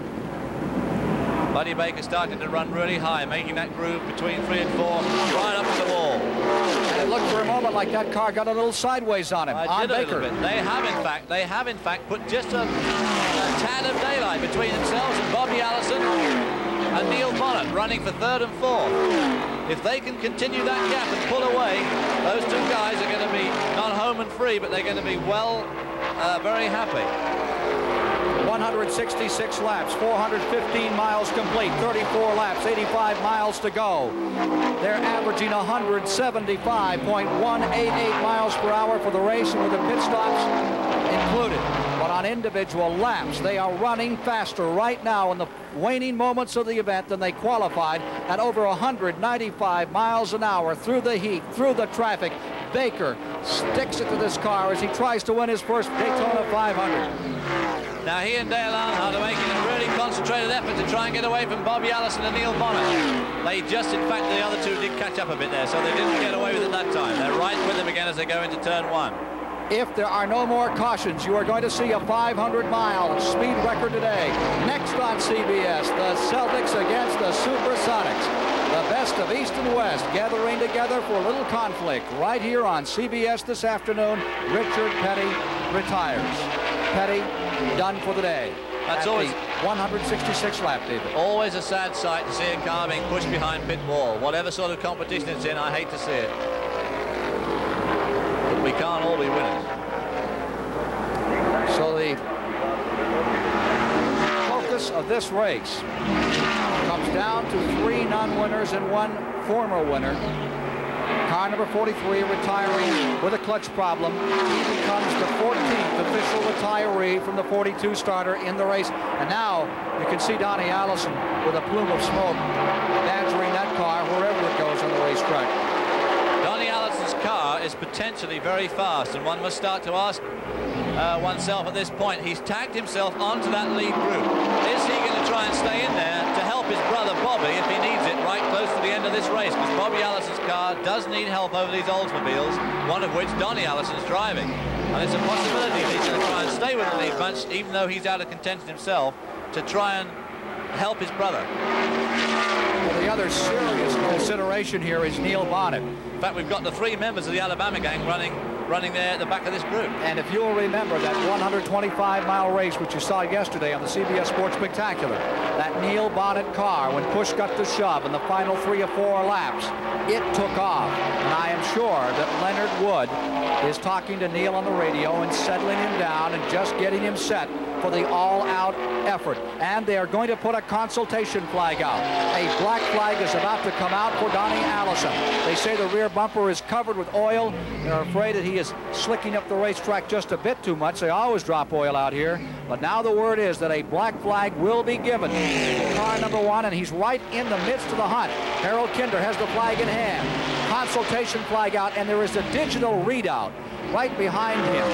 Buddy Baker starting to run really high, making that groove between 3 and 4, right up to the wall. And it looked for a moment like that car got a little sideways on him, on Baker. A little bit. They have in fact put just a tad of daylight between themselves and Bobby Allison and Neil Bonnett running for 3rd and 4th. If they can continue that gap and pull away, those 2 guys are going to be not home and free, but they're going to be very happy. 166 laps, 415 miles complete, 34 laps, 85 miles to go. They're averaging 175.188 miles per hour for the race, and with the pit stops included. But on individual laps, they are running faster right now in the waning moments of the event than they qualified at over 195 miles an hour through the heat, through the traffic. Baker sticks it to this car as he tries to win his first Daytona 500. Now he and Dale Earnhardt are making a really concentrated effort to try and get away from Bobby Allison and Neil Bonnett. They just, in fact, the other 2 did catch up a bit there, so they didn't get away with it that time. They're right with them again as they go into turn 1. If there are no more cautions, you are going to see a 500-mile speed record today. Next on CBS, the Celtics against the Supersonics. The best of East and West gathering together for a little conflict right here on CBS this afternoon. Richard Peddie retires. Peddie done for the day. That's always 166 lap, David. Always a sad sight to see a car being pushed behind pit wall. Whatever sort of competition it's in, I hate to see it. But we can't all be winners. So the of this race comes down to 3 non-winners and 1 former winner. Car number 43 retiring with a clutch problem. He becomes the 14th official retiree from the 42 starter in the race. And now you can see Donnie Allison with a plume of smoke badgering that car wherever it goes on the racetrack. Donnie Allison's car is potentially very fast, and one must start to ask oneself at this point. He's tagged himself onto that lead group. Is he going to try and stay in there to help his brother Bobby if he needs it right close to the end of this race? Because Bobby Allison's car does need help over these Oldsmobiles, one of which Donnie Allison's driving. And it's a possibility that he's going to try and stay with the lead bunch, even though he's out of contention himself, to try and help his brother. Well, the other serious consideration here is Neil Bonnett. In fact, we've got the 3 members of the Alabama gang running there at the back of this group. And if you'll remember that 125-mile race which you saw yesterday on the CBS Sports Spectacular, that Neil Bonnett car, when push got to shove in the final 3 or 4 laps, it took off. And I am sure that Leonard Wood is talking to Neil on the radio and settling him down and just getting him set for the all-out effort. And they are going to put a consultation flag out. A black flag is about to come out for Donnie Allison. They say the rear bumper is covered with oil. They're afraid that he is slicking up the racetrack just a bit too much. They always drop oil out here. But now the word is that a black flag will be given to car number 1, and he's right in the midst of the hunt. Harold Kinder has the flag in hand. Consultation flag out, and there is a digital readout right behind him,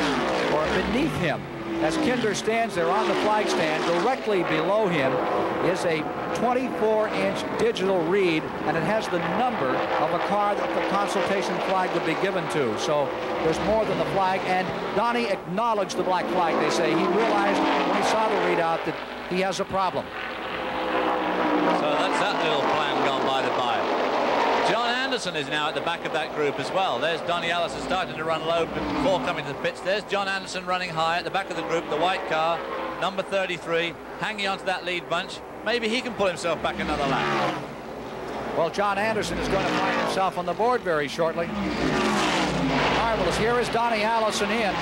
or beneath him. As Kinder stands there on the flag stand, directly below him is a 24-inch digital read, and it has the number of a car that the consultation flag would be given to. So there's more than the flag, and Donnie acknowledged the black flag, they say. He realized when he saw the readout that he has a problem. So that's that little plan gone by the by. John Anderson is now at the back of that group as well. There's Donnie Allison starting to run low before coming to the pits. There's John Anderson running high at the back of the group, the white car, number 33, hanging onto that lead bunch. Maybe he can pull himself back another lap. Well, John Anderson is going to find himself on the board very shortly. Marvelous. Here is Donnie Allison in.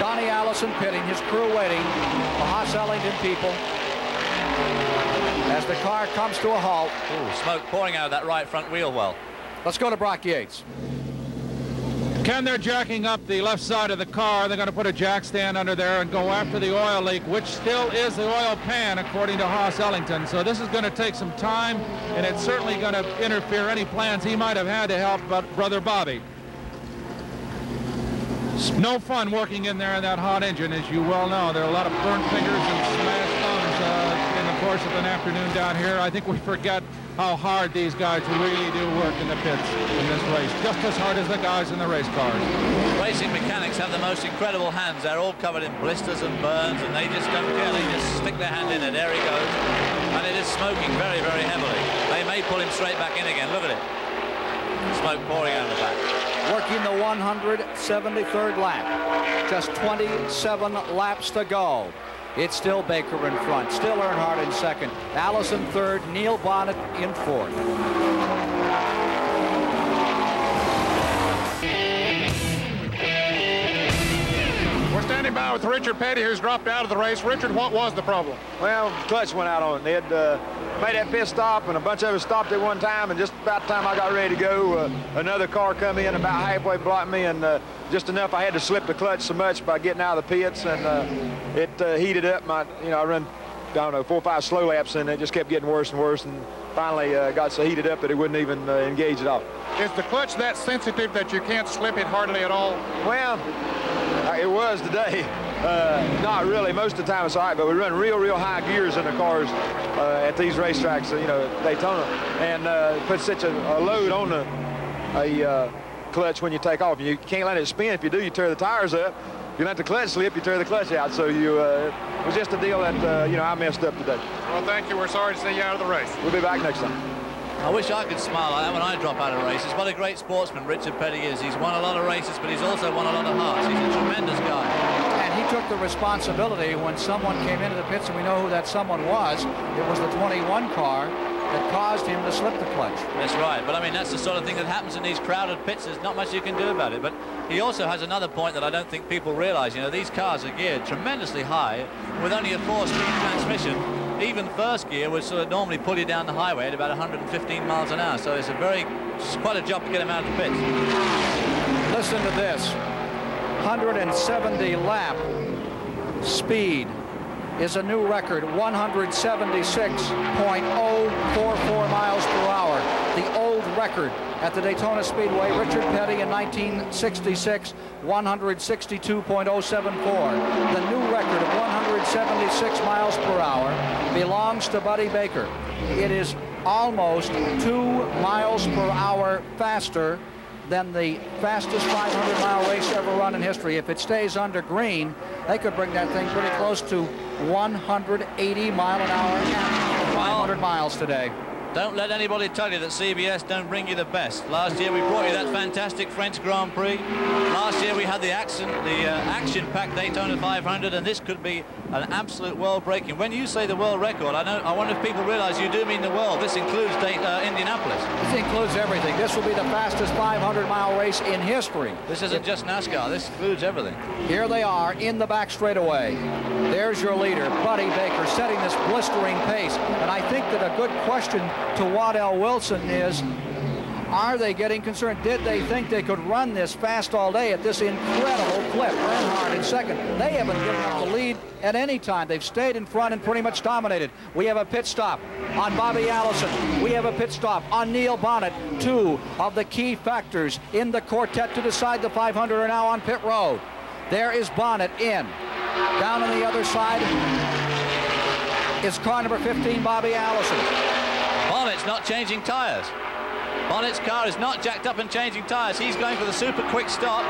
Donnie Allison pitting, his crew waiting. The Haas Ellington people. As the car comes to a halt. Ooh, smoke pouring out of that right front wheel well. Let's go to Brock Yates. Ken, they're jacking up the left side of the car. They're going to put a jack stand under there and go after the oil leak, which still is the oil pan, according to Haas Ellington. So this is going to take some time, and it's certainly going to interfere any plans he might have had to help brother Bobby. No fun working in there in that hot engine, as you well know. There are a lot of burnt fingers and smashed thumbs in the course of an afternoon down here. I think we forget how hard these guys really do work in the pits in this race, just as hard as the guys in the race cars. Racing mechanics have the most incredible hands. They're all covered in blisters and burns, and they just don't care. They just stick their hand in, and there he goes. And it is smoking very, very heavily. They may pull him straight back in again. Look at it. Smoke pouring out of the back. Working the 173rd lap. Just 27 laps to go. It's still Baker in front, still Earnhardt in second, Allison third, Neil Bonnett in fourth. We're standing by with Richard Peddie, who's dropped out of the race. Richard, what was the problem? Well, clutch went out on it. They had made that pit stop, and a bunch of us stopped at one time, and just about the time I got ready to go, another car come in about halfway, blocked me, and just enough I had to slip the clutch so much by getting out of the pits, and it heated up. I run, I don't know, 4 or 5 slow laps, and it just kept getting worse and worse, and finally got so heated up that it wouldn't even engage at all. Is the clutch that sensitive that you can't slip it hardly at all? Well, it was today. Not really. Most of the time it's all right, but we run real high gears in the cars at these racetracks, Daytona, and put such a load on the clutch when you take off. You can't let it spin. If you do, you tear the tires up. If you let the clutch slip, you tear the clutch out. So it was just a deal that, I messed up today. Well, thank you. We're sorry to see you out of the race. We'll be back next time. I wish I could smile like that when I drop out of races. What a great sportsman Richard Peddie is. He's won a lot of races, but he's also won a lot of hearts. He's a tremendous guy. And he took the responsibility when someone came into the pits, and we know who that someone was. It was the 21 car that caused him to slip the clutch. That's right, but I mean, that's the sort of thing that happens in these crowded pits. There's not much you can do about it. But he also has another point that I don't think people realize. You know, these cars are geared tremendously high with only a 4-speed transmission. Even first gear would sort of normally pull you down the highway at about 115 miles an hour. So it's quite a job to get him out of the pits. Listen to this. 170 lap speed is a new record, 176.044 miles per hour. The old record at the Daytona Speedway, Richard Peddie in 1966, 162.074. The new record of 176 miles per hour belongs to Buddy Baker. It is almost 2 miles per hour faster than the fastest 500-mile race ever run in history. If it stays under green, they could bring that thing pretty close to 180 mile an hour at 500 miles today. Don't let anybody tell you that CBS don't bring you the best. Last year we brought you that fantastic French Grand Prix. Last year we had the action-packed Daytona 500, and this could be an absolute world-breaking. When you say the world record, I wonder if people realize you do mean the world. This includes Indianapolis. This includes everything. This will be the fastest 500-mile race in history. This isn't just NASCAR. This includes everything. Here they are in the back straightaway. There's your leader, Buddy Baker, setting this blistering pace. And I think that a good question to Waddell Wilson is, are they getting concerned? Did they think they could run this fast all day at this incredible clip? Earnhardt in second. They haven't given up the lead at any time. They've stayed in front and pretty much dominated. We have a pit stop on Bobby Allison. We have a pit stop on Neil Bonnett. Two of the key factors in the quartet to decide the 500 are now on pit road. There is Bonnett in. Down on the other side is car number 15, Bobby Allison. Bonnett's not changing tires. Bonnett's car is not jacked up and changing tires. He's going for the super quick stop.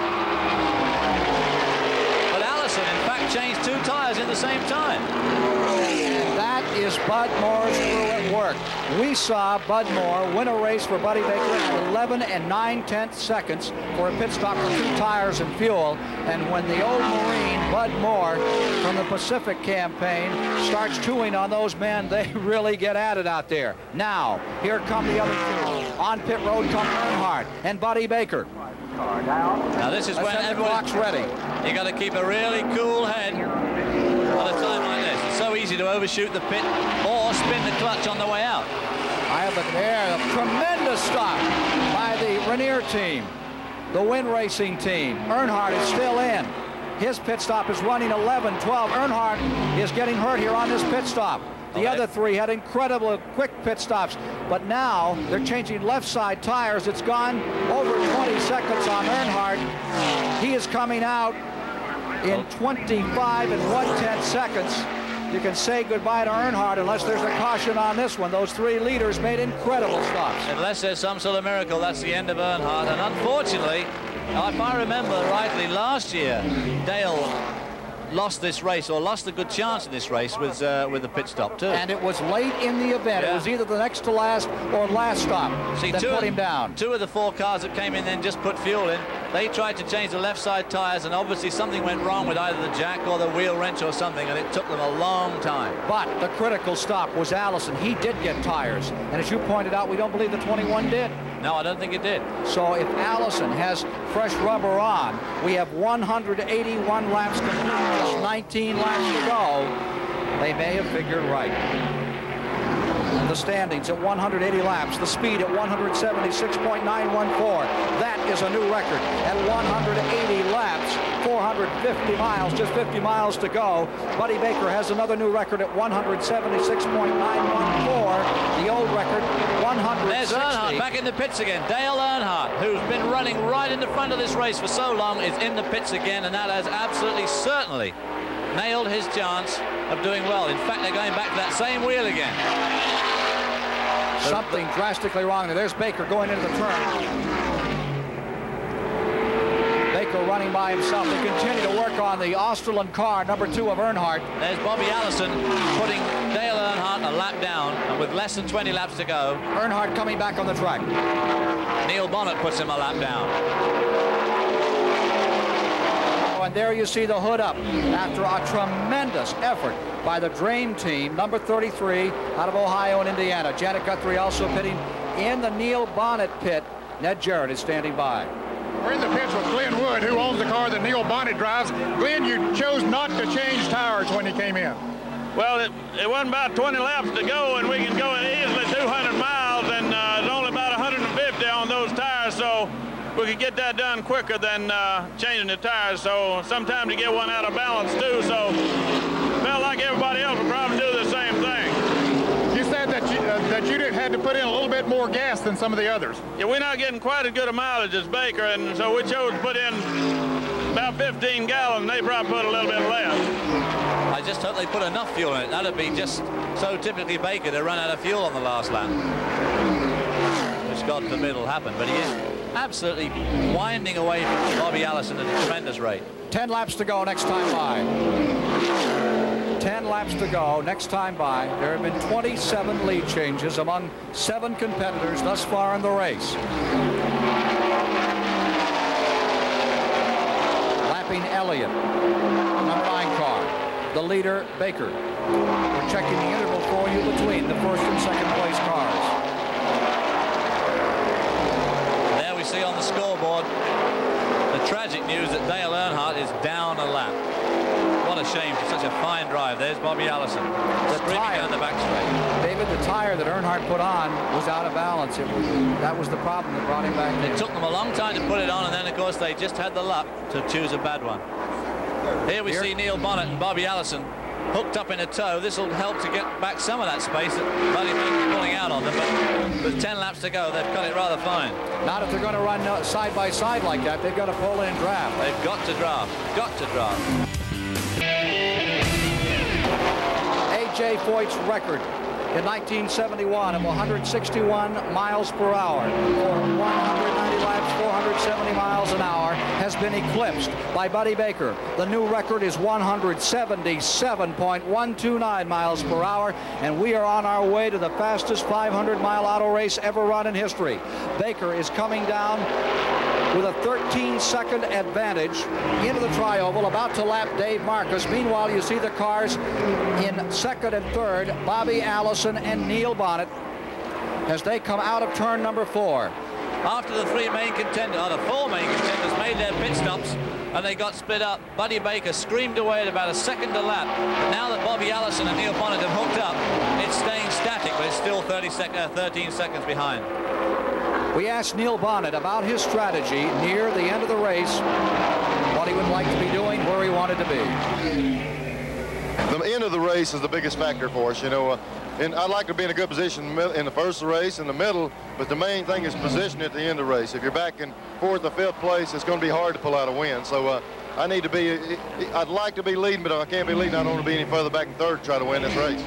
But Allison, in fact, changed 2 tires in the same time. That is Bud Moore's crew at work. We saw Bud Moore win a race for Buddy Baker in 11 9/10 seconds for a pit stop for 2 tires and fuel. And when the old Marine, Bud Moore, from the Pacific campaign, starts chewing on those men, they really get at it out there. Now, here come the other 2. On pit road come Earnhardt and Buddy Baker. Now this is when everyone's ready. You got to keep a really cool head at a time like this. It's so easy to overshoot the pit or spin the clutch on the way out. I have a tremendous stop by the Rainier team, the Win Racing team. Earnhardt is still in. His pit stop is running 11-12. Earnhardt is getting hurt here on this pit stop. The other 3 had incredible quick pit stops, but now they're changing left side tires. It's gone over 20 seconds on Earnhardt. He is coming out in 25 1/10 seconds. You can say goodbye to Earnhardt unless there's a caution on this one. Those 3 leaders made incredible stops. Unless there's some sort of miracle, that's the end of Earnhardt. And unfortunately, if I remember rightly, last year, Dale lost this race, or lost a good chance in this race with the pit stop too. And it was late in the event. Yeah. It was either the next to last or last stop that put him down. 2 of the 4 cars that came in then just put fuel in. They tried to change the left side tires, and obviously something went wrong with either the jack or the wheel wrench or something, and it took them a long time. But the critical stop was Allison. He did get tires, and as you pointed out, we don't believe the 21 did. No, I don't think it did. So if Allison has fresh rubber on, we have 181 laps complete, just 19 laps to go. They may have figured right. The standings at 180 laps, the speed at 176.914. That is a new record. At 180 laps, 450 miles, just 50 miles to go. Buddy Baker has another new record at 176.914. The old record, 160. There's Earnhardt back in the pits again. Dale Earnhardt, who's been running right in the front of this race for so long, is in the pits again, and that has absolutely certainly nailed his chance of doing well. In fact, they're going back to that same wheel again. Something drastically wrong there. There's Baker going into the turn. Baker running by himself. They continue to work on the Australian car, number 2 of Earnhardt. There's Bobby Allison putting Dale Earnhardt a lap down, and with less than 20 laps to go. Earnhardt coming back on the track. Neil Bonnett puts him a lap down. And there you see the hood up after a tremendous effort by the Dream Team, number 33, out of Ohio and Indiana. Janet Guthrie also pitting in the Neil Bonnett pit. Ned Jarrett is standing by. We're in the pits with Glenn Wood, who owns the car that Neil Bonnett drives. Glenn, you chose not to change tires when you came in. Well, it wasn't about 20 laps to go, and we can go easily 200 miles, and there's only about 150 on those tires, so we could get that done quicker than changing the tires. So sometimes you get one out of balance, too, so felt like everybody else would probably do the same thing. You said that you had to put in a little bit more gas than some of the others. Yeah, we're not getting quite as good a mileage as Baker, and so we chose to put in about 15 gallons. They probably put a little bit less. I just hope they put enough fuel in it. That'd be just so typically Baker to run out of fuel on the last lap, which God forbid will happen. But he is absolutely winding away from Bobby Allison at a tremendous rate. 10 laps to go next time by. 10 laps to go next time by. There have been 27 lead changes among 7 competitors thus far in the race. Lapping Elliot, number 9 car. The leader, Baker. We're checking the interval for you between the first and second place cars. There we see on the scoreboard the tragic news that Dale Earnhardt is down a lap. What a shame for such a fine drive. There's Bobby Allison. The tire down the back straight. David, the tire that Earnhardt put on was out of balance. That was the problem that brought him back. It took them a long time to put it on, and then, of course, they just had the luck to choose a bad one. Here we see Neil Bonnett and Bobby Allison hooked up in a tow. This will help to get back some of that space that Buddy Baker's pulling out on them, but with 10 laps to go, they've got it rather fine. Not if they're going to run side by side like that. They've got to pull in and draft. They've got to draft. Got to draft. A.J. Foyt's record in 1971 of 161 miles per hour for 190 laps, 470 miles an hour has been eclipsed by Buddy Baker. The new record is 177.129 miles per hour, and we are on our way to the fastest 500-mile auto race ever run in history. Baker is coming down with a 13-second advantage into the tri-oval, about to lap Dave Marcus. Meanwhile, you see the cars in second and third, Bobby Allison and Neil Bonnett, as they come out of turn number 4. After the 4 main contenders made their pit stops and they got split up, Buddy Baker screamed away at about a second a lap. But now that Bobby Allison and Neil Bonnett have hooked up, it's staying static, but it's still 13 seconds behind. We asked Neil Bonnett about his strategy near the end of the race, what he would like to be doing, where he wanted to be. The end of the race is the biggest factor for us, you know. And I'd like to be in a good position in the first race, in the middle, but the main thing is position at the end of the race. If you're back in 4th or 5th place, it's going to be hard to pull out a win. So I need to be, I'd like to be leading, but if I can't be leading, I don't want to be any further back in 3rd to try to win this race.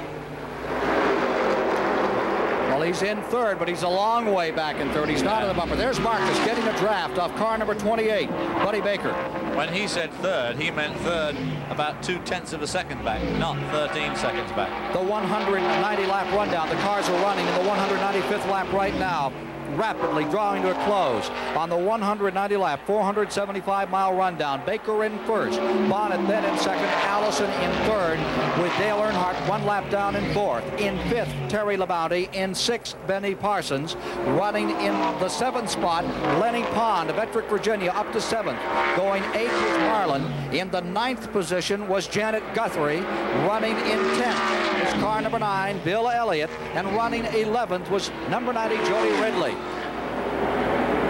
Well, he's in 3rd, but he's a long way back in 3rd. He's not in the bumper. There's Marcus getting a draft off car number 28, Buddy Baker. When he said 3rd, he meant 3rd about 2/10 of a second back, not 13 seconds back. The 190-lap rundown. The cars are running in the 195th lap right now, rapidly drawing to a close. On the 190-lap, 475-mile rundown, Baker in 1st, Bonnett then in 2nd, Allison in 3rd, with Dale Earnhardt 1 lap down in 4th. In 5th, Terry Labonte. In 6th, Benny Parsons. Running in the 7th spot, Lenny Pond of Ettrick, Virginia, up to 7th. Going 8th was Marlin. In the 9th position was Janet Guthrie. Running in 10th was car number 9, Bill Elliot. And running 11th was number 90, Jody Ridley.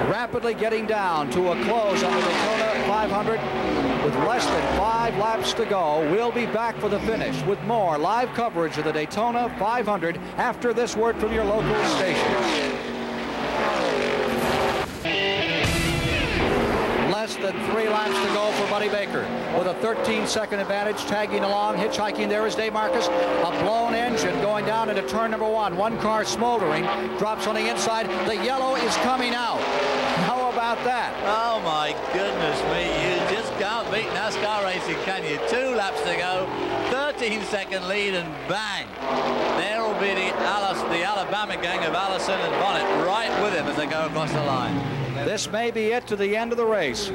Rapidly getting down to a close on the Daytona 500 with less than 5 laps to go. We'll be back for the finish with more live coverage of the Daytona 500 after this word from your local station. Less than 3 laps to go for Buddy Baker with a 13-second advantage, tagging along, hitchhiking. There is Dave Marcus. A blown engine going down into turn number 1. One car smoldering, drops on the inside. The yellow is coming out. How about that? Oh my goodness me, you just can't beat NASCAR racing, can you? 2 laps to go, 13-second lead, and bang. There will be the Alabama gang of Allison and Bonnett right with him as they go across the line. This may be it to the end of the race.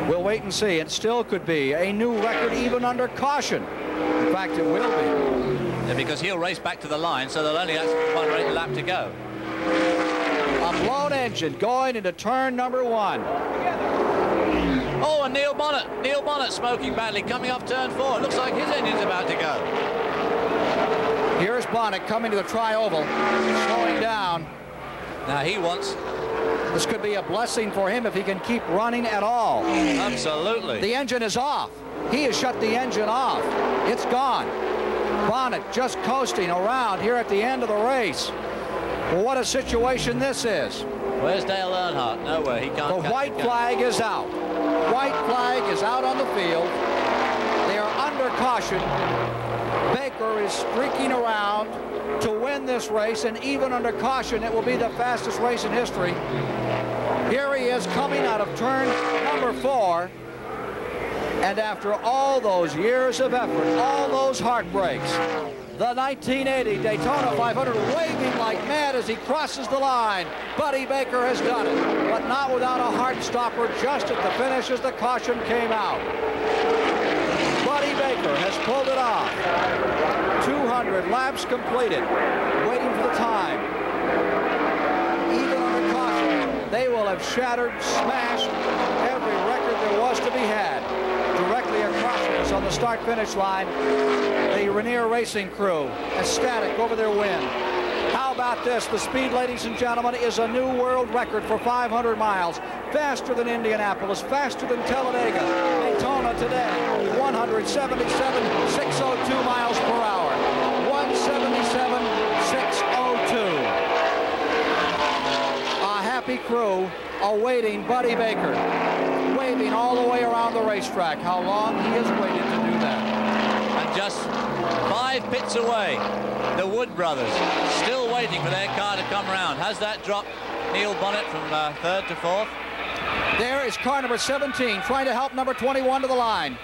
We'll wait and see. It still could be a new record even under caution In fact, it will be. Yeah, because he'll race back to the line, so they'll only have one lap to go. A blown engine going into turn number 1. Oh, and Neil Bonnett smoking badly, coming off turn 4. It looks like his engine's about to go. Here's Bonnett coming to the tri-oval, slowing down. Now he wants... This could be a blessing for him if he can keep running at all. Absolutely. The engine is off. He has shut the engine off. It's gone. Bonnett just coasting around here at the end of the race. Well, what a situation this is. Where's Dale Earnhardt? Nowhere. He can't. The white flag is out. White flag is out on the field. They are under caution. Baker is streaking around to win this race, and even under caution, it will be the fastest race in history. Here he is coming out of turn number 4. And after all those years of effort, all those heartbreaks, the 1980 Daytona 500 waving like mad as he crosses the line. Buddy Baker has done it, but not without a heart stopper just at the finish as the caution came out. Buddy Baker has pulled it off. 200 laps completed, waiting for the time. Even under caution, they will have shattered, smashed every record there was to be had. Directly across us on the start-finish line, the Rainier Racing crew, ecstatic over their win. How about this? The speed, ladies and gentlemen, is a new world record for 500 miles. Faster than Indianapolis, faster than Talladega. Daytona today, 177,602 miles per hour. 177,602. A happy crew awaiting Buddy Baker, waving all the way around the racetrack. How long he has waited to do that. And just 5 pits away, the Wood brothers still waiting for their car to come around. Has that dropped Neil Bonnett from 3rd to 4th? There is car number 17 trying to help number 21 to the line.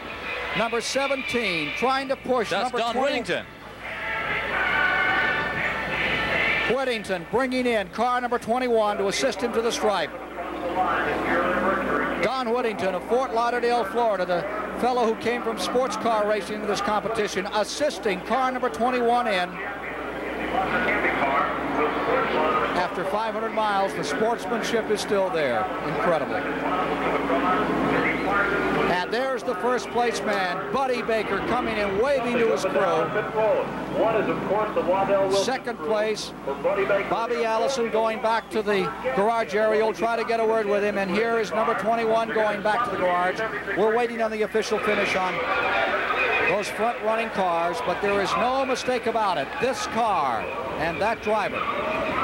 Number 17 trying to push That's number Don 20. Whittington. Whittington bringing in car number 21 to assist him to the stripe. Don Whittington of Fort Lauderdale, Florida, the fellow who came from sports car racing to this competition, assisting car number 21 in. After 500 miles, the sportsmanship is still there. Incredible. And there's the first place man, Buddy Baker, coming in, waving to his crew. Second place, Bobby Allison going back to the garage area. We'll try to get a word with him. And here is number 21 going back to the garage. We're waiting on the official finish on those front-running cars, but there is no mistake about it. This car and that driver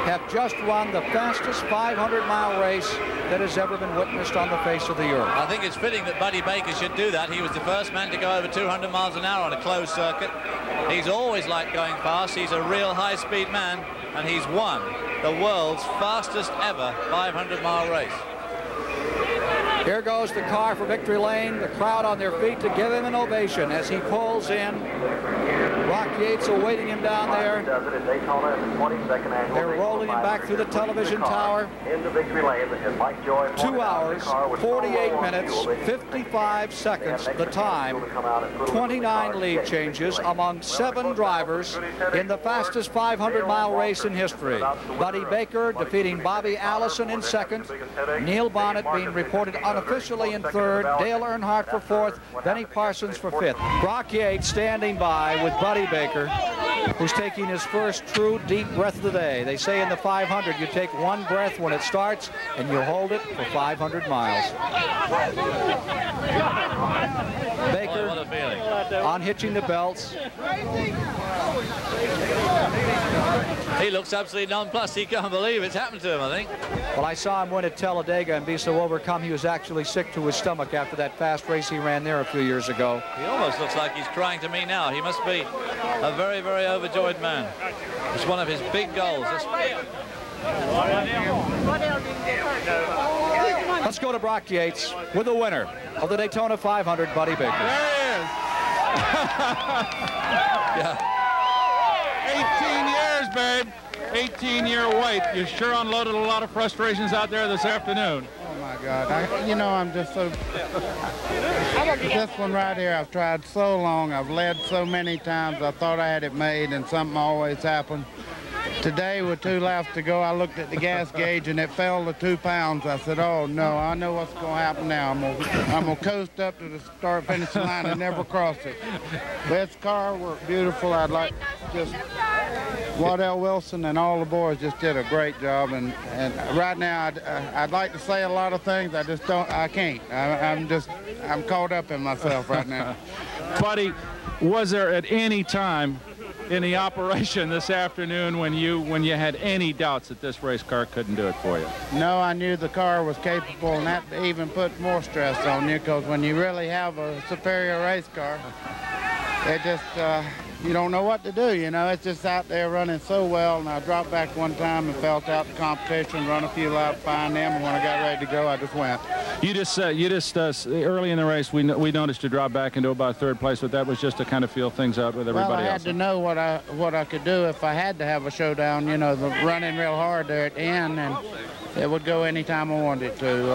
have just run the fastest 500-mile race that has ever been witnessed on the face of the earth. I think it's fitting that Buddy Baker should do that. He was the first man to go over 200 miles an hour on a closed circuit. He's always liked going fast. He's a real high-speed man, and he's won the world's fastest ever 500-mile race. Here goes the car for victory lane. The crowd on their feet to give him an ovation as he pulls in. Rock Yates awaiting him down there. They're rolling him back through the television tower. 2 hours, 48 minutes, 55 seconds the time. 29 lead changes among 7 drivers in the fastest 500-mile race in history. Buddy Baker defeating Bobby Allison in second. Neil Bonnett being reported unofficially in third. Dale Earnhardt for fourth. Benny Parsons for fifth. Brock Yates standing by with Buddy Baker, who's taking his first true deep breath of the day. They say in the 500 you take one breath when it starts and you hold it for 500 miles. Baker unhitching the belts. He looks absolutely nonplussed. He can't believe it's happened to him, I think. Well, I saw him win at Talladega and be so overcome he was actually sick to his stomach after that fast race he ran there a few years ago. He almost looks like he's crying to me now. He must be a very, very overjoyed man. It's one of his big goals. Let's go to Brock Yates with the winner of the Daytona 500, Buddy Baker. There he is. Yeah. 18 years, babe. 18-year wait. You sure unloaded a lot of frustrations out there this afternoon. Oh, my God. You know, I'm just so... This one right here, I've tried so long. I've led so many times. I thought I had it made, and something always happened. Today, with 2 laps to go, I looked at the gas gauge, and it fell to 2 pounds. I said, oh, no, I know what's going to happen now. I'm going to coast up to the start-finishing line and never cross it. This car worked beautiful. I'd like just... Waddell Wilson and all the boys just did a great job, and right now I'd like to say a lot of things. I can't. I'm caught up in myself right now. Buddy, was there at any time in the operation this afternoon when you had any doubts that this race car couldn't do it for you? No, I knew the car was capable, and that even put more stress on you, because when you really have a superior race car, it just you don't know what to do, you know. It's just out there running so well, and I dropped back one time and felt out the competition, run a few laps, find them, and when I got ready to go, I just went. You just early in the race, we noticed you drop back into about 3rd place, but that was just to kind of feel things out with everybody else. Well, I had to know what I could do if I had to have a showdown, you know, running real hard there at the end, and it would go any time I wanted it to.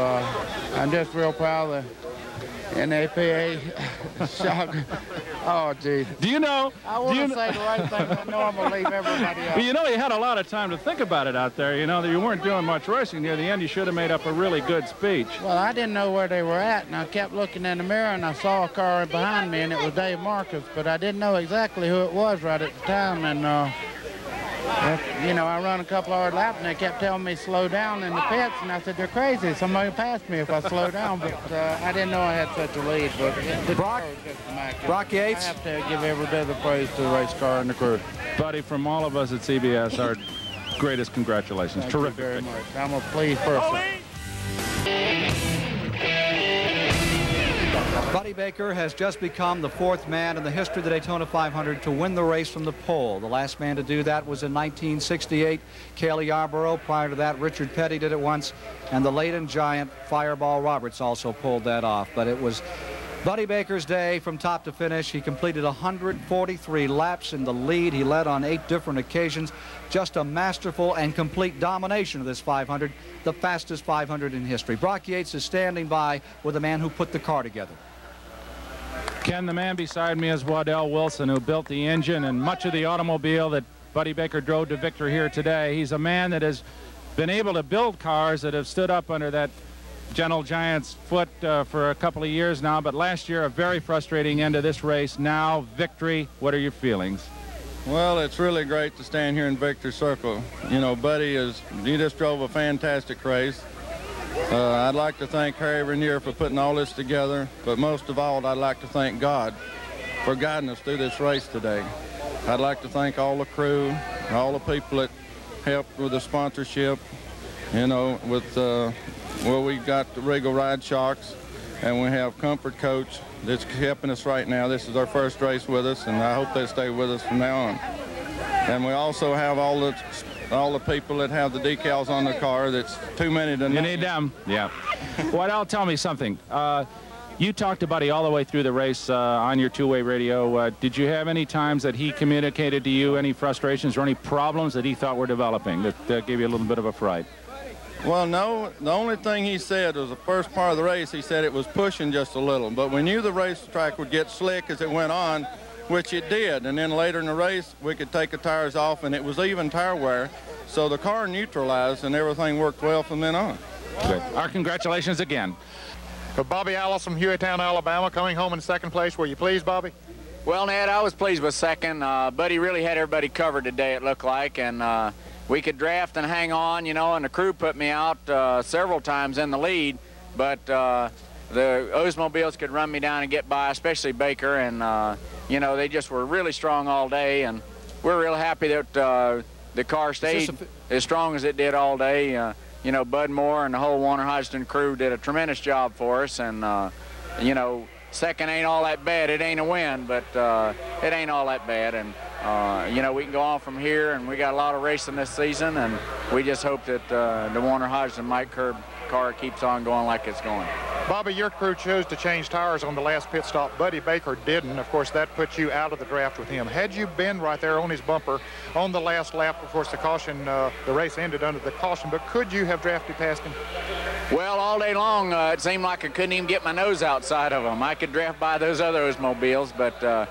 I'm just real proud of the NAPA shock. Oh, geez. Do you know? I want to say the right thing. I know I'm going to leave everybody out. Well, you know, you had a lot of time to think about it out there. You know, you weren't doing much racing near the end. You should have made up a really good speech. Well, I didn't know where they were at, and I kept looking in the mirror, and I saw a car behind me, and it was Dave Marcus, but I didn't know exactly who it was right at the time, and you know, I run a couple hard laps, and they kept telling me slow down in the pits, and I said, they're crazy. Somebody passed me if I slow down, but I didn't know I had such a lead. But Brock Yates. I have to give every bit of the praise to the race car and the crew. Buddy, from all of us at CBS, our greatest congratulations. Thank Terrific. you very much. I'm a pleased person. Buddy Baker has just become the 4th man in the history of the Daytona 500 to win the race from the pole. The last man to do that was in 1968, Cale Yarborough. Prior to that, Richard Peddie did it once, and the Leyden giant Fireball Roberts also pulled that off. But it was Buddy Baker's day from top to finish. He completed 143 laps in the lead. He led on 8 different occasions. Just a masterful and complete domination of this 500, the fastest 500 in history. Brock Yates is standing by with the man who put the car together. Ken, the man beside me is Waddell Wilson, who built the engine and much of the automobile that Buddy Baker drove to victory here today. He's a man that has been able to build cars that have stood up under that gentle giant's foot for a couple of years now, but last year a very frustrating end to this race. Now victory. What are your feelings? Well, it's really great to stand here in Victor's Circle. You know, Buddy he just drove a fantastic race. I'd like to thank Harry Renier for putting all this together, but most of all, I'd like to thank God for guiding us through this race today. I'd like to thank all the crew, all the people that helped with the sponsorship, you know, with, well, we got the Regal Ride Shocks, and we have Comfort Coach that's helping us right now. This is our first race with us, and I hope they stay with us from now on. And we also have all the people that have the decals on the car. That's too many to name. You need them. Yeah. Waddell, tell me something. You talked to Buddy all the way through the race on your two-way radio. Did you have any times that he communicated to you any frustrations or any problems that he thought were developing that gave you a little bit of a fright? Well, no. The only thing he said was the first part of the race, he said it was pushing just a little. But we knew the racetrack would get slick as it went on, which it did. And then later in the race, we could take the tires off, and it was even tire wear. So the car neutralized, and everything worked well from then on. Good. Our congratulations again. Bobby Allison from Hueytown, Alabama, coming home in second place. Were you pleased, Bobby? Well, Ned, I was pleased with second. Buddy really had everybody covered today, it looked like, and we could draft and hang on, you know, and the crew put me out several times in the lead, but the Oldsmobiles could run me down and get by, especially Baker, and, you know, they just were really strong all day, and we're real happy that the car stayed as strong as it did all day. You know, Bud Moore and the whole Warner Hodgson crew did a tremendous job for us, and, you know, second ain't all that bad. It ain't a win, but it ain't all that bad, and, you know, we can go on from here, and we got a lot of racing this season, and we just hope that the Warner Hodgson Mike Curb car keeps on going like it's going. Bobby, your crew chose to change tires on the last pit stop. Buddy Baker didn't. Of course, that put you out of the draft with him. Had you been right there on his bumper on the last lap, of course, the caution, the race ended under the caution, but could you have drafted past him? Well, all day long, it seemed like I couldn't even get my nose outside of him. I could draft by those other Oldsmobiles, but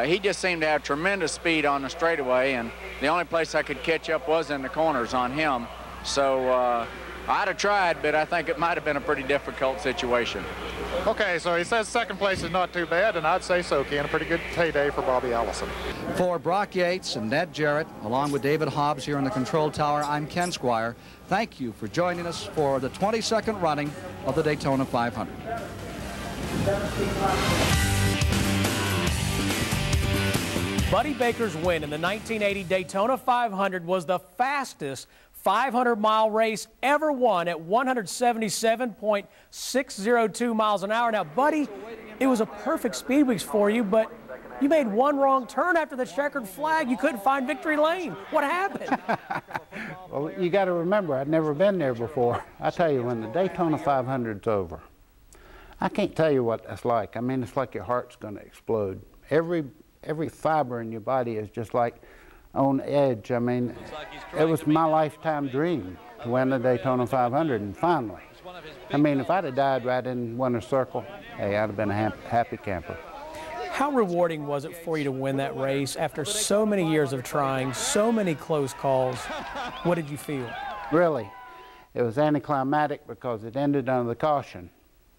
he just seemed to have tremendous speed on the straightaway, and the only place I could catch up was in the corners on him. So I'd have tried, but I think it might have been a pretty difficult situation. Okay, so he says second place is not too bad, and I'd say so, Ken. A pretty good payday for Bobby Allison. For Brock Yates and Ned Jarrett, along with David Hobbs here in the control tower, I'm Ken Squire. Thank you for joining us for the 22nd running of the Daytona 500. Buddy Baker's win in the 1980 Daytona 500 was the fastest 500-mile race ever won at 177.602 miles an hour. Now, Buddy, it was a perfect speed weeks for you, but you made one wrong turn after the checkered flag. You couldn't find victory lane. What happened? Well, you got to remember, I'd never been there before. I tell you, when the Daytona 500's over, I can't tell you what that's like. I mean, it's like your heart's going to explode. Every fiber in your body is just like on edge. I mean, it was my lifetime dream to win the Daytona 500, and finally. I mean, if I'd have died right in winner's circle, hey, I'd have been a happy camper. How rewarding was it for you to win that race after so many years of trying, so many close calls? What did you feel? Really, it was anticlimactic because it ended under the caution.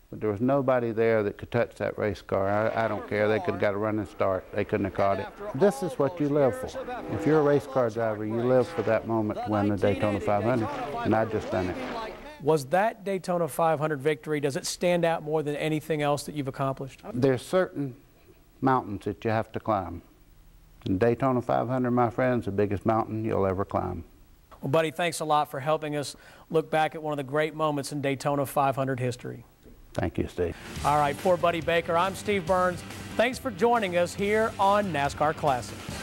But there was nobody there that could touch that race car. I don't care. They could have got a running start. They couldn't have caught it. This is what you live for. If you're a race car driver, you live for that moment to win the Daytona 500, and I just done it. Was that Daytona 500 victory, does it stand out more than anything else that you've accomplished? There's certain mountains that you have to climb. And Daytona 500, my friends, the biggest mountain you'll ever climb. Well, Buddy, thanks a lot for helping us look back at one of the great moments in Daytona 500 history. Thank you, Steve. All right, for Buddy Baker, I'm Steve Burns. Thanks for joining us here on NASCAR Classics.